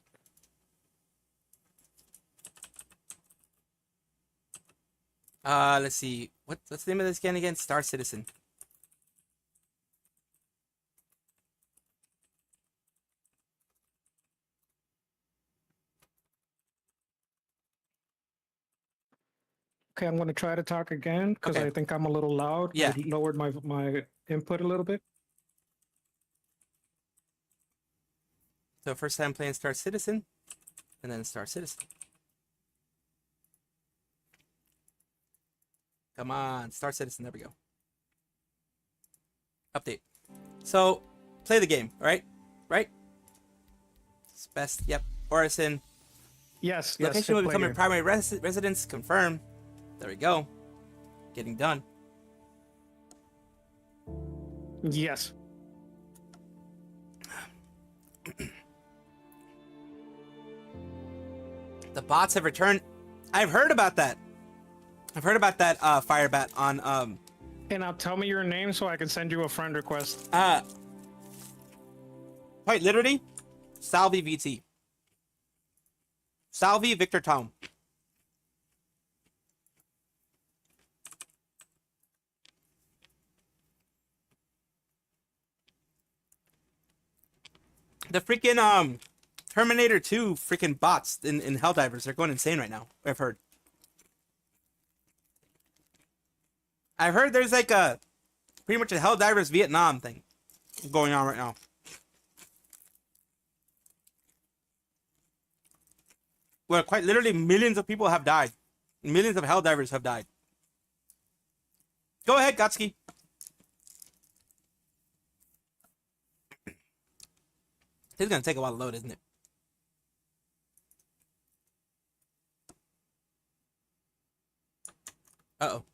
Let's see. What's the name of this again? Star Citizen. Okay, I'm gonna try to talk again because Okay. I think I'm a little loud. Yeah. I lowered my input a little bit. So first time playing Star Citizen, and then Star Citizen. Come on, Star Citizen. There we go. Update. So play the game, right? Right? It's best. Yep. Orison. Yes. Location will hit become play your primary residence. Confirm. There we go. Getting done. game. Yes. The bots have returned. I've heard about that. I've heard about that Firebat on And now tell me your name so I can send you a friend request. quite literally Salvi VT. Salvi Victor Tom. The freaking Terminator 2 freaking bots in Helldivers are going insane right now. I've heard. I've heard there's like a pretty much a Helldivers Vietnam thing going on right now. Where quite literally millions of people have died. Millions of Helldivers have died. Go ahead, Gotski. This is gonna take a while to load, isn't it? Uh-oh.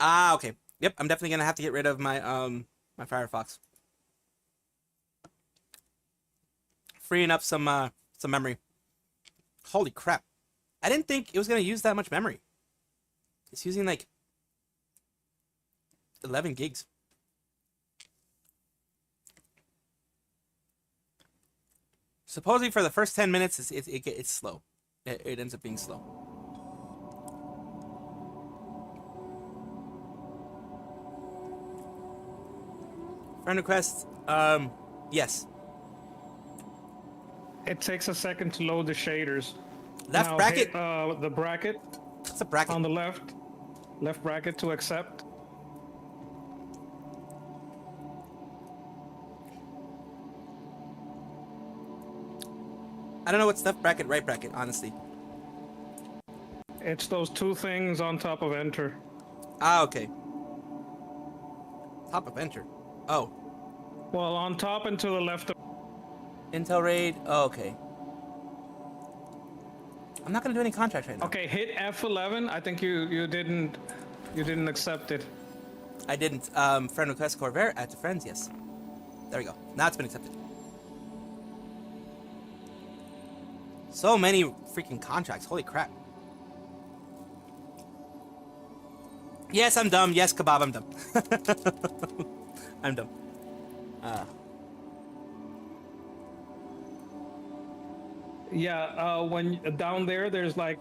Ah, okay. Yep, I'm definitely gonna have to get rid of my my Firefox. Freeing up some memory. Holy crap. I didn't think it was gonna use that much memory. It's using like 11 gigs. Supposedly for the first 10 minutes, it's slow. It ends up being slow. Friend request. Yes. It takes a second to load the shaders. Left Now bracket. hit, the bracket What's a bracket? on the left. Left bracket to accept. I don't know what's left bracket, right bracket, honestly. It's those two things on top of enter. Ah, okay. Top of enter. Oh. Well, on top and to the left. Intel raid. Oh, okay. I'm not gonna do any contracts right now. Okay, hit F11. I think you didn't accept it. I didn't. Friend request Corvair. Add to friends. Yes. There we go. Now it's been accepted. So many freaking contracts. Holy crap. Yes, I'm dumb. Yes, kebab. I'm dumb. I'm dumb. Yeah, when down there's like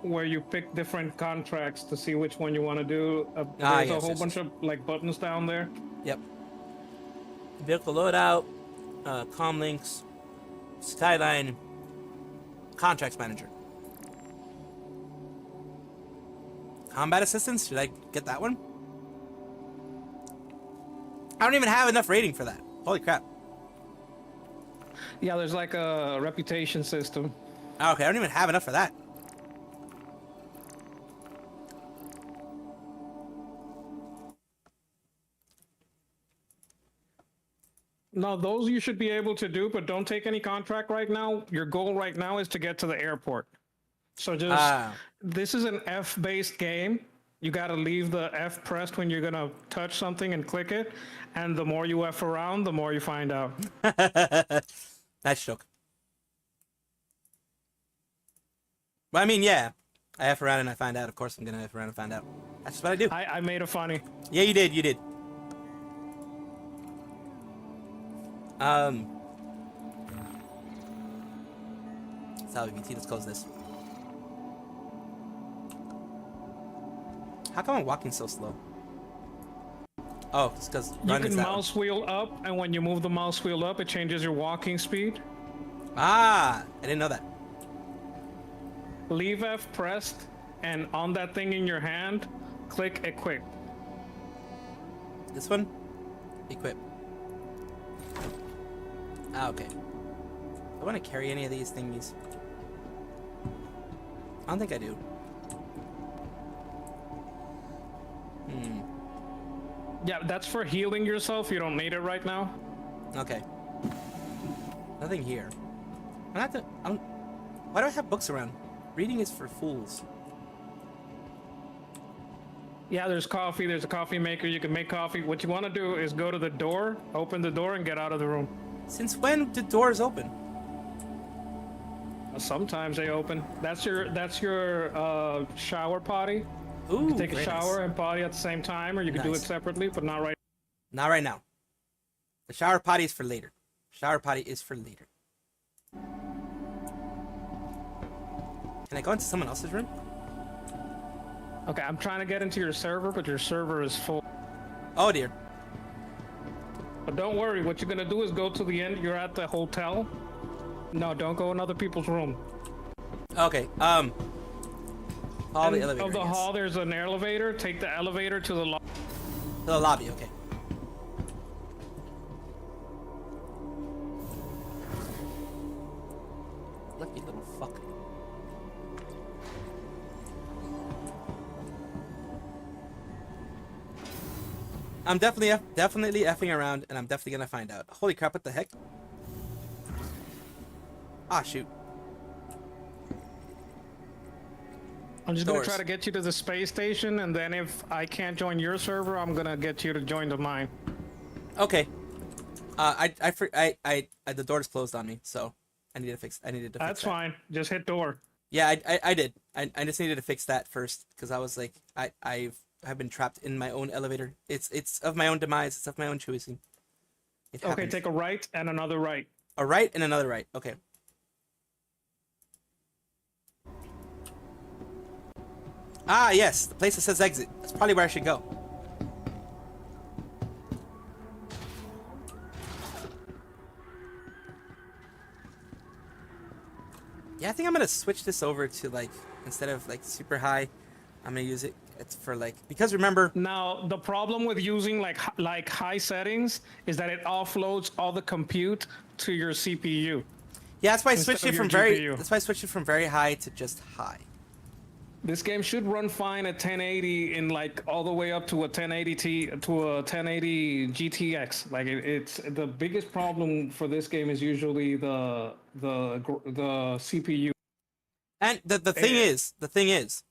where you pick different contracts to see which one you want to do. There's a whole bunch of like buttons down there. Yep. Vehicle loadout, comm links, skyline, contracts manager. Combat assistance? Should I get that one? I don't even have enough rating for that. Holy crap. Yeah, there's like a reputation system. Okay, I don't even have enough for that. No, those you should be able to do, but don't take any contract right now. Your goal right now is to get to the airport. So just, this is an F-based game. You got to leave the F pressed when you're going to touch something and click it. And the more you F around, the more you find out. Nice joke. Well, I mean, yeah. I F around and I find out. Of course I'm going to F around and find out. That's just what I do. I made it funny. Yeah, you did. You did. Sayu VT, let's close this. How come I'm walking so slow? Oh, it's because you can mouse wheel up, and when you move the mouse wheel up, it changes your walking speed. Ah, I didn't know that. Leave F pressed, and on that thing in your hand, click equip. This one? Equip. Ah, okay. Do I want to carry any of these thingies? I don't think I do. Yeah, that's for healing yourself. You don't need it right now. Okay. Nothing here. Why do I have books around? Reading is for fools. Yeah, there's coffee. There's a coffee maker. You can make coffee. What you want to do is go to the door, open the door, and get out of the room. Since when do doors open? Sometimes they open. That's your shower potty. Ooh, You can take a very shower nice. and potty at the same time, or you can do it Nice. separately, but not right. Not right now. The shower potty is for later. Shower potty is for later. Can I go into someone else's room? Okay, I'm trying to get into your server, but your server is full. Oh dear. But don't worry. What you're gonna do is go to the end. You're at the hotel. No, don't go in other people's room. Okay. Follow the elevator. Of the I guess. hall, there's an elevator. Take the elevator to the lobby. To the lobby. Okay. Lucky little fuck. I'm definitely effing around, and I'm definitely gonna find out. Holy crap! What the heck? Ah, shoot. I'm just Doors. gonna try to get you to the space station, and then if I can't join your server, I'm gonna get you to join the mine. Okay. The door's closed on me, so I needed to fix. That's fine. Just hit door. Yeah, I did. I just needed to fix that first because I was like, I've been trapped in my own elevator. It's of my own demise. It's of my own choosing. It Okay, happens. take a right and another right. A right and another right. Okay. Ah, yes, the place that says exit. That's probably where I should go. Yeah, I think I'm gonna switch this over to like, instead of like super high, I'm gonna use it. It's for like, because remember. Now the problem with using like high settings is that it offloads all the compute to your CPU. Yeah, that's why I Instead switched of it your from very. GPU. That's why I switched it from very high to just high. This game should run fine at 1080 in like all the way up to a 1080 to a 1080 GTX. Like it's the biggest problem for this game is usually the CPU. And the thing is,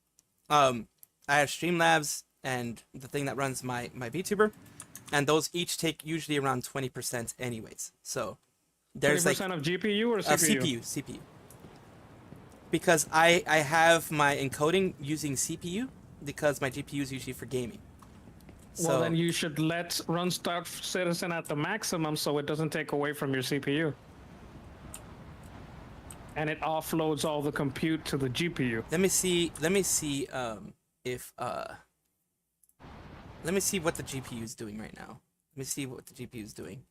I have Streamlabs and the thing that runs my Vtuber, and those each take usually around 20% anyways. So there's 20% like of GPU or CPU? CPU. Because I have my encoding using CPU because my GPU is usually for gaming. Well, then you should let run Start Citizen at the maximum so it doesn't take away from your CPU. And it offloads all the compute to the GPU. Let me see if let me see what the GPU is doing right now. Let me see what the GPU is doing.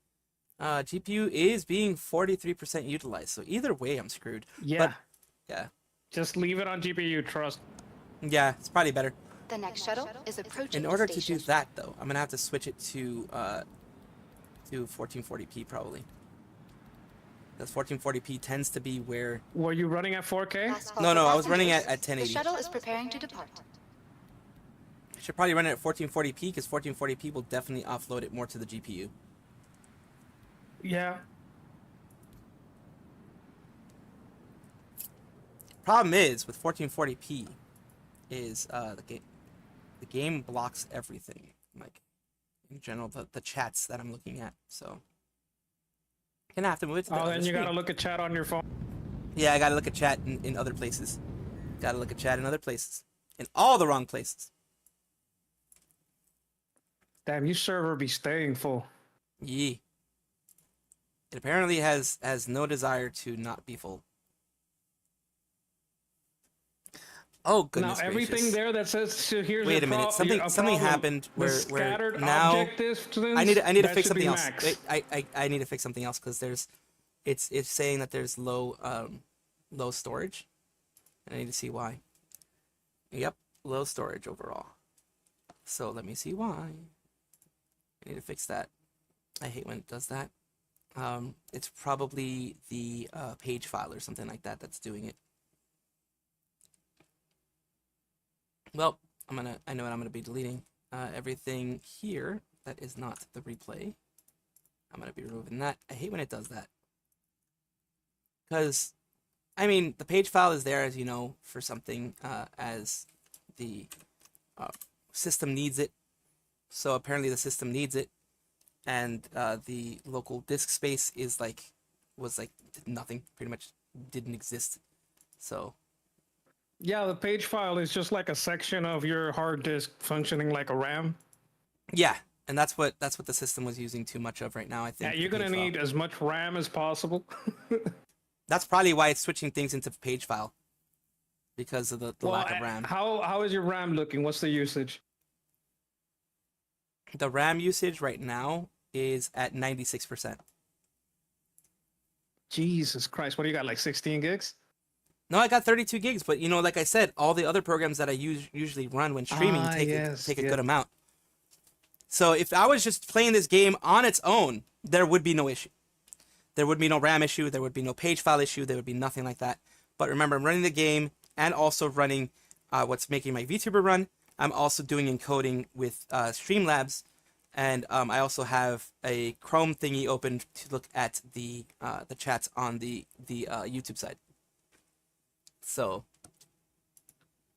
GPU is being 43% utilized, so either way I'm screwed. Yeah. But, yeah. Just leave it on GPU, trust. Yeah, it's probably better. The next shuttle is approaching In order the to station. do that, though, I'm gonna have to switch it to 1440p probably. Because 1440p tends to be where. Were you running at 4K? Last call No, for I was running passengers. at 1080. The shuttle is preparing to depart. I should probably run it at 1440p because 1440p will definitely offload it more to the GPU. Yeah. Problem is with 1440p is the game blocks everything, like in general the chats that I'm looking at. So gonna have to move it to the Oh, other then you screen. gotta look at chat on your phone. Yeah, I gotta look at chat in other places. Gotta look at chat in other places, in all the wrong places. Damn, you server be staying full. Yee. It apparently has no desire to not be full. Oh goodness Now everything gracious. there that says so here's Wait your a minute. Something happened The where scattered now object distance, I need to that fix should be something else. max. Wait, I need to fix something else because it's saying that there's low storage, and I need to see why. Yep, low storage overall. So let me see why. I need to fix that. I hate when it does that. It's probably the page file or something like that that's doing it. Well, I know what I'm gonna be deleting. Everything here that is not the replay. I'm gonna be removing that. I hate when it does that. Because, I mean, the page file is there, as you know, for something as the system needs it. So apparently the system needs it, and the local disk space was nothing. Pretty much didn't exist. So. Yeah, the page file is just like a section of your hard disk functioning like a RAM. Yeah, and that's what the system was using too much of right now, I think. Yeah, you're gonna need as much RAM as possible. That's probably why it's switching things into page file. Because of the lack of RAM. How is your RAM looking? What's the usage? The RAM usage right now is at 96%. Jesus Christ, what do you got, like 16 gigs? No, I got 32 gigs, but like I said, all the other programs that I usually run when streaming take a good amount. So if I was just playing this game on its own, there would be no issue. There would be no RAM issue, there would be no page file issue, there would be nothing like that. But remember, I'm running the game and also running what's making my VTuber run. I'm also doing encoding with Streamlabs, and I also have a Chrome thingy open to look at the chats on the YouTube side. So,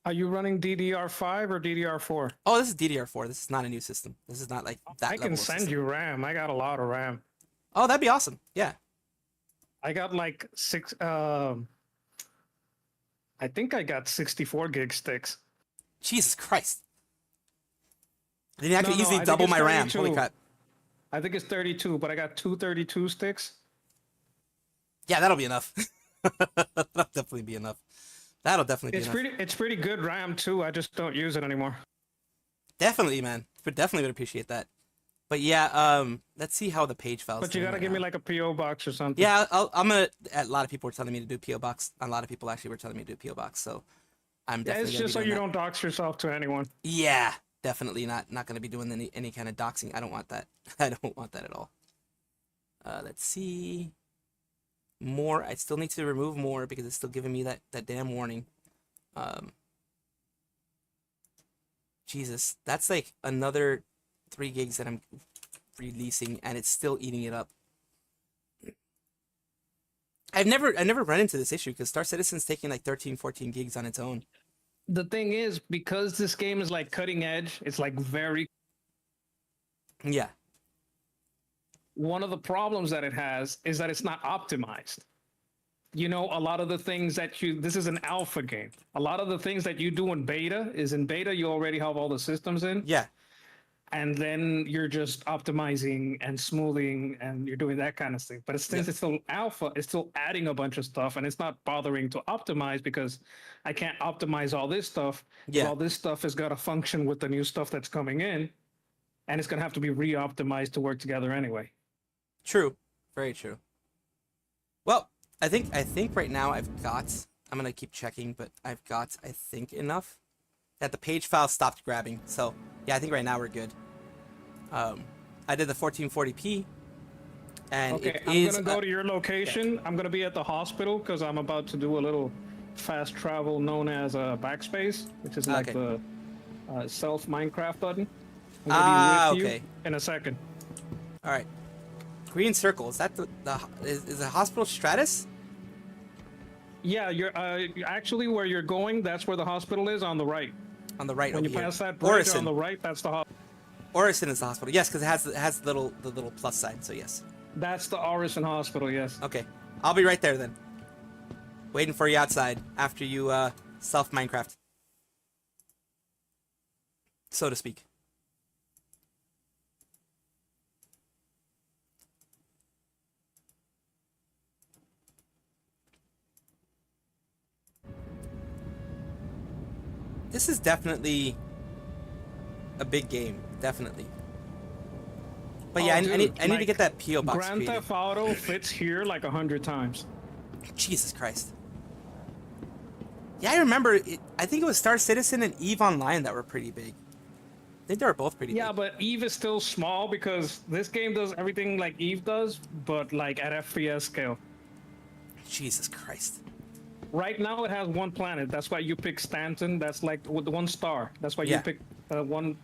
are you running DDR5 or DDR4? oh, this is DDR4. This is not a new system. This is not like that. I can send you RAM. I got a lot of RAM. Oh, that'd be awesome. Yeah. I got like I think I got 64 gig sticks. Jesus Christ. Then I could No, easily I think double it's my RAM. 32. Holy crap. I think it's 32, but I got 232 sticks. Yeah, that'll be enough. That'll definitely be enough. That'll definitely be enough. It's pretty good RAM too. I just don't use it anymore. Definitely, man. Definitely would appreciate that. But yeah, let's see how the page files. But you gotta give me like a PO box or something. Yeah, I'm gonna. A lot of people were telling me to do PO box. A lot of people actually were telling me to do PO box. So I'm definitely. It's just so you don't dox yourself to anyone. Yeah, definitely not gonna be doing any kind of doxing. I don't want that. I don't want that at all. Let's see. More. I still need to remove more because it's still giving me that damn warning. Jesus, that's like another 3 gigs that I'm releasing, and it's still eating it up. I've never run into this issue because Star Citizen's taking like 13, 14 gigs on its own. The thing is, because this game is like cutting edge, it's like very. Yeah. One of the problems that it has is that it's not optimized. You know, a lot of the things that this is an alpha game. A lot of the things that you do in beta you already have all the systems in. Yeah. And then you're just optimizing and smoothing and you're doing that kind of thing. But since it's still alpha, it's still adding a bunch of stuff and it's not bothering to optimize because I can't optimize all this stuff. Yeah. All this stuff has got to function with the new stuff that's coming in. And it's going to have to be re-optimized to work together anyway. True. Very true. Well, I think right now I'm gonna keep checking, but I've got, I think, enough that the page file stopped grabbing. So yeah, I think right now we're good. I did the 1440p, and okay, I'm gonna go to your location. Yeah. I'm gonna be at the hospital because I'm about to do a little fast travel known as a backspace, which is like the self Minecraft button. I'm gonna be with you in a second. All right. Green circle, is that is the hospital Stratus? Yeah, you're actually where you're going. That's where the hospital is on the right. On the right. When over you here. pass that bridge Orison. on the right, that's the hospital. Orison is the hospital. Yes, because it has the little plus sign. So yes. That's the Orison Hospital. Yes. Okay, I'll be right there then. Waiting for you outside after you self Minecraft, so to speak. This is definitely a big game, definitely. But yeah, I need to get that PO box. Grand Theft Auto fits here like 100 times. Jesus Christ. Yeah, I remember. I think it was Star Citizen and EVE Online that were pretty big. I think they were both pretty big. Yeah, but EVE is still small because this game does everything like EVE does, but like at FPS scale. Jesus Christ. Right now it has 1 planet. That's why you pick Stanton. That's like with the 1 star. That's why you pick 1.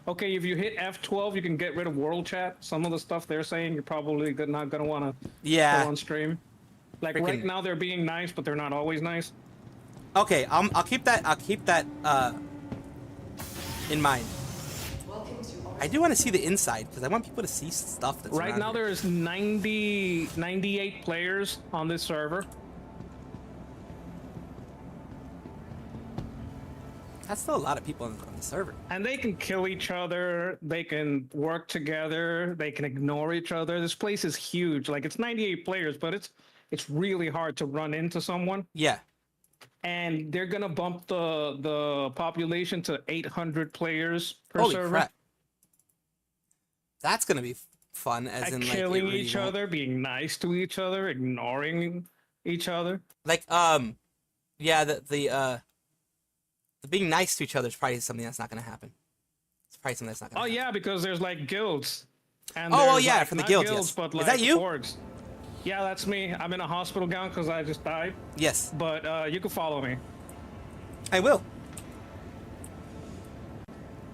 Okay, if you hit F12, you can get rid of world chat. Some of the stuff they're saying you're probably not gonna want to go on stream. Like right now they're being nice, but they're not always nice. Okay, I'll keep that. I'll keep that in mind. I do want to see the inside because I want people to see stuff that's right now. There's 98 players on this server. That's still a lot of people on the server. And they can kill each other. They can work together. They can ignore each other. This place is huge. Like it's 98 players, but it's really hard to run into someone. Yeah. And they're gonna bump the population to 800 players per Holy server. Crap. That's gonna be fun, as in like killing each other, being nice to each other, ignoring each other. Like yeah, the being nice to each other is probably something that's not gonna happen. It's probably something that's not gonna happen. Yeah, because there's like guilds. And yeah, like, from the guilds, yes. But is like that you? orgs. Yeah, that's me. I'm in a hospital gown because I just died. Yes. But you can follow me. I will.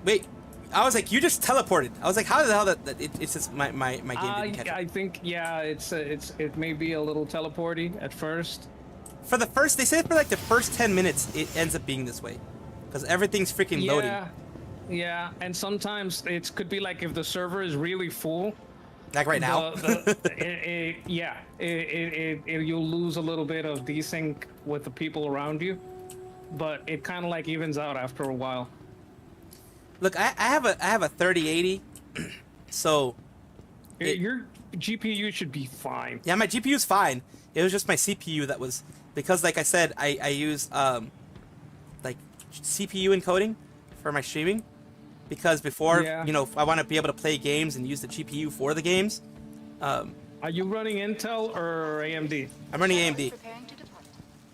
Wait, I was like, you just teleported. I was like, how the hell it's just my game didn't catch up. I think it may be a little teleporty at first. For the first, they said for like the first 10 minutes, it ends up being this way, because everything's freaking loading. Yeah, and sometimes it could be like if the server is really full. Like right now. You'll lose a little bit of desync with the people around you, but it kind of like evens out after a while. Look, I have a 3080, so your GPU should be fine. Yeah, my GPU's fine. It was just my CPU that was, because like I said, I use like CPU encoding for my streaming, because before, Yeah. I want to be able to play games and use the GPU for the games. Are you running Intel or AMD? I'm running Shuttle is AMD. preparing to depart.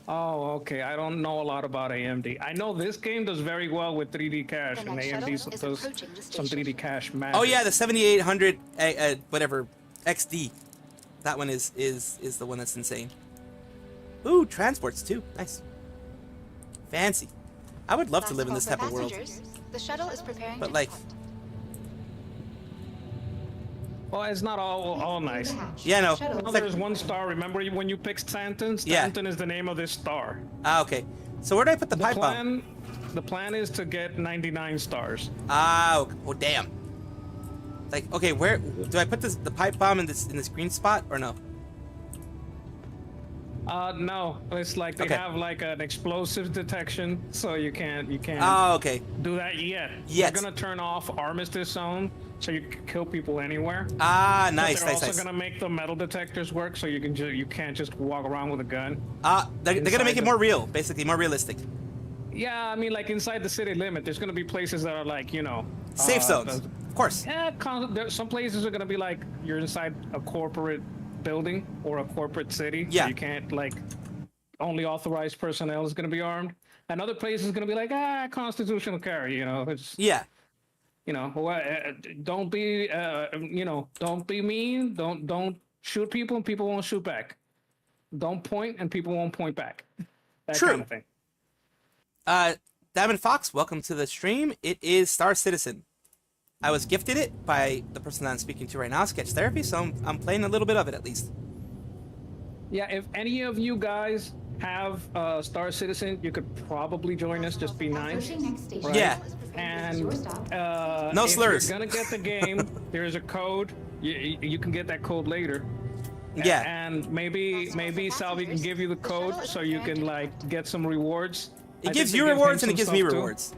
Oh, okay. I don't know a lot about AMD. I know this game does very well with 3D cache, The and next AMD shuttle is does approaching the some station. 3D cache magic. Oh yeah, the 7800 whatever XD. That one is the one that's insane. Ooh, transports too. Nice. Fancy. I would love to live in this Last type of call for world. passengers. The shuttle is preparing But to like, depart. Well, it's not all nice. yeah, no. Shuttle It's Well, like, there's one star. Remember when you picked Stanton? Yeah. Stanton is the name of this star. okay. So where do I put the pipe bomb? The plan is to get 99 stars. Oh damn. Like, okay, where do I put the pipe bomb in this green spot or no? No, it's like they Okay. have like an explosive detection, so you can't Oh, okay. do that yet. Yet. They're gonna turn off armistice zone, so you can kill people anywhere. Ah, But nice, they're nice, also nice. gonna make the metal detectors work, so you can't just walk around with a gun. They're gonna Inside make it the- more real, basically more realistic. Yeah, I mean, like inside the city limit, there's gonna be places that are like, Safe zones, the- of course. Yeah, some places are gonna be like you're inside a corporate building or a corporate city. so Yeah. you can't like only authorized personnel is gonna be armed. Another place is gonna be like constitutional carry. It's Yeah. don't be don't be mean. Don't shoot people and people won't shoot back. Don't point and people won't point back. That True. kind of thing. Diamond Fox, welcome to the stream. It is Star Citizen. I was gifted it by the person that I'm speaking to right now, Sketch Therapy, so I'm playing a little bit of it at least. Yeah, if any of you guys have Star Citizen, you could probably join us. Just be nice. Right? Yeah. And No if slurs. you're gonna get the game, there's a code. You can get that code later. Yeah. And maybe Salvi can give you the code so you can like get some rewards. It I gives think you they give him rewards and it some gives me stuff, too. rewards.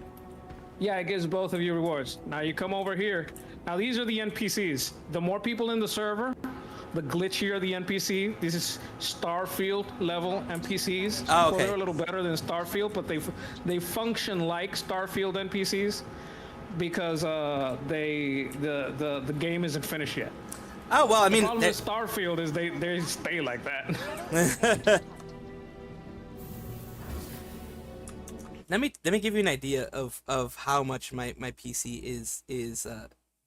Yeah, it gives both of you rewards. Now you come over here. Now these are the NPCs. The more people in the server, the glitchier the NPC. This is Starfield level NPCs. Oh, okay. Well, they're a little better than Starfield, but they function like Starfield NPCs because the game isn't finished yet. Oh, well, I The mean, problem with Starfield is they stay like that. let me give you an idea of how much my PC is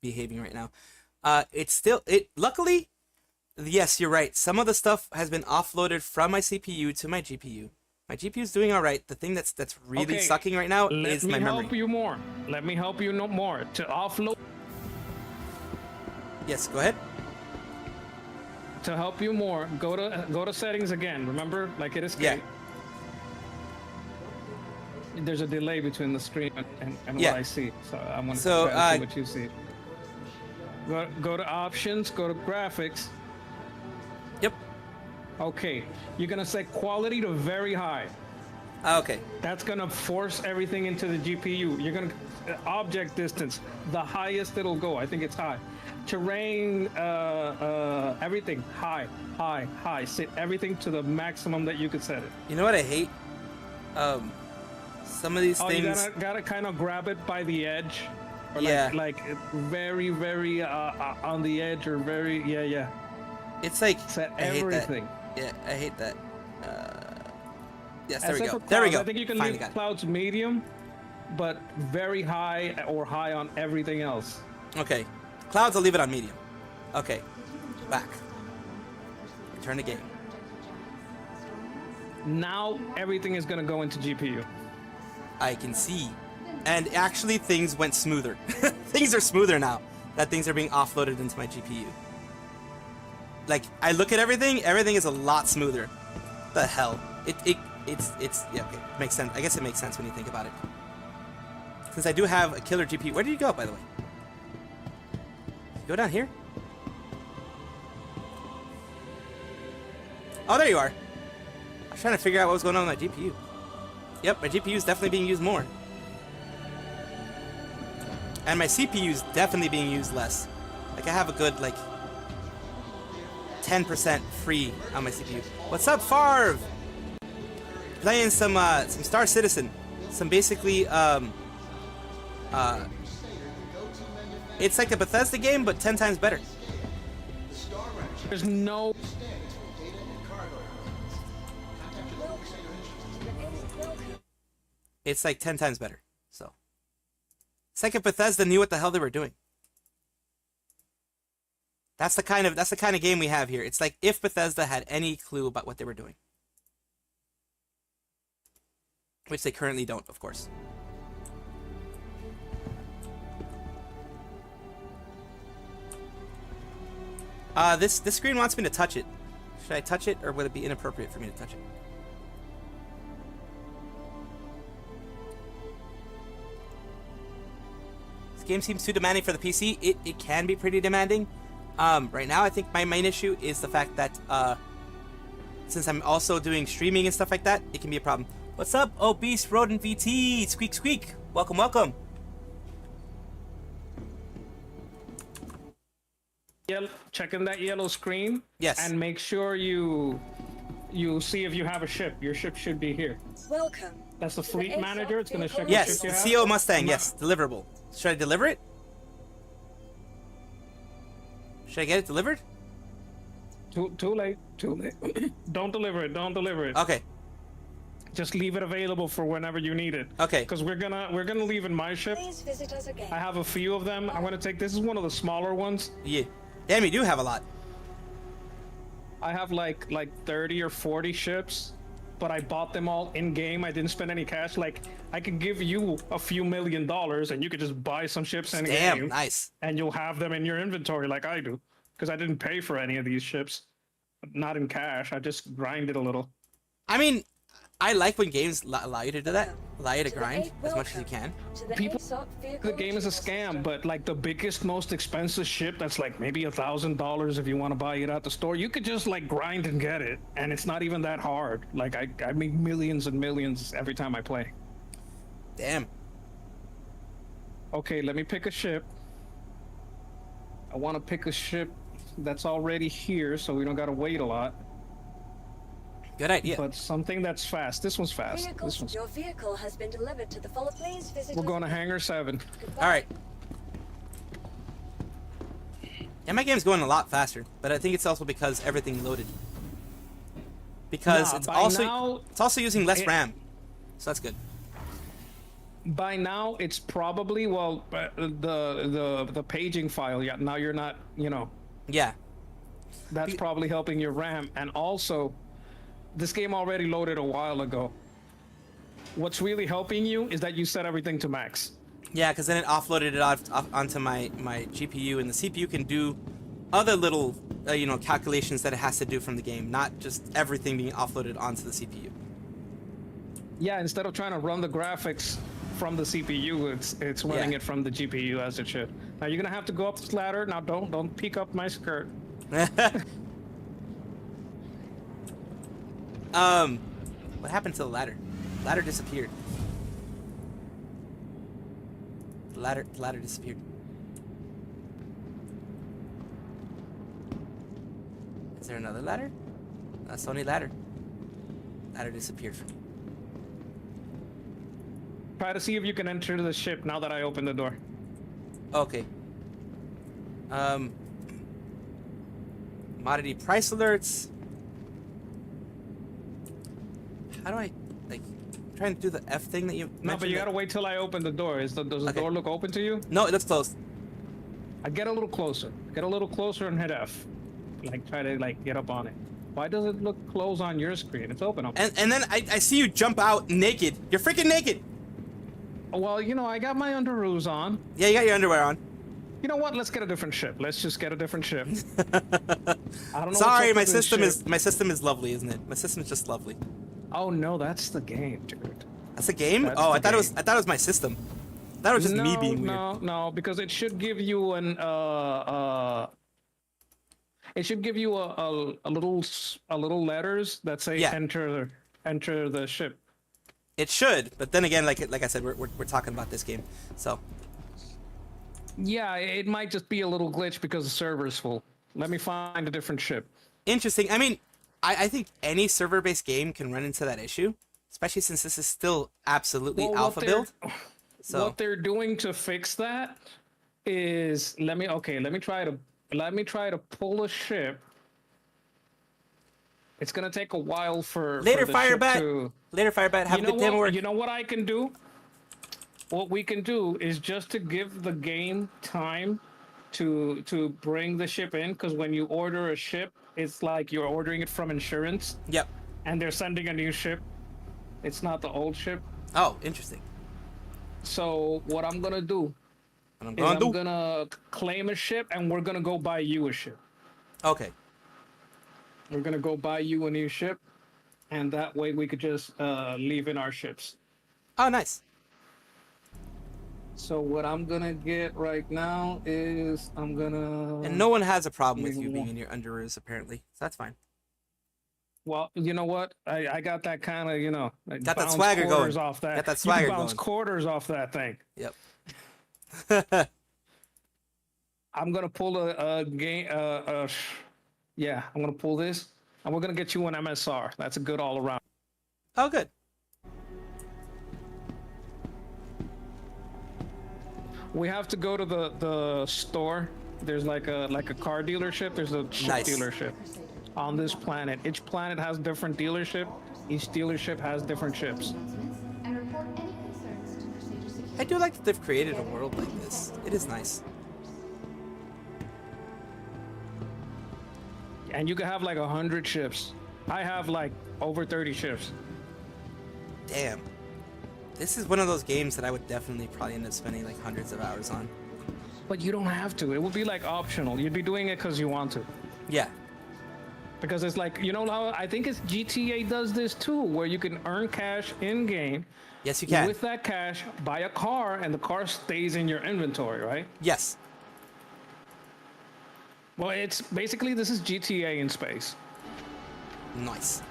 behaving right now. Luckily, yes, you're right. Some of the stuff has been offloaded from my CPU to my GPU. My GPU is doing all right. The thing that's really Okay, sucking right now Let is me my help memory. you more. Let me help you more. To offload. Yes, go ahead. To help you more, go to settings again. Remember, like it escaped. Yeah. There's a delay between the screen and Yeah. what I see, so I want to So, try to see what you see. Go to options. Go to graphics. Yep. Okay, you're gonna set quality to very high. Okay. That's gonna force everything into the GPU. You're gonna object distance, the highest it'll go. I think it's high. Terrain, everything high. Set everything to the maximum that you could set it. You know what I hate? Some of these Oh, things. you gotta kind of grab it by the edge. Or Yeah. Like very on the edge or very yeah. It's like Set I hate everything. that. Yeah, I hate that. Yes, there we Except go. for There we clouds. go. I think you can Finally leave got it. clouds medium, but very high or high on everything else. Okay. Clouds, I'll leave it on medium. Okay. Back. Return to game. Now everything is gonna go into GPU. I can see. And actually, things went smoother. Things are smoother now that things are being offloaded into my GPU. Like, I look at everything is a lot smoother. The hell? It's yeah, okay. Makes sense. I guess it makes sense when you think about it. Since I do have a killer GPU. Where did you go, by the way? Go down here? Oh, there you are. I was trying to figure out what was going on with my GPU. Yep, my GPU is definitely being used more. And my CPU is definitely being used less. Like, I have a good, like, 10% free on my CPU. What's up, Farv? Playing some Star Citizen. Some basically, It's like a Bethesda game, but 10 times better. There's no. It's like 10 times better. So it's like if Bethesda knew what the hell they were doing. That's the kind of game we have here. It's like if Bethesda had any clue about what they were doing. Which they currently don't, of course. This screen wants me to touch it. Should I touch it, or would it be inappropriate for me to touch it? This game seems too demanding for the PC. It can be pretty demanding. Right now, I think my main issue is the fact that since I'm also doing streaming and stuff like that, it can be a problem. What's up, Obese Rodent VT? Squeak squeak. Welcome, welcome. Checking that yellow screen. Yes. And make sure you see if you have a ship. Your ship should be here. Welcome. That's the fleet manager. It's gonna check. Yes, what the ship you have. CO Mustang. Yes, deliverable. Should I deliver it? Should I get it delivered? Too late. Too late. Don't deliver it. Don't deliver it. Okay. Just leave it available for whenever you need it. Okay. Because we're gonna leave in my ship. Please visit us again. I have a few of them. I'm gonna take. This is one of the smaller ones. Yeah. Damn, you do have a lot. I have like 30 or 40 ships, but I bought them all in game. I didn't spend any cash. Like I could give you a few $1 million, and you could just buy some ships in Damn, game. nice. And you'll have them in your inventory like I do, because I didn't pay for any of these ships, not in cash. I just grinded a little. I mean, I like when games allow you to do that, allow you to grind as much as you can. People, the game is a scam, but like the biggest, most expensive ship that's like maybe $1,000 if you want to buy it at the store, you could just like grind and get it, and it's not even that hard. Like I make millions and millions every time I play. Damn. Okay, let me pick a ship. I want to pick a ship that's already here, so we don't gotta wait a lot. Good idea. But something that's fast. This one's fast. Vehicles, This one's. your vehicle has been delivered to the follow. Please visit We're us going to again. Hangar 7. Goodbye. All right. Yeah, my game's going a lot faster, but I think it's also because everything loaded. Because Nah, it's by also now, using less it- RAM, so that's good. By now, it's probably the paging file. Yeah, now you're not. Yeah. That's probably helping your RAM, and also, this game already loaded a while ago. What's really helping you is that you set everything to max. Yeah, because then it offloaded it off onto my GPU, and the CPU can do other little calculations that it has to do from the game, not just everything being offloaded onto the CPU. Yeah, instead of trying to run the graphics from the CPU, it's running Yeah. it from the GPU as it should. Now you're gonna have to go up this ladder. Now don't peek up my skirt. What happened to the ladder? The ladder disappeared. The ladder disappeared. Is there another ladder? That's the only ladder. Ladder disappeared from me. Try to see if you can enter the ship now that I opened the door. Okay. Commodity price alerts. How do I, trying to do the F thing that you mentioned? No, but you gotta wait till I open the door. Does the door look open to you? No, it looks closed. I get a little closer. Get a little closer and hit F. Try to get up on it. Why does it look closed on your screen? It's open up. And then I see you jump out naked. You're freaking naked. Well, I got my underoos on. Yeah, you got your underwear on. You know what? Let's get a different ship. Let's just get a different ship. I don't know. Sorry, what's up with this my system is lovely, isn't it? My system is just lovely. Oh no, that's the game, dude. That's a game? That's Oh, the I thought game. it was my system. That was just me being weird. No, because it should give you it should give you a little letters that say Yeah. enter the ship. It should, but then again, like I said, we're talking about this game, so. Yeah, it might just be a little glitch because the server is full. Let me find a different ship. Interesting. I mean, I think any server-based game can run into that issue, especially since this is still absolutely Well, alpha build. So What they're doing to fix that is let me try to pull a ship. It's gonna take a while for Later, the ship Firebat. to. Later, Firebat. Have a good day at work. You know what I can do? What we can do is just to give the game time to bring the ship in, because when you order a ship, it's like you're ordering it from insurance. Yep. And they're sending a new ship. It's not the old ship. Oh, interesting. So what I'm gonna do I'm gonna claim a ship, and we're gonna go buy you a ship. Okay. We're gonna go buy you a new ship, and that way we could just leave in our ships. Oh, nice. So what I'm gonna get right now is I'm gonna. And no one has a problem with you being in your underoos, apparently. So that's fine. Well, you know what? I got that kind of, Got that swagger going. Off that. Got that swagger you can bounce going. quarters off that thing. Yep. I'm gonna pull a game. Yeah, I'm gonna pull this, and we're gonna get you an MSR. That's a good all around. Oh, good. We have to go to the store. There's like a car dealership. There's a ship Nice. dealership on this planet. Each planet has different dealership. Each dealership has different ships. And report any concerns to Crusader Security. I do like that they've created a world like this. It is nice. And you can have like 100 ships. I have like over 30 ships. Damn. This is one of those games that I would definitely probably end up spending like hundreds of hours on. But you don't have to. It would be like optional. You'd be doing it because you want to. Yeah. Because it's like, how I think it's GTA does this too, where you can earn cash in game. Yes, you can. With that cash, buy a car, and the car stays in your inventory, right? Yes. Well, it's basically this is GTA in space. Nice.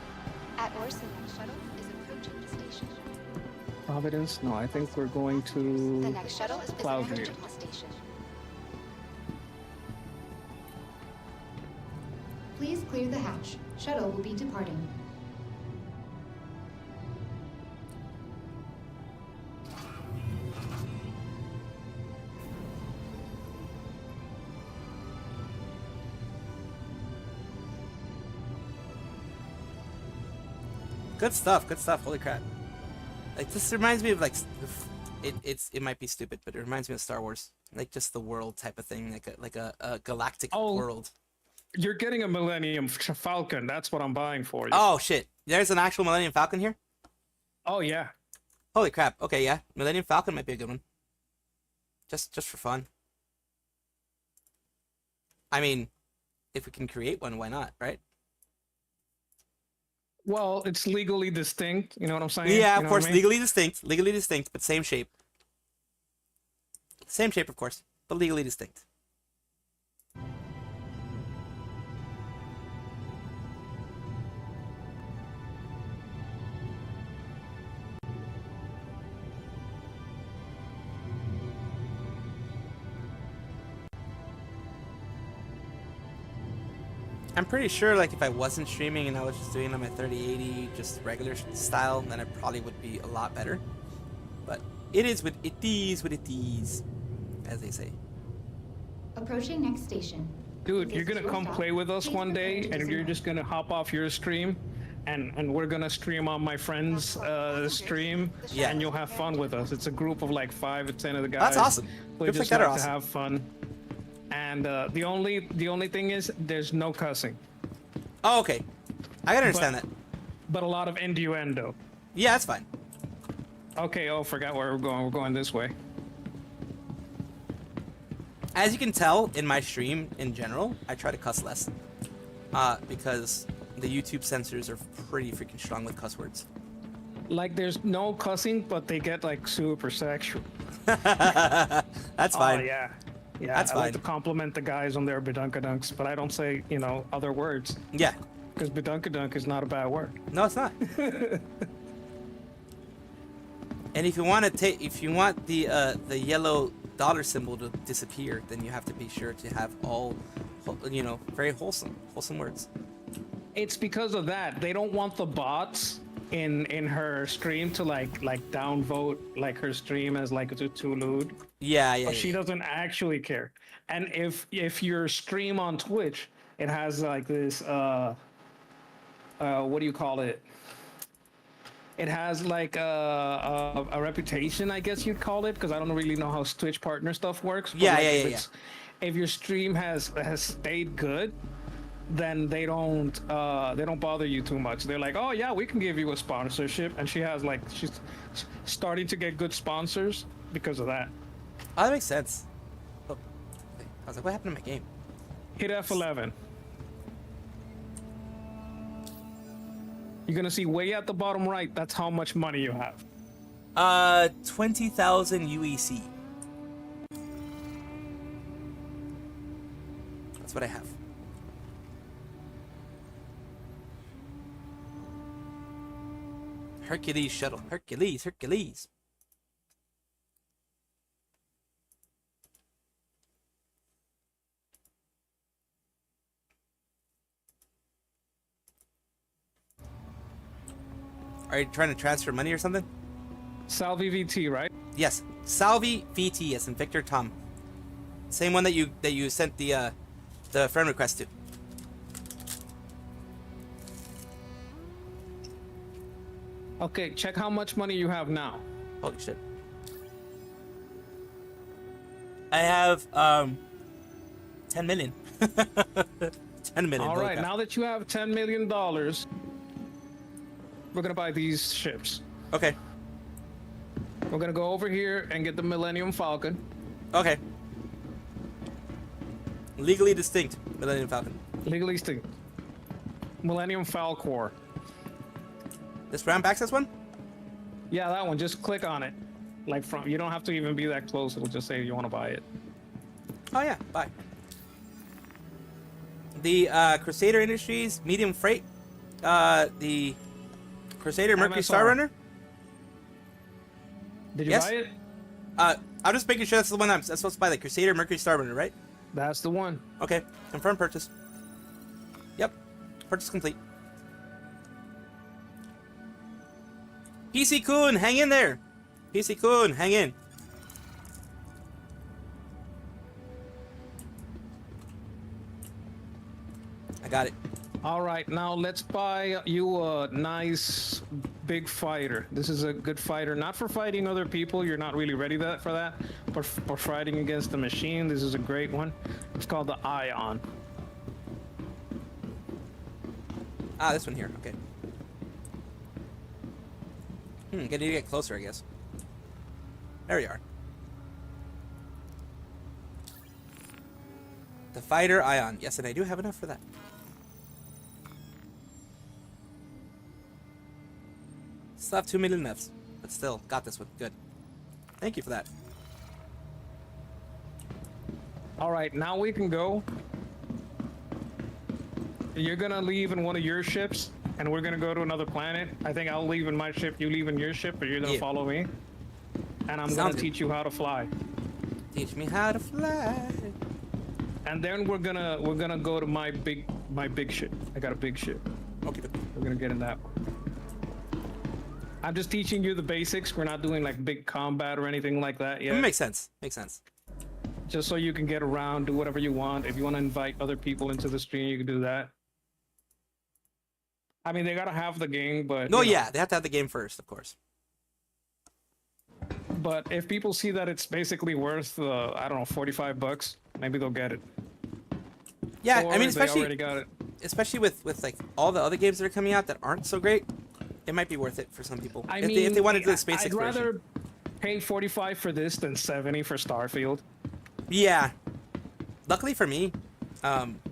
At Orson, the shuttle is approaching the station. Providence? No, I think we're going The to. next shuttle is Cloudview. approaching the station. Please clear the hatch. Shuttle will be departing. Good stuff. Good stuff. Holy crap. Like, this reminds me of like it might be stupid, but it reminds me of Star Wars. Like, just the world type of thing, like a galactic world. You're getting a Millennium Falcon. That's what I'm buying for you. Oh shit. There's an actual Millennium Falcon here? Oh yeah. Holy crap. Okay, yeah. Millennium Falcon might be a good one. Just for fun. I mean, if we can create one, why not, right? Well, it's legally distinct. You know what I'm saying? Yeah, You of know course, what I mean? legally distinct, but same shape. Same shape, of course, but legally distinct. I'm pretty sure, like, if I wasn't streaming and I was just doing it on my 3080, just regular style, then it probably would be a lot better. But it is what it is, as they say. Approaching next station. Dude, you're gonna come play with us one day, and you're just gonna hop off your stream, and we're gonna stream on my friend's stream, Yeah. and you'll have fun with us. It's a group of like 5 or 10 of the guys. That's awesome. We Groups like just that are like to awesome. have fun. And the only thing is there's no cussing, Oh, okay. I gotta understand that. but a lot of innuendo. Yeah, that's fine. Okay, forgot where we're going. We're going this way. As you can tell in my stream in general, I try to cuss less. Because the YouTube censors are pretty freaking strong with cuss words. Like there's no cussing, but they get like super sexual. That's fine. Oh yeah. Yeah, That's I like fine. to compliment the guys on their badunkadunks, but I don't say, other words. Yeah. Because badunkadunk is not a bad word. No, it's not. And if you want the yellow dollar symbol to disappear, then you have to be sure to have all, very wholesome words. It's because of that. They don't want the bots in her stream to like downvote like her stream as like too lewd. Yeah. But she doesn't actually care. And if your stream on Twitch, it has like this what do you call it? It has like a reputation, I guess you'd call it, because I don't really know how Twitch partner stuff works. But Yeah, like yeah. If your stream has stayed good, then they don't bother you too much. They're like, oh yeah, we can give you a sponsorship, and she's starting to get good sponsors because of that. Oh, that makes sense. Oh, I was like, what happened to my game? Hit F11. You're gonna see way at the bottom right. That's how much money you have. 20,000 UEC. That's what I have. Hercules shuttle. Hercules. Are you trying to transfer money or something? Salvi VT, right? Yes. Salvi VT, yes, and Victor Tom. Same one that you sent the friend request to. Okay, check how much money you have now. Holy shit. I have 10 million. 10 million. All right, now that you have $10 million, we're gonna buy these ships. Okay. We're gonna go over here and get the Millennium Falcon. Okay. Legally distinct Millennium Falcon. Legally distinct. Millennium Falcor. This ramp access one? Yeah, that one. Just click on it. Like from, you don't have to even be that close. It'll just say you want to buy it. Oh yeah, buy. The Crusader Industries medium freight. The Crusader Mercury MSR. Star Runner. Did you Yes. buy it? I'm just making sure that's the one I'm supposed to buy. The Crusader Mercury Star Runner, right? That's the one. Okay. Confirm purchase. Yep. Purchase complete. PC Kun, hang in there. PC Kun, hang in. I got it. All right, now let's buy you a nice big fighter. This is a good fighter, not for fighting other people. You're not really ready for that, but for fighting against the machine. This is a great one. It's called the Ion. Ah, this one here. Okay. Gonna need to get closer, I guess. There we are. The fighter Ion. Yes, and I do have enough for that. Still have 2 million left, but still got this one. Good. Thank you for that. All right, now we can go. You're gonna leave in one of your ships, and we're gonna go to another planet. I think I'll leave in my ship, you leave in your ship, but you're gonna follow me. And I'm gonna teach you how to fly. Teach me how to fly. And then we're gonna go to my big ship. I got a big ship. Okay. We're gonna get in that one. I'm just teaching you the basics. We're not doing like big combat or anything like that yet. Makes sense. Makes sense. Just so you can get around, do whatever you want. If you want to invite other people into the stream, you can do that. I mean, they gotta have the game, but No, yeah, they have to have the game first, of course. But if people see that it's basically worth, I don't know, $45, maybe they'll get it. Yeah, Or I mean, they already got it. especially with like all the other games that are coming out that aren't so great, it might be worth it for some people. I if mean, they want to do the space I'd exploration. rather pay 45 for this than 70 for Starfield. Yeah. Luckily for me,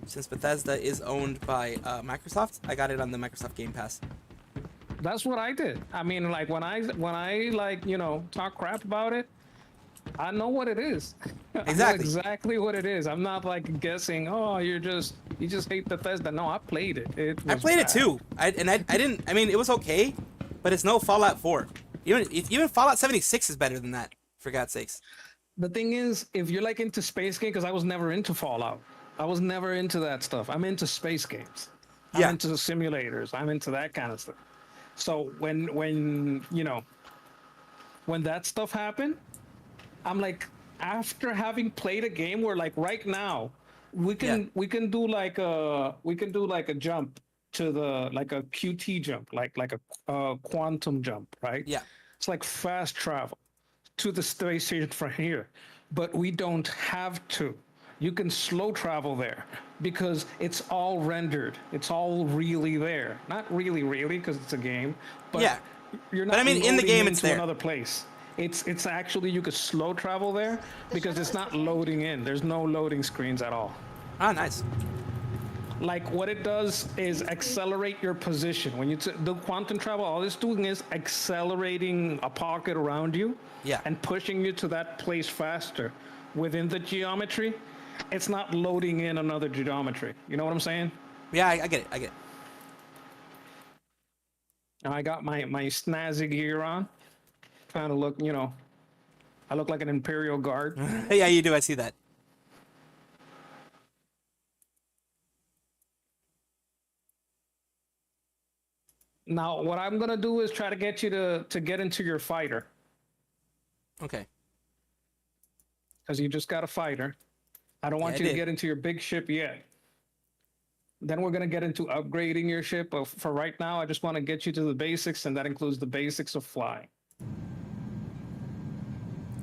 since Bethesda is owned by Microsoft, I got it on the Microsoft Game Pass. That's what I did. I mean, like when I like, you know, talk crap about it, I know what it is. Exactly. I know exactly what it is. I'm not like guessing, oh, you just hate Bethesda. No, I played it. I played it too. I didn't. I mean, it was okay, but it's no Fallout 4. Even Fallout 76 is better than that. For God's sakes. The thing is, if you're like into space games, because I was never into Fallout. I was never into that stuff. I'm into space games. I'm into simulators. I'm into that kind of stuff. So when you know, when that stuff happened, I'm like, after having played a game where like right now we can do like a jump to the like a QT jump, like a quantum jump, right? Yeah. It's like fast travel to the space station from here, but we don't have to. You can slow travel there because it's all rendered. It's all really there. Not really, because it's a game, but Yeah. you're not. But I mean, in the game, it's into there. another place. It's actually you could slow travel there because it's not loading in. There's no loading screens at all. Ah, nice. Like what it does is accelerate your position. When you do quantum travel, all it's doing is accelerating a pocket around you and pushing you to that place faster within the geometry. It's not loading in another geometry. You know what I'm saying? Yeah, I get it. Now I got my snazzy gear on. Trying to look, I look like an Imperial Guard. Yeah, you do. I see that. Now, what I'm gonna do is try to get you to get into your fighter. Okay. Because you just got a fighter. I don't want you to get into your big ship yet. Then we're gonna get into upgrading your ship. But for right now, I just want to get you to the basics, and that includes the basics of flying.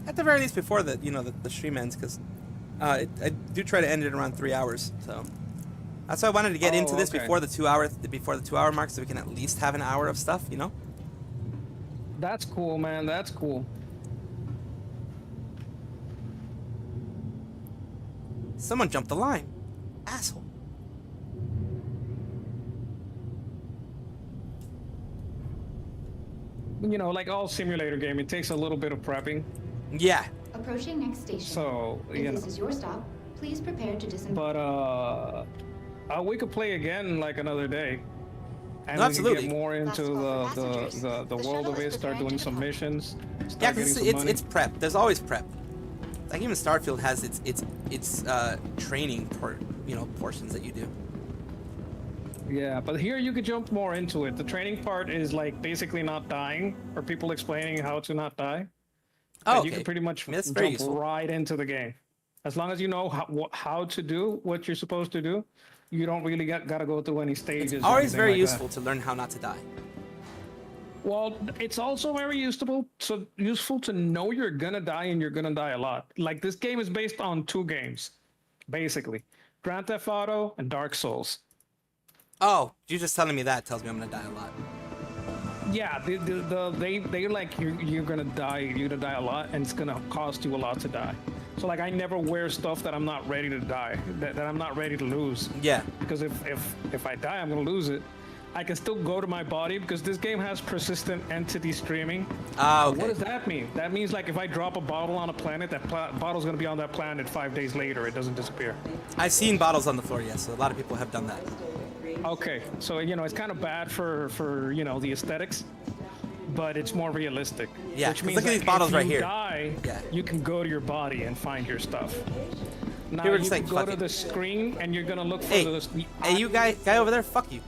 At the very least, before the the stream ends, because I do try to end it around 3 hours. So that's why I wanted to get into this before the 2 hour mark, so we can at least have an hour of stuff. That's cool, man. That's cool. Someone jumped the line, asshole. Like all simulator game, it takes a little bit of prepping. Yeah. Approaching next station. So, if this is your stop, please prepare to disembark. But we could play again like another day. And No, we can absolutely. get more into the world of it, start doing some missions. Yeah, because it's prep. There's always prep. Like even Starfield has its training portions that you do. Yeah, but here you could jump more into it. The training part is like basically not dying, or people explaining how to not die. Oh, You can pretty much that's very jump useful. right into the game. As long as you know how to do what you're supposed to do, you don't really gotta go through any stages. It's or always anything very like useful that. to learn how not to die. Well, it's also very useful to know you're gonna die and you're gonna die a lot. Like this game is based on 2 games, basically, Grand Theft Auto and Dark Souls. Oh, you just telling me that tells me I'm gonna die a lot. Yeah, they like you're gonna die. You're gonna die a lot, and it's gonna cost you a lot to die. So like I never wear stuff that I'm not ready to die, that I'm not ready to lose. Yeah. Because if I die, I'm gonna lose it. I can still go to my body because this game has persistent entity streaming. Ah, okay. What does that mean? That means like if I drop a bottle on a planet, that bottle's gonna be on that planet 5 days later. It doesn't disappear. I've seen bottles on the floor, yes. So a lot of people have done that. Okay, so it's kind of bad for the aesthetics, but it's more realistic. Yeah, which 'cause means look at that these bottles if right you here. Die, Yeah. you can go to your body and find your stuff. Now People are you just can like, go fuck to it. the screen and you're gonna look for Hey, the hey, you guy over there, fuck you.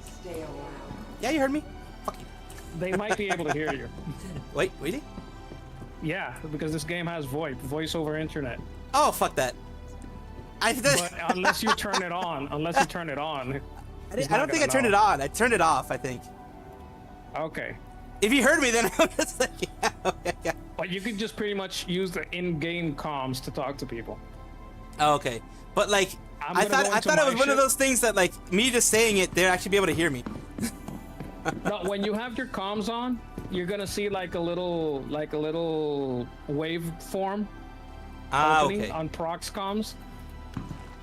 Yeah, you heard me. Fuck you. They might be able to hear you. Wait. Yeah, because this game has voice over internet. Oh, fuck that. But unless you turn it on, I don't think I turned it on. I turned it off, I think. Okay. If you heard me, then I'm just like, yeah. But you can just pretty much use the in-game comms to talk to people. Oh, okay. But like, I thought it was one of those things that like me just saying it, they'd actually be able to hear me. No, when you have your comms on, you're gonna see like a little waveform opening okay. on prox comms.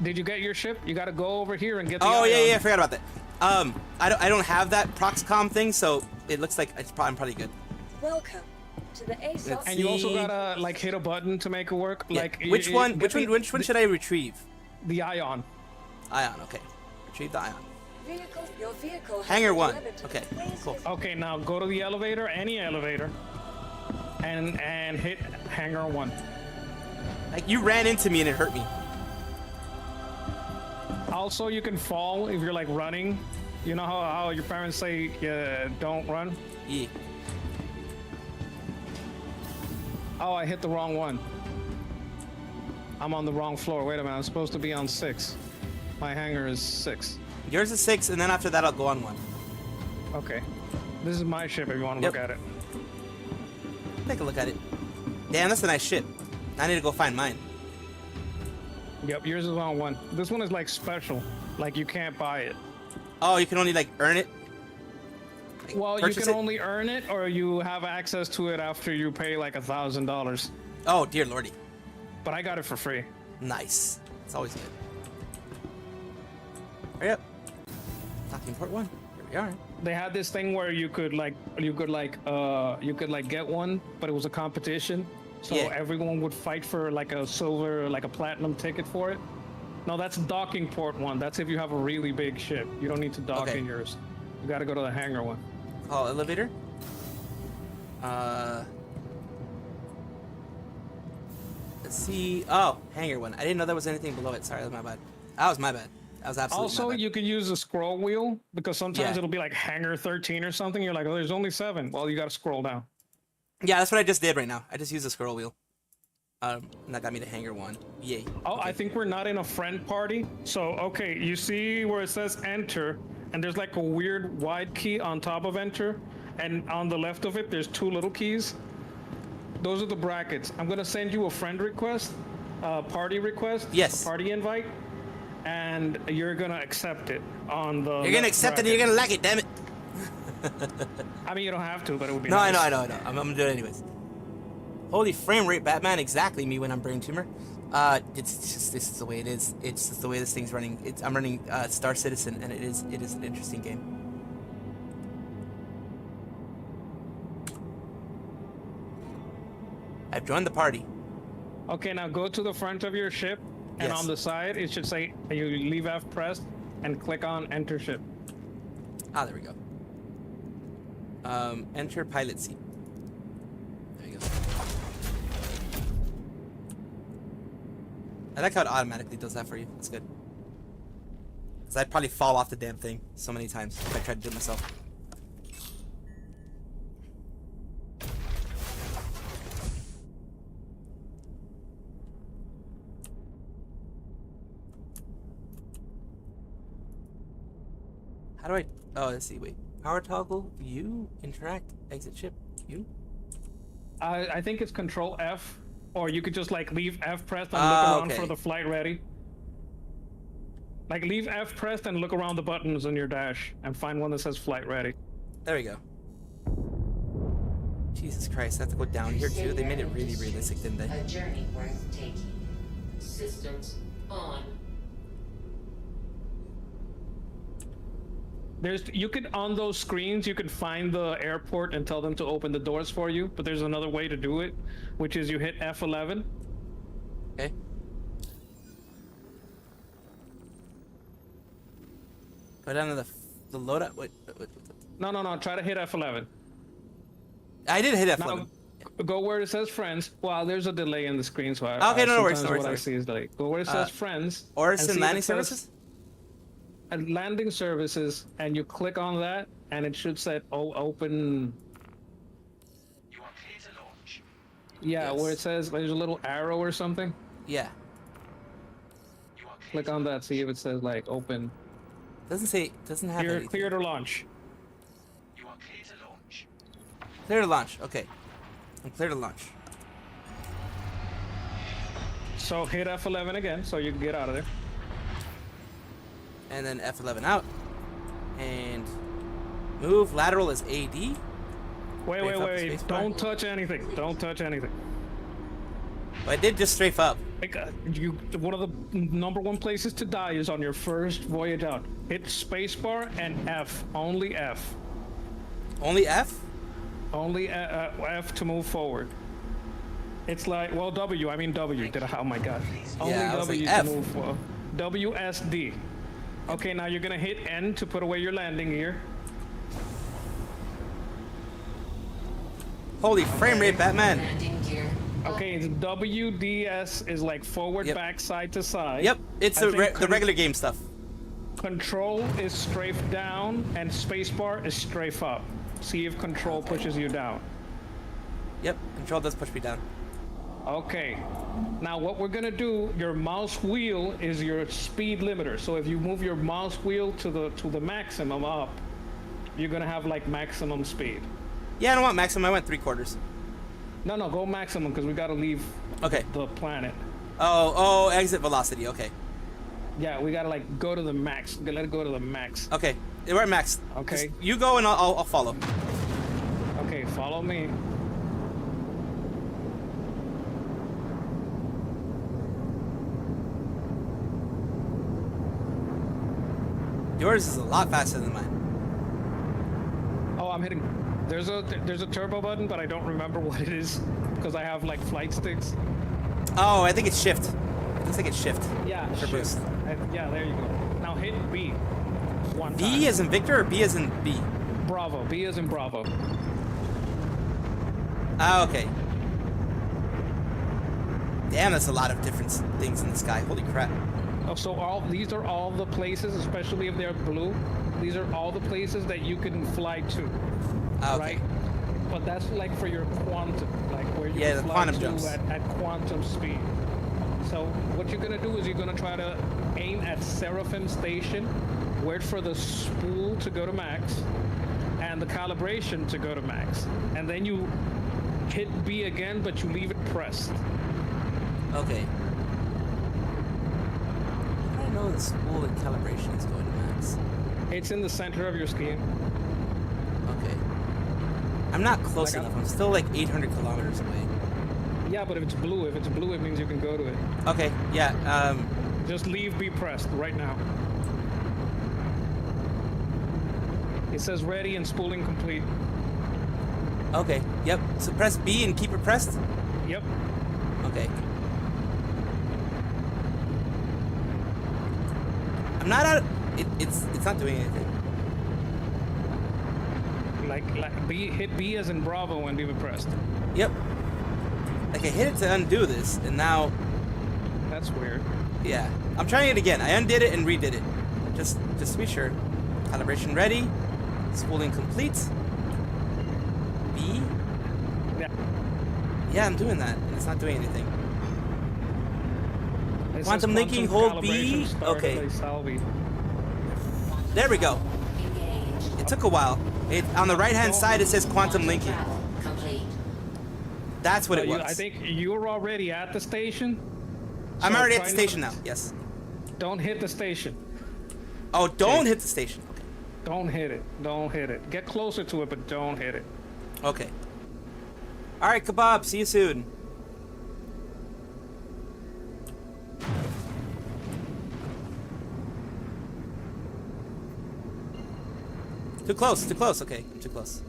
Did you get your ship? You gotta go over here and get the Oh ion. yeah, I forgot about that. I don't have that Proxcom thing, so it looks like I'm probably good. Welcome to the ASOS. And you also gotta like hit a button to make it work. Yeah. Like Which one should I retrieve? The ion. Ion, okay. Retrieve the ion. Your vehicle has Hangar been 1. delivered to Okay, the police cool. Okay, now go to the elevator, any elevator, and hit hangar 1. Like you ran into me and it hurt me. Also, you can fall if you're like running. You know how your parents say don't run? Yeah. Oh, I hit the wrong one. I'm on the wrong floor. Wait a minute. I'm supposed to be on 6. My hangar is 6. Yours is 6, and then after that I'll go on 1. Okay. This is my ship if you want to Yep. look at it. Take a look at it. Damn, that's a nice ship. I need to go find mine. Yep, yours is on 1. This one is like special. Like you can't buy it. Oh, you can only like earn it? Like, Well, you purchase can it? only earn it or you have access to it after you pay like $1,000. Oh, dear lordy. But I got it for free. Nice. It's always good. Hurry up. Docking port 1. Here we are. They had this thing where you could get one, but it was a competition. So Yeah. everyone would fight for like a silver, like a platinum ticket for it. No, that's docking port 1. That's if you have a really big ship. You don't need to dock Okay. in yours. You got to go to the hangar one. Call elevator. Let's see. Oh, hangar 1. I didn't know there was anything below it. Sorry, that was my bad. That was my bad. That was absolutely Also, my bad. you can use the scroll wheel because sometimes Yeah. it'll be like hangar 13 or something. You're like, oh, there's only 7. Well, you got to scroll down. Yeah, that's what I just did right now. I just used the scroll wheel. And that got me to hangar 1. Yay. Oh, Okay. I think we're not in a friend party. So, okay, you see where it says enter, and there's like a weird wide key on top of enter, and on the left of it, there's 2 little keys. Those are the brackets. I'm gonna send you a friend request, party request, Yes. a party invite, and you're gonna accept it on the. You're gonna left accept it and bracket. you're gonna like it, damn it. I mean, you don't have to, but it would be No, nice. I know. I'm gonna do it anyways. Holy frame rate, Batman! Exactly me when I'm brain tumor. It's just this is the way it is. It's just the way this thing's running. I'm running Star Citizen, and it is an interesting game. I've joined the party. Okay, now go to the front of your ship, and Yes. on the side it should say you leave F pressed, and click on enter ship. Ah, there we go. Enter pilot seat. There you go. I like how it automatically does that for you. That's good. Because I'd probably fall off the damn thing so many times if I tried to do it myself. How do I... Oh, let's see, wait. Power toggle, view, interact, exit ship, view? I think it's Control F, or you could just like leave F pressed and Ah, look around okay. for the flight ready. Like leave F pressed and look around the buttons on your dash and find one that says flight ready. There we go. Jesus Christ, I have to go down here too. They made it really realistic, didn't they? A journey worth taking. Systems on. You could on those screens you can find the airport and tell them to open the doors for you, but there's another way to do it, which is you hit F11. Okay. Go down to the loadout. Wait. No. Try to hit F11. I did hit F11. Now, go where it says friends. Well, there's a delay in the screen, so Okay, no worries, sometimes no worries, what no I worries. see is delay. Go where it says friends. Orison and see if landing it says- services? Landing services, and you click on that, and it should say open. You are clear to launch. Yeah, Yes. where it says there's a little arrow or something. Yeah. You are clear Click on that, see if it says like open. Doesn't say. Doesn't have You're anything. clear to launch. You are clear to launch. Clear to launch. Okay. I'm clear to launch. So hit F11 again, so you can get out of there. And then F11 out. And move lateral is AD. Wait, Strafe up the wait. space bar. Don't touch anything. Don't touch anything. But I did just strafe up. Like, one of the #1 places to die is on your first voyage out. Hit spacebar and F. Only F. Only F? Only F to move forward. It's like, well, W. I mean W. Oh my God. Only I was W like, to F. move forward. WSD. Okay, now you're gonna hit N to put away your landing gear. Holy frame rate, Batman. Landing gear. Okay, it's WDS is like forward, Yep. back, side to side. Yep, it's I the, think the regular game stuff. Control is strafe down, and spacebar is strafe up. See if control pushes you down. Yep, control does push me down. Okay. Now what we're gonna do, your mouse wheel is your speed limiter. So if you move your mouse wheel to the maximum up, you're gonna have like maximum speed. Yeah, I don't want maximum. I want 3/4. No, go maximum because we gotta leave Okay. the planet. Oh, exit velocity. Okay. Yeah, we gotta like go to the max. Let it go to the max. Okay. We're at max. Okay. Just you go and I'll follow. Okay, follow me. Yours is a lot faster than mine. Oh, I'm hitting. There's a turbo button, but I don't remember what it is because I have like flight sticks. Oh, I think it's shift. It looks like it's shift. Yeah, For shift. boost. Yeah, there you go. Now hit B. One B time. as in Victor or B as in B? Bravo. B as in Bravo. Ah, okay. Damn, that's a lot of different things in the sky. Holy crap. Oh, so these are all the places, especially if they're blue. These are all the places that you can fly to. Ah, okay. Right? But that's like for your quantum, like where you Yeah, can the fly quantum to jumps. at quantum speed. So what you're gonna do is you're gonna try to aim at Seraphim Station, wait for the spool to go to max, and the calibration to go to max, and then you hit B again, but you leave it pressed. Okay. I don't know the spool and calibration is going to max. It's in the center of your screen. Okay. I'm not close Like enough. I'm still like 800 kilometers away. Yeah, but if it's blue, it means you can go to it. Okay, yeah, Just leave B pressed right now. It says ready and spooling complete. okay, yep. So press B and keep it pressed? Yep. Okay. I'm not out of... It's not doing anything. Like B, hit B as in Bravo and leave it pressed. Yep. Like I hit it to undo this, and now... That's weird. Yeah. I'm trying it again. I undid it and redid it. Just to be sure. Calibration ready. Spooling complete. B. Yeah. Yeah, I'm doing that, and it's not doing anything. It says Quantum linking, hold B. calibration, start Okay. play salvi. There we go. Engage. It took a while. On the right-hand side, it says quantum linking. Travel complete. That's what So it was. I think you're already at the station. I'm So already at try the station not- now. Yes. Don't hit the station. Oh, don't hit the station. Okay. Don't hit it. Don't hit it. Get closer to it, but don't hit it. Okay. All right, Kebab. See you soon. Too close. Too close. Okay, I'm too close.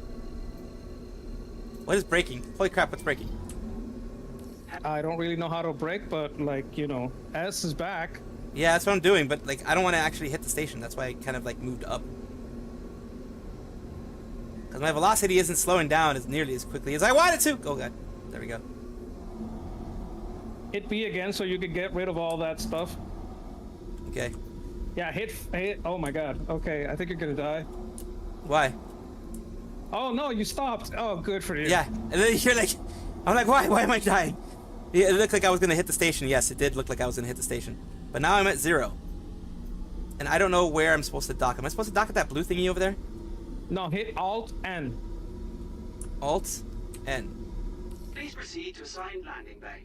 What is breaking? Holy crap! What's breaking? I don't really know how to brake, but like, you know, S is back. Yeah, that's what I'm doing. But like, I don't want to actually hit the station. That's why I kind of like moved up. Because my velocity isn't slowing down as nearly as quickly as I want it to. Oh god. There we go. Hit B again so you could get rid of all that stuff. Okay. Yeah, hit. Oh my god. Okay, I think you're gonna die. Why? Oh no, you stopped. Oh, good for you. Yeah. And then you're like, I'm like, why? Why am I dying? Yeah, it looked like I was gonna hit the station. Yes, it did look like I was gonna hit the station. But now I'm at 0. And I don't know where I'm supposed to dock. Am I supposed to dock at that blue thingy over there? No, hit Alt N. Alt N. Please proceed to assigned landing bay.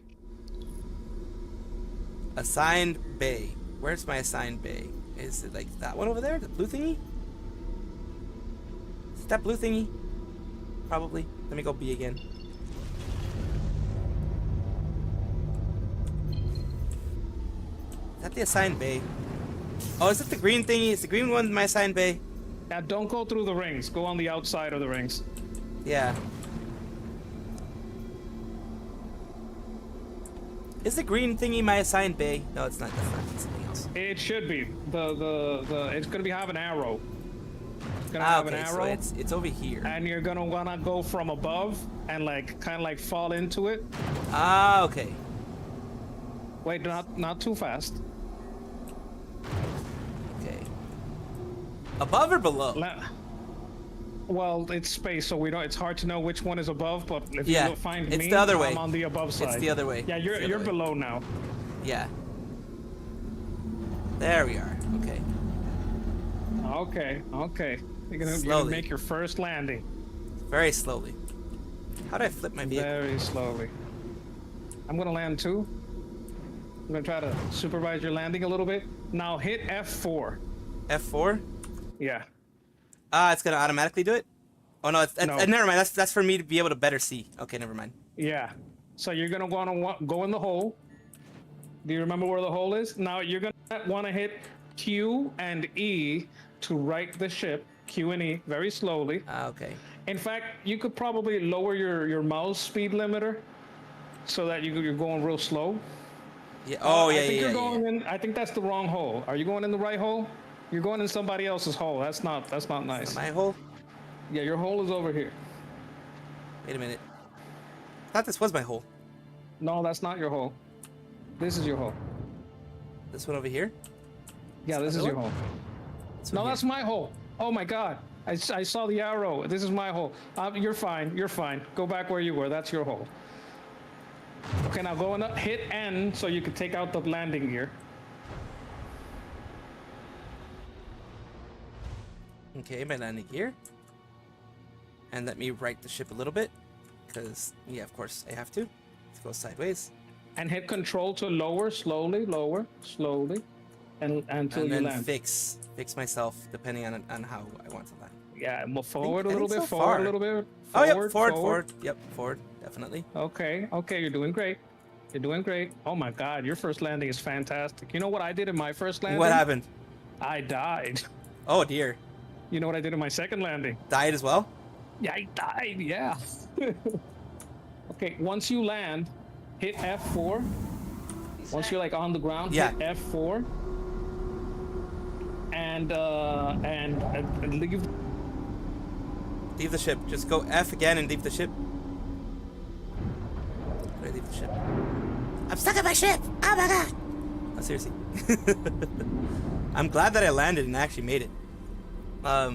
Assigned bay. Where's my assigned bay? Is it like that one over there? The blue thingy? Is it that blue thingy? Probably. Let me go B again. Is that the assigned bay? Oh, is it the green thingy? Is the green one my assigned bay? Yeah, don't go through the rings. Go on the outside of the rings. Yeah. Is the green thingy my assigned bay? No, it's not. That's not. It's something else. It should be. It's gonna have an arrow. It's gonna Ah, have okay. an So arrow. it's over here. And you're gonna wanna go from above and like kind of like fall into it. Ah, okay. Wait, not too fast. Okay. Above or below? Well, it's space, so we don't. It's hard to know which one is above. But if Yeah, you find it's me, the other way. I'm on the above side. It's the other way. Yeah, It's the other you're way. below now. Yeah. There we are. Okay. Okay. You're gonna Slowly. make your first landing. Very slowly. How do I flip my vehicle? Very slowly. I'm gonna land too. I'm gonna try to supervise your landing a little bit. Now hit F4. F4? Yeah. It's gonna automatically do it? Oh no, No. never mind. That's for me to be able to better see. Okay, never mind. Yeah. So you're gonna wanna go in the hole. Do you remember where the hole is? Now you're gonna wanna hit Q and E to right the ship. Q and E very slowly. Okay. In fact, you could probably lower your mouse speed limiter so that you're going real slow. Yeah. Oh yeah, I think yeah, you're yeah. going in. I think that's the wrong hole. Are you going in the right hole? You're going in somebody else's hole. That's not nice. My hole? Yeah, your hole is over here. Wait a minute. I thought this was my hole. No, that's not your hole. This is your hole. This one over here? Yeah, this is your hole. This No, one here. that's my hole. Oh my God. I saw the arrow. This is my hole. You're fine. You're fine. Go back where you were. That's your hole. Okay, now go and hit N so you can take out the landing gear. Okay, my landing gear. And let me right the ship a little bit. Because, yeah, of course, I have to. Let's go sideways. And hit Control to lower, slowly, and until And you then land. fix myself depending on how I want to land. Yeah, move forward I a little think bit, so forward far. a little bit. Oh, yep, forward. Yep, forward, definitely. Okay, you're doing great. You're doing great. Oh my God, your first landing is fantastic. You know what I did in my first landing? What happened? I died. Oh, dear. You know what I did in my second landing? Died as well? Yeah, I died, yeah. Okay, once you land, hit F4. Once you're like on the ground, Yeah. hit F4. And leave. Leave the ship. Just go F again and leave the ship. Where do I leave the ship? I'm stuck in my ship! Oh my god! Oh, seriously. I'm glad that I landed and actually made it. How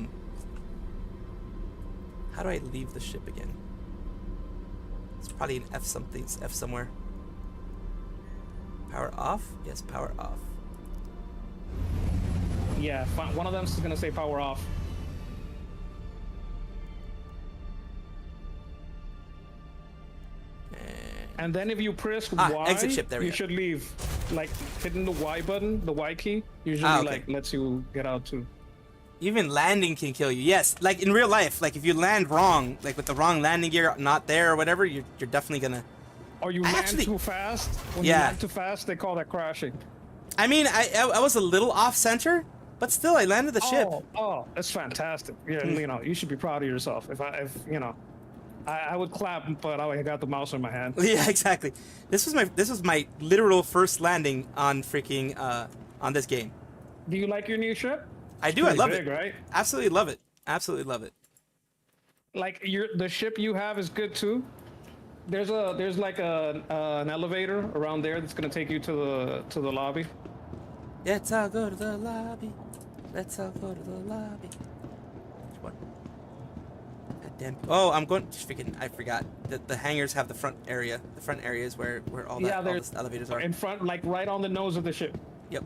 do I leave the ship again? It's probably an F something. It's F somewhere. Power off? Yes, power off. Yeah, one of them is gonna say power off. And then if you press Y, exit ship, there we you go. should leave. Like hitting the Y button, the Y key, usually okay. like lets you get out too. Even landing can kill you. Yes, like in real life, like if you land wrong, like with the wrong landing gear not there or whatever, you're definitely gonna. Or you land too fast. When you Yeah. land too fast, they call that crashing. I mean, I was a little off center, but still, I landed the ship. Oh, that's fantastic. Yeah, you know, you should be proud of yourself. If you know, I would clap, but I got the mouse in my hand. Yeah, exactly. This was my literal first landing on freaking on this game. Do you like your new ship? I do. Pretty I love big, it. Right? Absolutely love it. Absolutely love it. Like the ship you have is good too. There's like an elevator around there that's gonna take you to the lobby. Let's all go to the lobby. Let's all go to the lobby. Which one? God damn. Oh, I'm going. Freaking! I forgot. The hangars have the front area. The front area is where all the elevators are. In front, like right on the nose of the ship. Yep.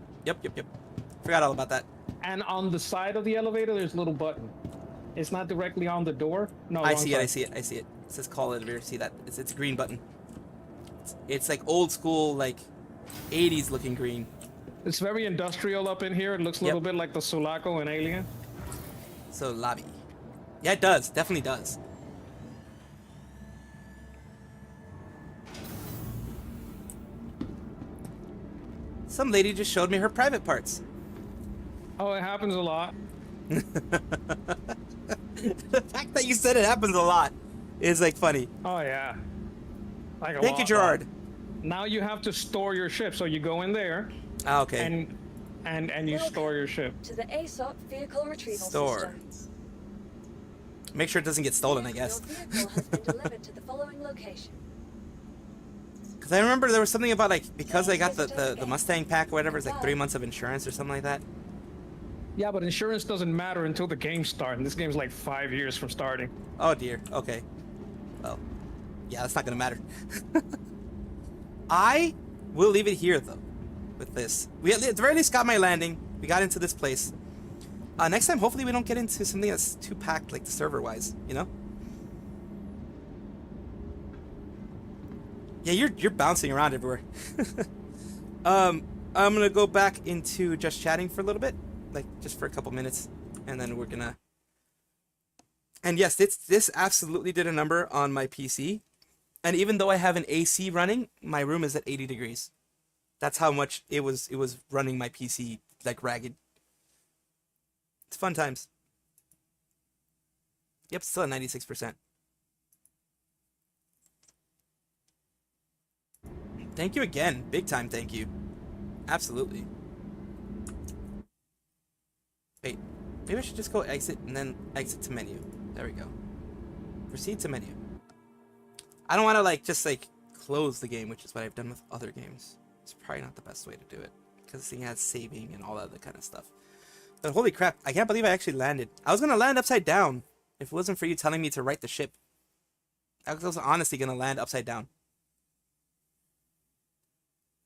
Forgot all about that. And on the side of the elevator, there's a little button. It's not directly on the door. No, I wrong see it. I side. see it. I see it. It says call elevator. See that? It's a green button. It's like old school, like 80s looking green. It's very industrial up in here. It looks a little bit like the Sulaco in Alien. So lobby. Yeah, it does. Definitely does. Some lady just showed me her private parts. Oh, it happens a lot. The fact that you said it happens a lot is like funny. Oh yeah. Like a Thank you, lot, Gerard. Now you have to store your ship. So you go in there. Ah, okay. And you store your ship. To the ASOP vehicle retrieval Store. systems. Make sure it doesn't get stolen, I guess. Your vehicle has been delivered to the following location. Because I remember there was something about like because I got the Mustang pack or whatever, it's like 3 months of insurance or something like that. Yeah, but insurance doesn't matter until the game starts. And this game's like 5 years from starting. Oh dear. Okay. Well, yeah, that's not gonna matter. I will leave it here though. With this, we at the very least got my landing. We got into this place. Next time, hopefully, we don't get into something that's too packed, like the server-wise. You know? Yeah, you're bouncing around everywhere. I'm gonna go back into just chatting for a little bit, like just for a couple minutes, and then we're gonna. And yes, this absolutely did a number on my PC, and even though I have an AC running, my room is at 80 degrees. That's how much it was running my PC like ragged. It's fun times. Yep, still at 96%. Thank you again. Big time thank you. Absolutely. Wait, maybe I should just go exit and then exit to menu. There we go. Proceed to menu. I don't want to like just like close the game, which is what I've done with other games. It's probably not the best way to do it because this thing has saving and all that other kind of stuff. But holy crap, I can't believe I actually landed. I was gonna land upside down if it wasn't for you telling me to right the ship. I was honestly gonna land upside down.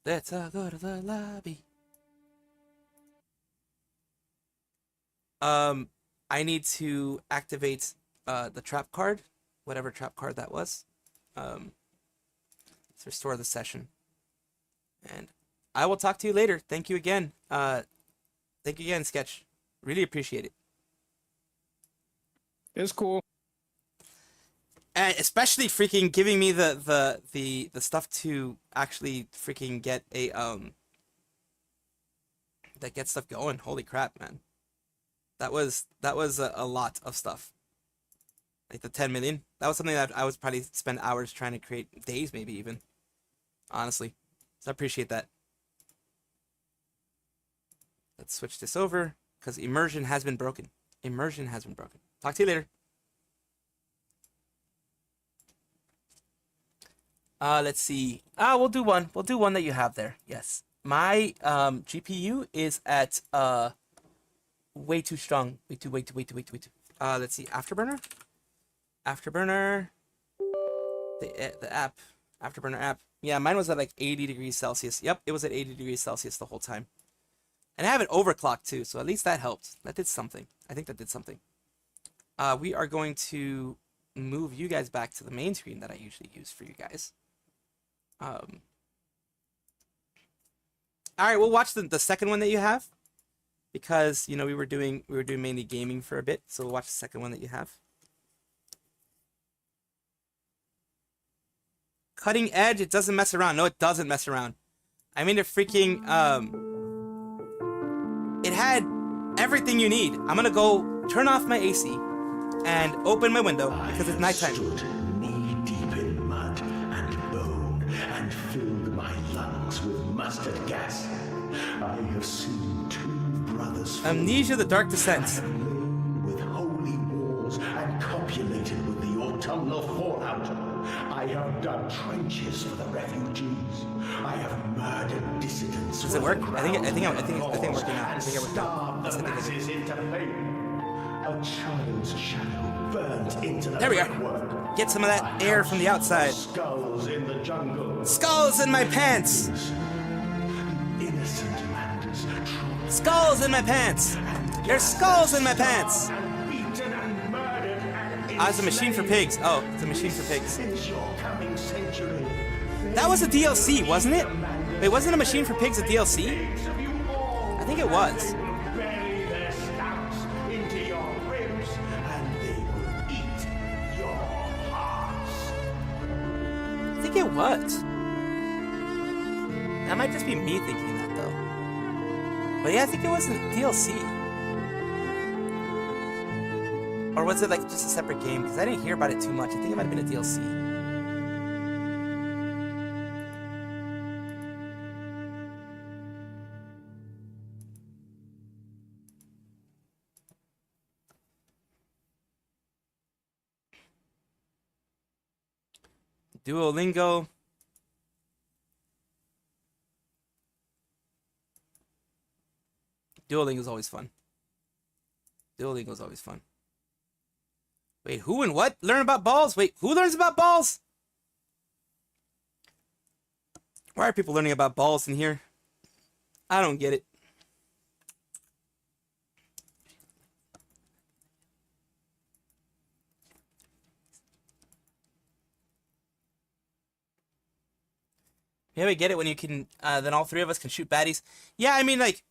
Let's go to the lobby. I need to activate the trap card, whatever trap card that was. Let's restore the session. And I will talk to you later. Thank you again. Thank you again, Sketch. Really appreciate it. It's cool. And especially freaking giving me the stuff to actually freaking get a that gets stuff going. Holy crap, man. That was a lot of stuff. Like the 10 million. That was something that I would probably spend hours trying to create, days maybe even. Honestly. So I appreciate that. Let's switch this over because immersion has been broken. Immersion has been broken. Talk to you later. Let's see. We'll do one. We'll do one that you have there. Yes. My GPU is at way too strong. Way too. Let's see. Afterburner. The app. Afterburner app. Yeah, mine was at like 80 degrees Celsius. Yep, it was at 80 degrees Celsius the whole time. And I have it overclocked too, so at least that helped. That did something. I think that did something. We are going to move you guys back to the main screen that I usually use for you guys. All right, we'll watch the second one that you have because you know we were doing mainly gaming for a bit, so we'll watch the second one that you have. Cutting edge, it doesn't mess around. No, it doesn't mess around. I mean, it freaking it had everything you need. I'm gonna go turn off my AC and open my window because it's nighttime. Knee-deep in mud and bone and filled my lungs with mustard gas. I have seen two brothers. Amnesia: The Dark Descent. With holy wars and copulated with the autumnal fallout. I have dug trenches for the refugees. I have murdered dissidents. Does it work? I think it's working out. I think it worked out. The masses into pain. A child's shadow burnt into the there we are. Get some of that air from the outside. Skulls in the jungle. Skulls in my pants. Innocent landers. Skulls in my pants. There's skulls in my pants. It's a machine for pigs. Oh, it's a machine for pigs. That was a DLC, wasn't it? Wait, wasn't a machine for pigs a DLC? I think it was. I think it was. That might just be me thinking that though. But yeah, I think it was a DLC. Or was it like just a separate game? Because I didn't hear about it too much. I think it might have been a DLC. Duolingo. Duolingo is always fun. Duolingo's always fun. Wait, who and what? Learn about balls? Wait, who learns about balls? Why are people learning about balls in here? I don't get it. Yeah, we get it when you can, then all three of us can shoot baddies. Yeah, I mean, like,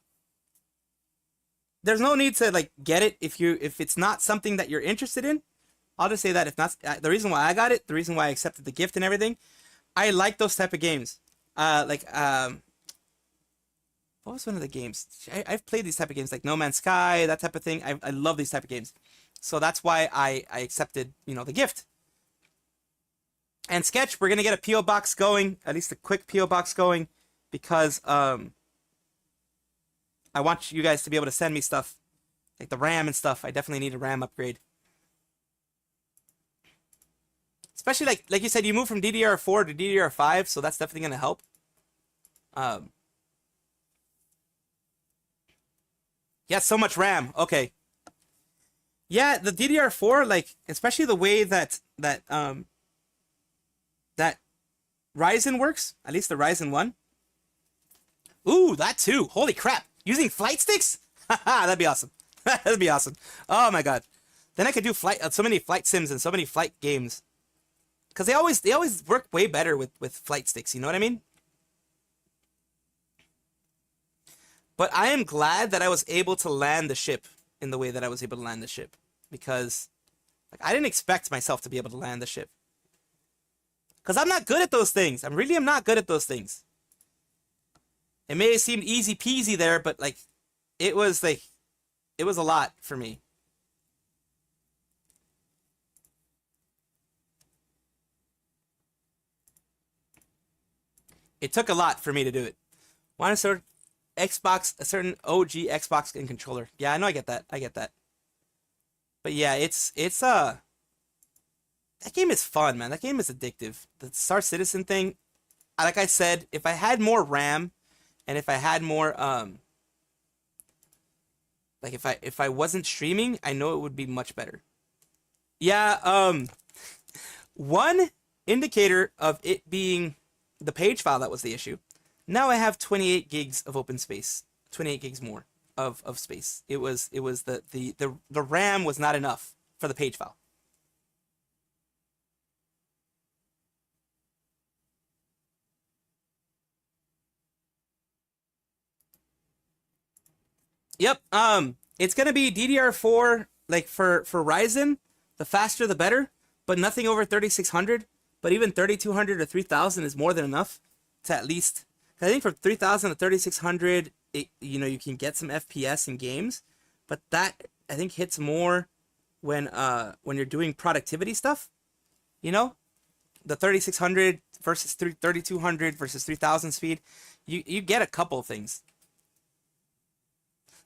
there's no need to, like, get it if it's not something that you're interested in. I'll just say that if not, the reason why I got it, the reason why I accepted the gift and everything, I like those type of games. What was one of the games? I've played these type of games, like No Man's Sky, that type of thing. I love these type of games. So that's why I accepted, the gift. And Sketch, we're going to get a P.O. box going, at least a quick P.O. box going, because I want you guys to be able to send me stuff, like the RAM and stuff. I definitely need a RAM upgrade. Especially, like you said, you move from DDR4 to DDR5, so that's definitely going to help. Yeah, so much RAM. Okay. Yeah, the DDR4, like, especially the way that Ryzen works, at least the Ryzen 1. Ooh, that too. Holy crap. Using flight sticks? Haha, that'd be awesome. That'd be awesome. Oh my god. Then I could do so many flight sims and so many flight games. Because they always work way better with flight sticks, you know what I mean? But I am glad that I was able to land the ship in the way that I was able to land the ship. Because like, I didn't expect myself to be able to land the ship. Because I'm not good at those things. I really am not good at those things. It may have seemed easy peasy there, but like, it was a lot for me. It took a lot for me to do it. Want to sort Xbox, a certain OG Xbox and controller. Yeah, I know, I get that. But yeah, it's that game is fun, man. That game is addictive. The Star Citizen thing, like I said, if I had more RAM and if I had more like if I wasn't streaming, I know it would be much better. Yeah, one indicator of it being the page file that was the issue. Now I have 28 gigs of open space. 28 gigs more of space. It was the RAM was not enough for the page file. Yep. It's gonna be DDR4, like for Ryzen, the faster the better, but nothing over 3600. But even 3200 or 3000 is more than enough to at least. I think from 3000 to 3600, you can get some FPS in games, but that I think hits more when you're doing productivity stuff. The 3600 versus 3200 versus 3000 speed, you get a couple of things.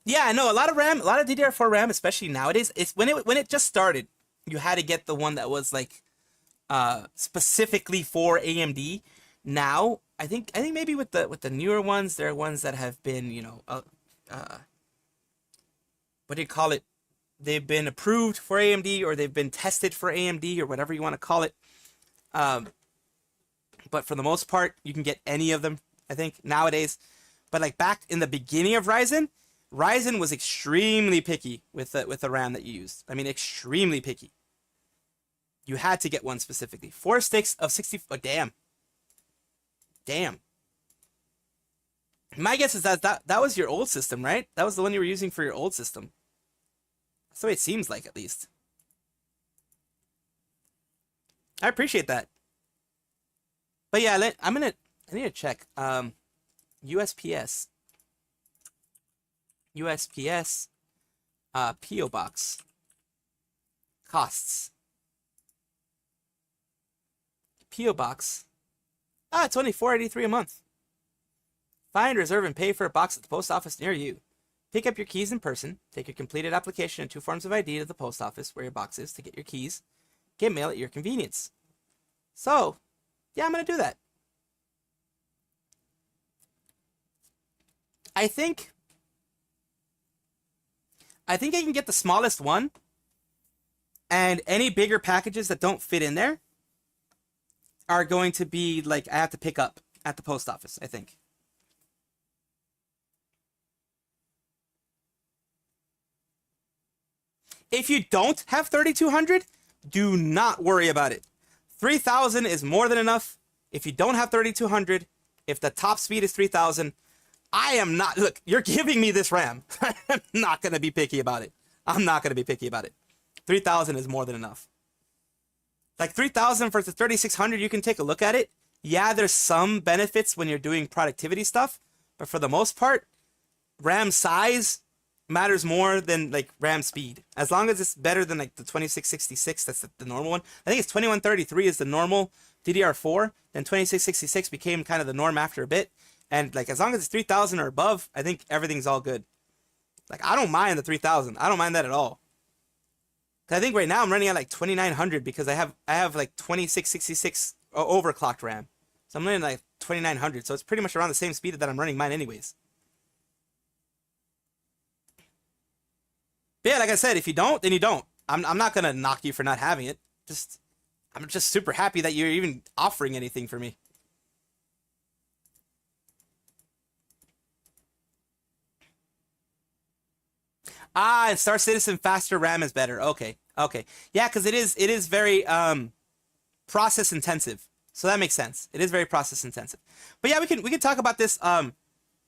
Yeah, I know a lot of RAM, a lot of DDR4 RAM, especially nowadays. It's when it just started, you had to get the one that was like specifically for AMD. Now, I think maybe with the newer ones, there are ones that have been, what do you call it? They've been approved for AMD, or they've been tested for AMD, or whatever you want to call it. But for the most part, you can get any of them, I think, nowadays. But like back in the beginning of Ryzen was extremely picky with the RAM that you used. I mean, extremely picky. You had to get one specifically. 4 sticks of 60. Oh, damn. My guess is that was your old system, right? That was the one you were using for your old system. That's the way it seems like, at least. I appreciate that. But yeah, I need to check. USPS, P.O. Box. Costs. P.O. Box. It's only $4.83 a month. Find, reserve, and pay for a box at the post office near you. Pick up your keys in person. Take your completed application and 2 forms of ID to the post office where your box is to get your keys. Get mail at your convenience. So, yeah, I'm going to do that. I think I think I can get the smallest one, and any bigger packages that don't fit in there are going to be like I have to pick up at the post office, I think. If you don't have 3200, do not worry about it. 3000 is more than enough. If you don't have 3200, if the top speed is 3000, I am not, look, you're giving me this RAM. I'm not going to be picky about it. I'm not going to be picky about it. 3000 is more than enough. Like 3000 versus 3600, you can take a look at it. Yeah, there's some benefits when you're doing productivity stuff, but for the most part, RAM size matters more than like RAM speed. As long as it's better than like the 2666, that's the normal one. I think it's 2133 is the normal DDR4, then 2666 became kind of the norm after a bit. And like as long as it's 3000 or above, I think everything's all good. Like I don't mind the 3000. I don't mind that at all. I think right now I'm running at like 2900 because I have like 2666 overclocked RAM. So I'm running like 2900. So it's pretty much around the same speed that I'm running mine anyways. But yeah, like I said, if you don't, then you don't. I'm not gonna knock you for not having it. I'm just super happy that you're even offering anything for me. Ah, and Star Citizen faster RAM is better. Okay, okay, yeah, because it is very process intensive. So that makes sense. It is very process intensive. But yeah, we can talk about this off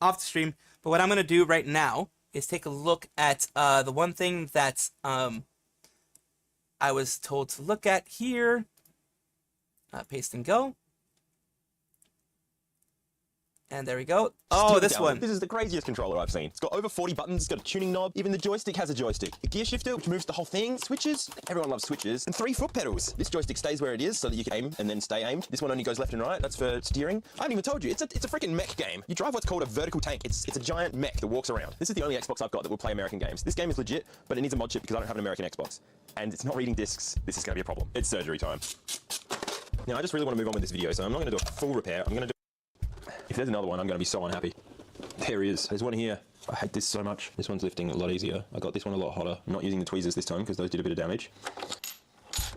the stream. But what I'm gonna do right now is take a look at the one thing that I was told to look at here. Paste and go. And there we go. Oh, this one. This is the craziest controller I've seen. It's got over 40 buttons, it's got a tuning knob, even the joystick has a joystick. A gear shifter, which moves the whole thing, switches, everyone loves switches, and 3 foot pedals. This joystick stays where it is so that you can aim and then stay aimed. This one only goes left and right, that's for steering. I haven't even told you, it's a freaking mech game. You drive what's called a vertical tank. It's a giant mech that walks around. This is the only Xbox I've got that will play American games. This game is legit, but it needs a mod chip because I don't have an American Xbox. And it's not reading discs. This is gonna be a problem. It's surgery time. Now, I just really want to move on with this video, so I'm not gonna do a full repair. I'm gonna do If there's another one, I'm going to be so unhappy. There he is. There's one here. I hate this so much. This one's lifting a lot easier. I got this one a lot hotter. I'm not using the tweezers this time because those did a bit of damage.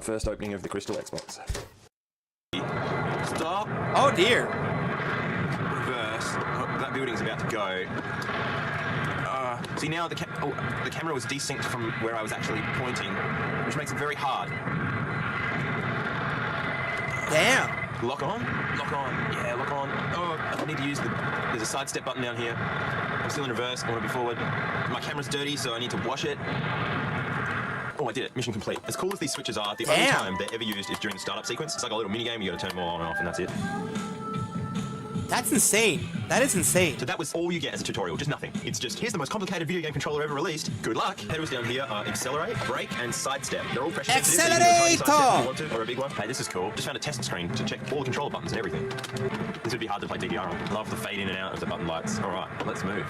First opening of the Crystal Xbox. Stop. Oh dear. Reverse. Oh, that building's about to go. See now the camera was desynced from where I was actually pointing, which makes it very hard. Damn. Lock on? Lock on. Yeah, lock on. Oh, I need to use there's a sidestep button down here. I'm still in reverse. I want to be forward. My camera's dirty, so I need to wash it. Oh, I did it. Mission complete. As cool as these switches are, the only time they're ever used is during the startup sequence. It's like a little mini game. You got to turn them all on and off, and that's it. That's insane. That is insane. So that was all you get as a tutorial, just nothing. It's just, here's the most complicated video game controller ever released. Good luck. Pedals down here are accelerate, brake, and sidestep. They're all pressure sensitive. Accelerator! So you want to, or a big one. Hey, this is cool. Just found a test screen to check all the controller buttons and everything. This would be hard to play DDR on. Love the fade in and out of the button lights. All right, let's move.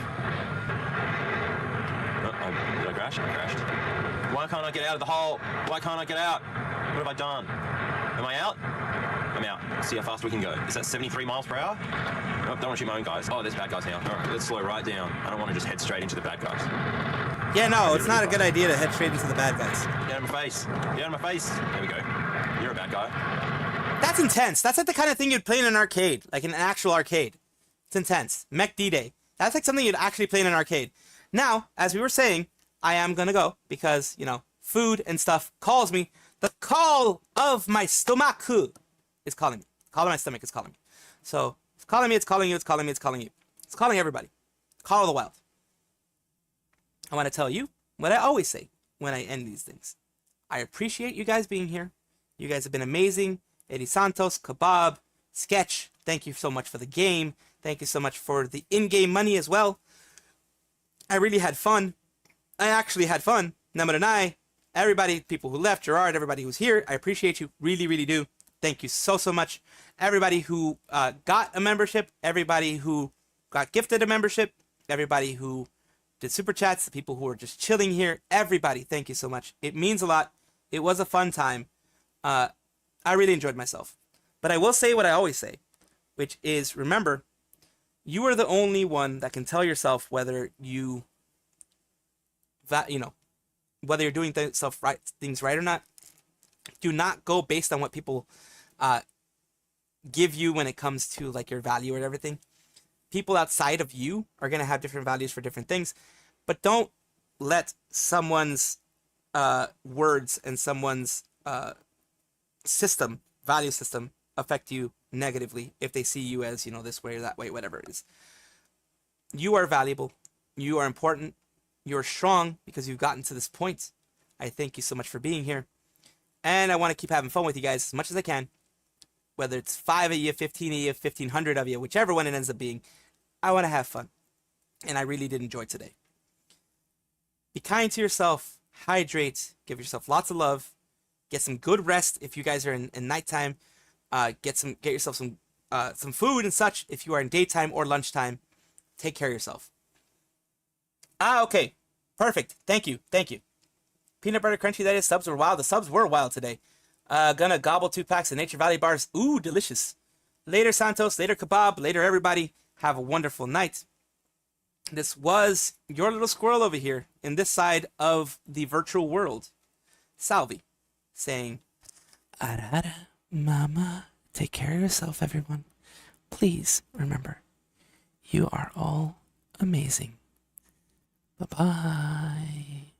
Oh, did I crash? I crashed. Why can't I get out of the hole? Why can't I get out? What have I done? Am I out? I'm out. See how fast we can go. Is that 73 miles per hour? Oh, don't want to shoot my own guys. Oh, there's bad guys now. All right, let's slow right down. I don't want to just head straight into the bad guys. Yeah, no, it's not a good idea to head straight into the bad guys. Get out of my face. Get out of my face. There we go. You're a bad guy. That's intense. That's like the kind of thing you'd play in an arcade, like an actual arcade. It's intense. Mech D-Day. That's like something you'd actually play in an arcade. Now, as we were saying, I am gonna go because, you know, food and stuff calls me. The call of my stomach is calling me. The call of my stomach is calling me. So, it's calling me, it's calling you, it's calling me, it's calling you. It's calling everybody. Call of the wild. I want to tell you what I always say when I end these things. I appreciate you guys being here. You guys have been amazing. Eddie Santos, Kebab, Sketch, thank you so much for the game. Thank you so much for the in-game money as well. I really had fun. I actually had fun. Namor and I, everybody, people who left, Gerard, everybody who's here, I appreciate you. Really, really do. Thank you so, so much. Everybody who got a membership, everybody who got gifted a membership, everybody who did super chats, the people who are just chilling here, everybody, thank you so much. It means a lot. It was a fun time. I really enjoyed myself. But I will say what I always say, which is, remember, you are the only one that can tell yourself whether you whether you're doing things right or not, do not go based on what people give you when it comes to like your value and everything. People outside of you are going to have different values for different things, but don't let someone's words and someone's value system affect you negatively if they see you as, this way or that way, whatever it is. You are valuable. You are important. You're strong because you've gotten to this point. I thank you so much for being here. And I want to keep having fun with you guys as much as I can. Whether it's 5 of you, 15 of you, 1,500 of you, whichever one it ends up being, I want to have fun. And I really did enjoy today. Be kind to yourself. Hydrate. Give yourself lots of love. Get some good rest if you guys are in nighttime. Get yourself some food and such if you are in daytime or lunchtime. Take care of yourself. Okay. Perfect. Thank you. Peanut butter crunchy, that is. Subs were wild. The subs were wild today. Gonna gobble 2 packs of Nature Valley bars. Ooh, delicious. Later, Santos. Later, Kebab. Later, everybody. Have a wonderful night. This was your little squirrel over here in this side of the virtual world. Salvi. Saying, Arara, Mama. Take care of yourself, everyone. Please remember, you are all amazing. Bye-bye.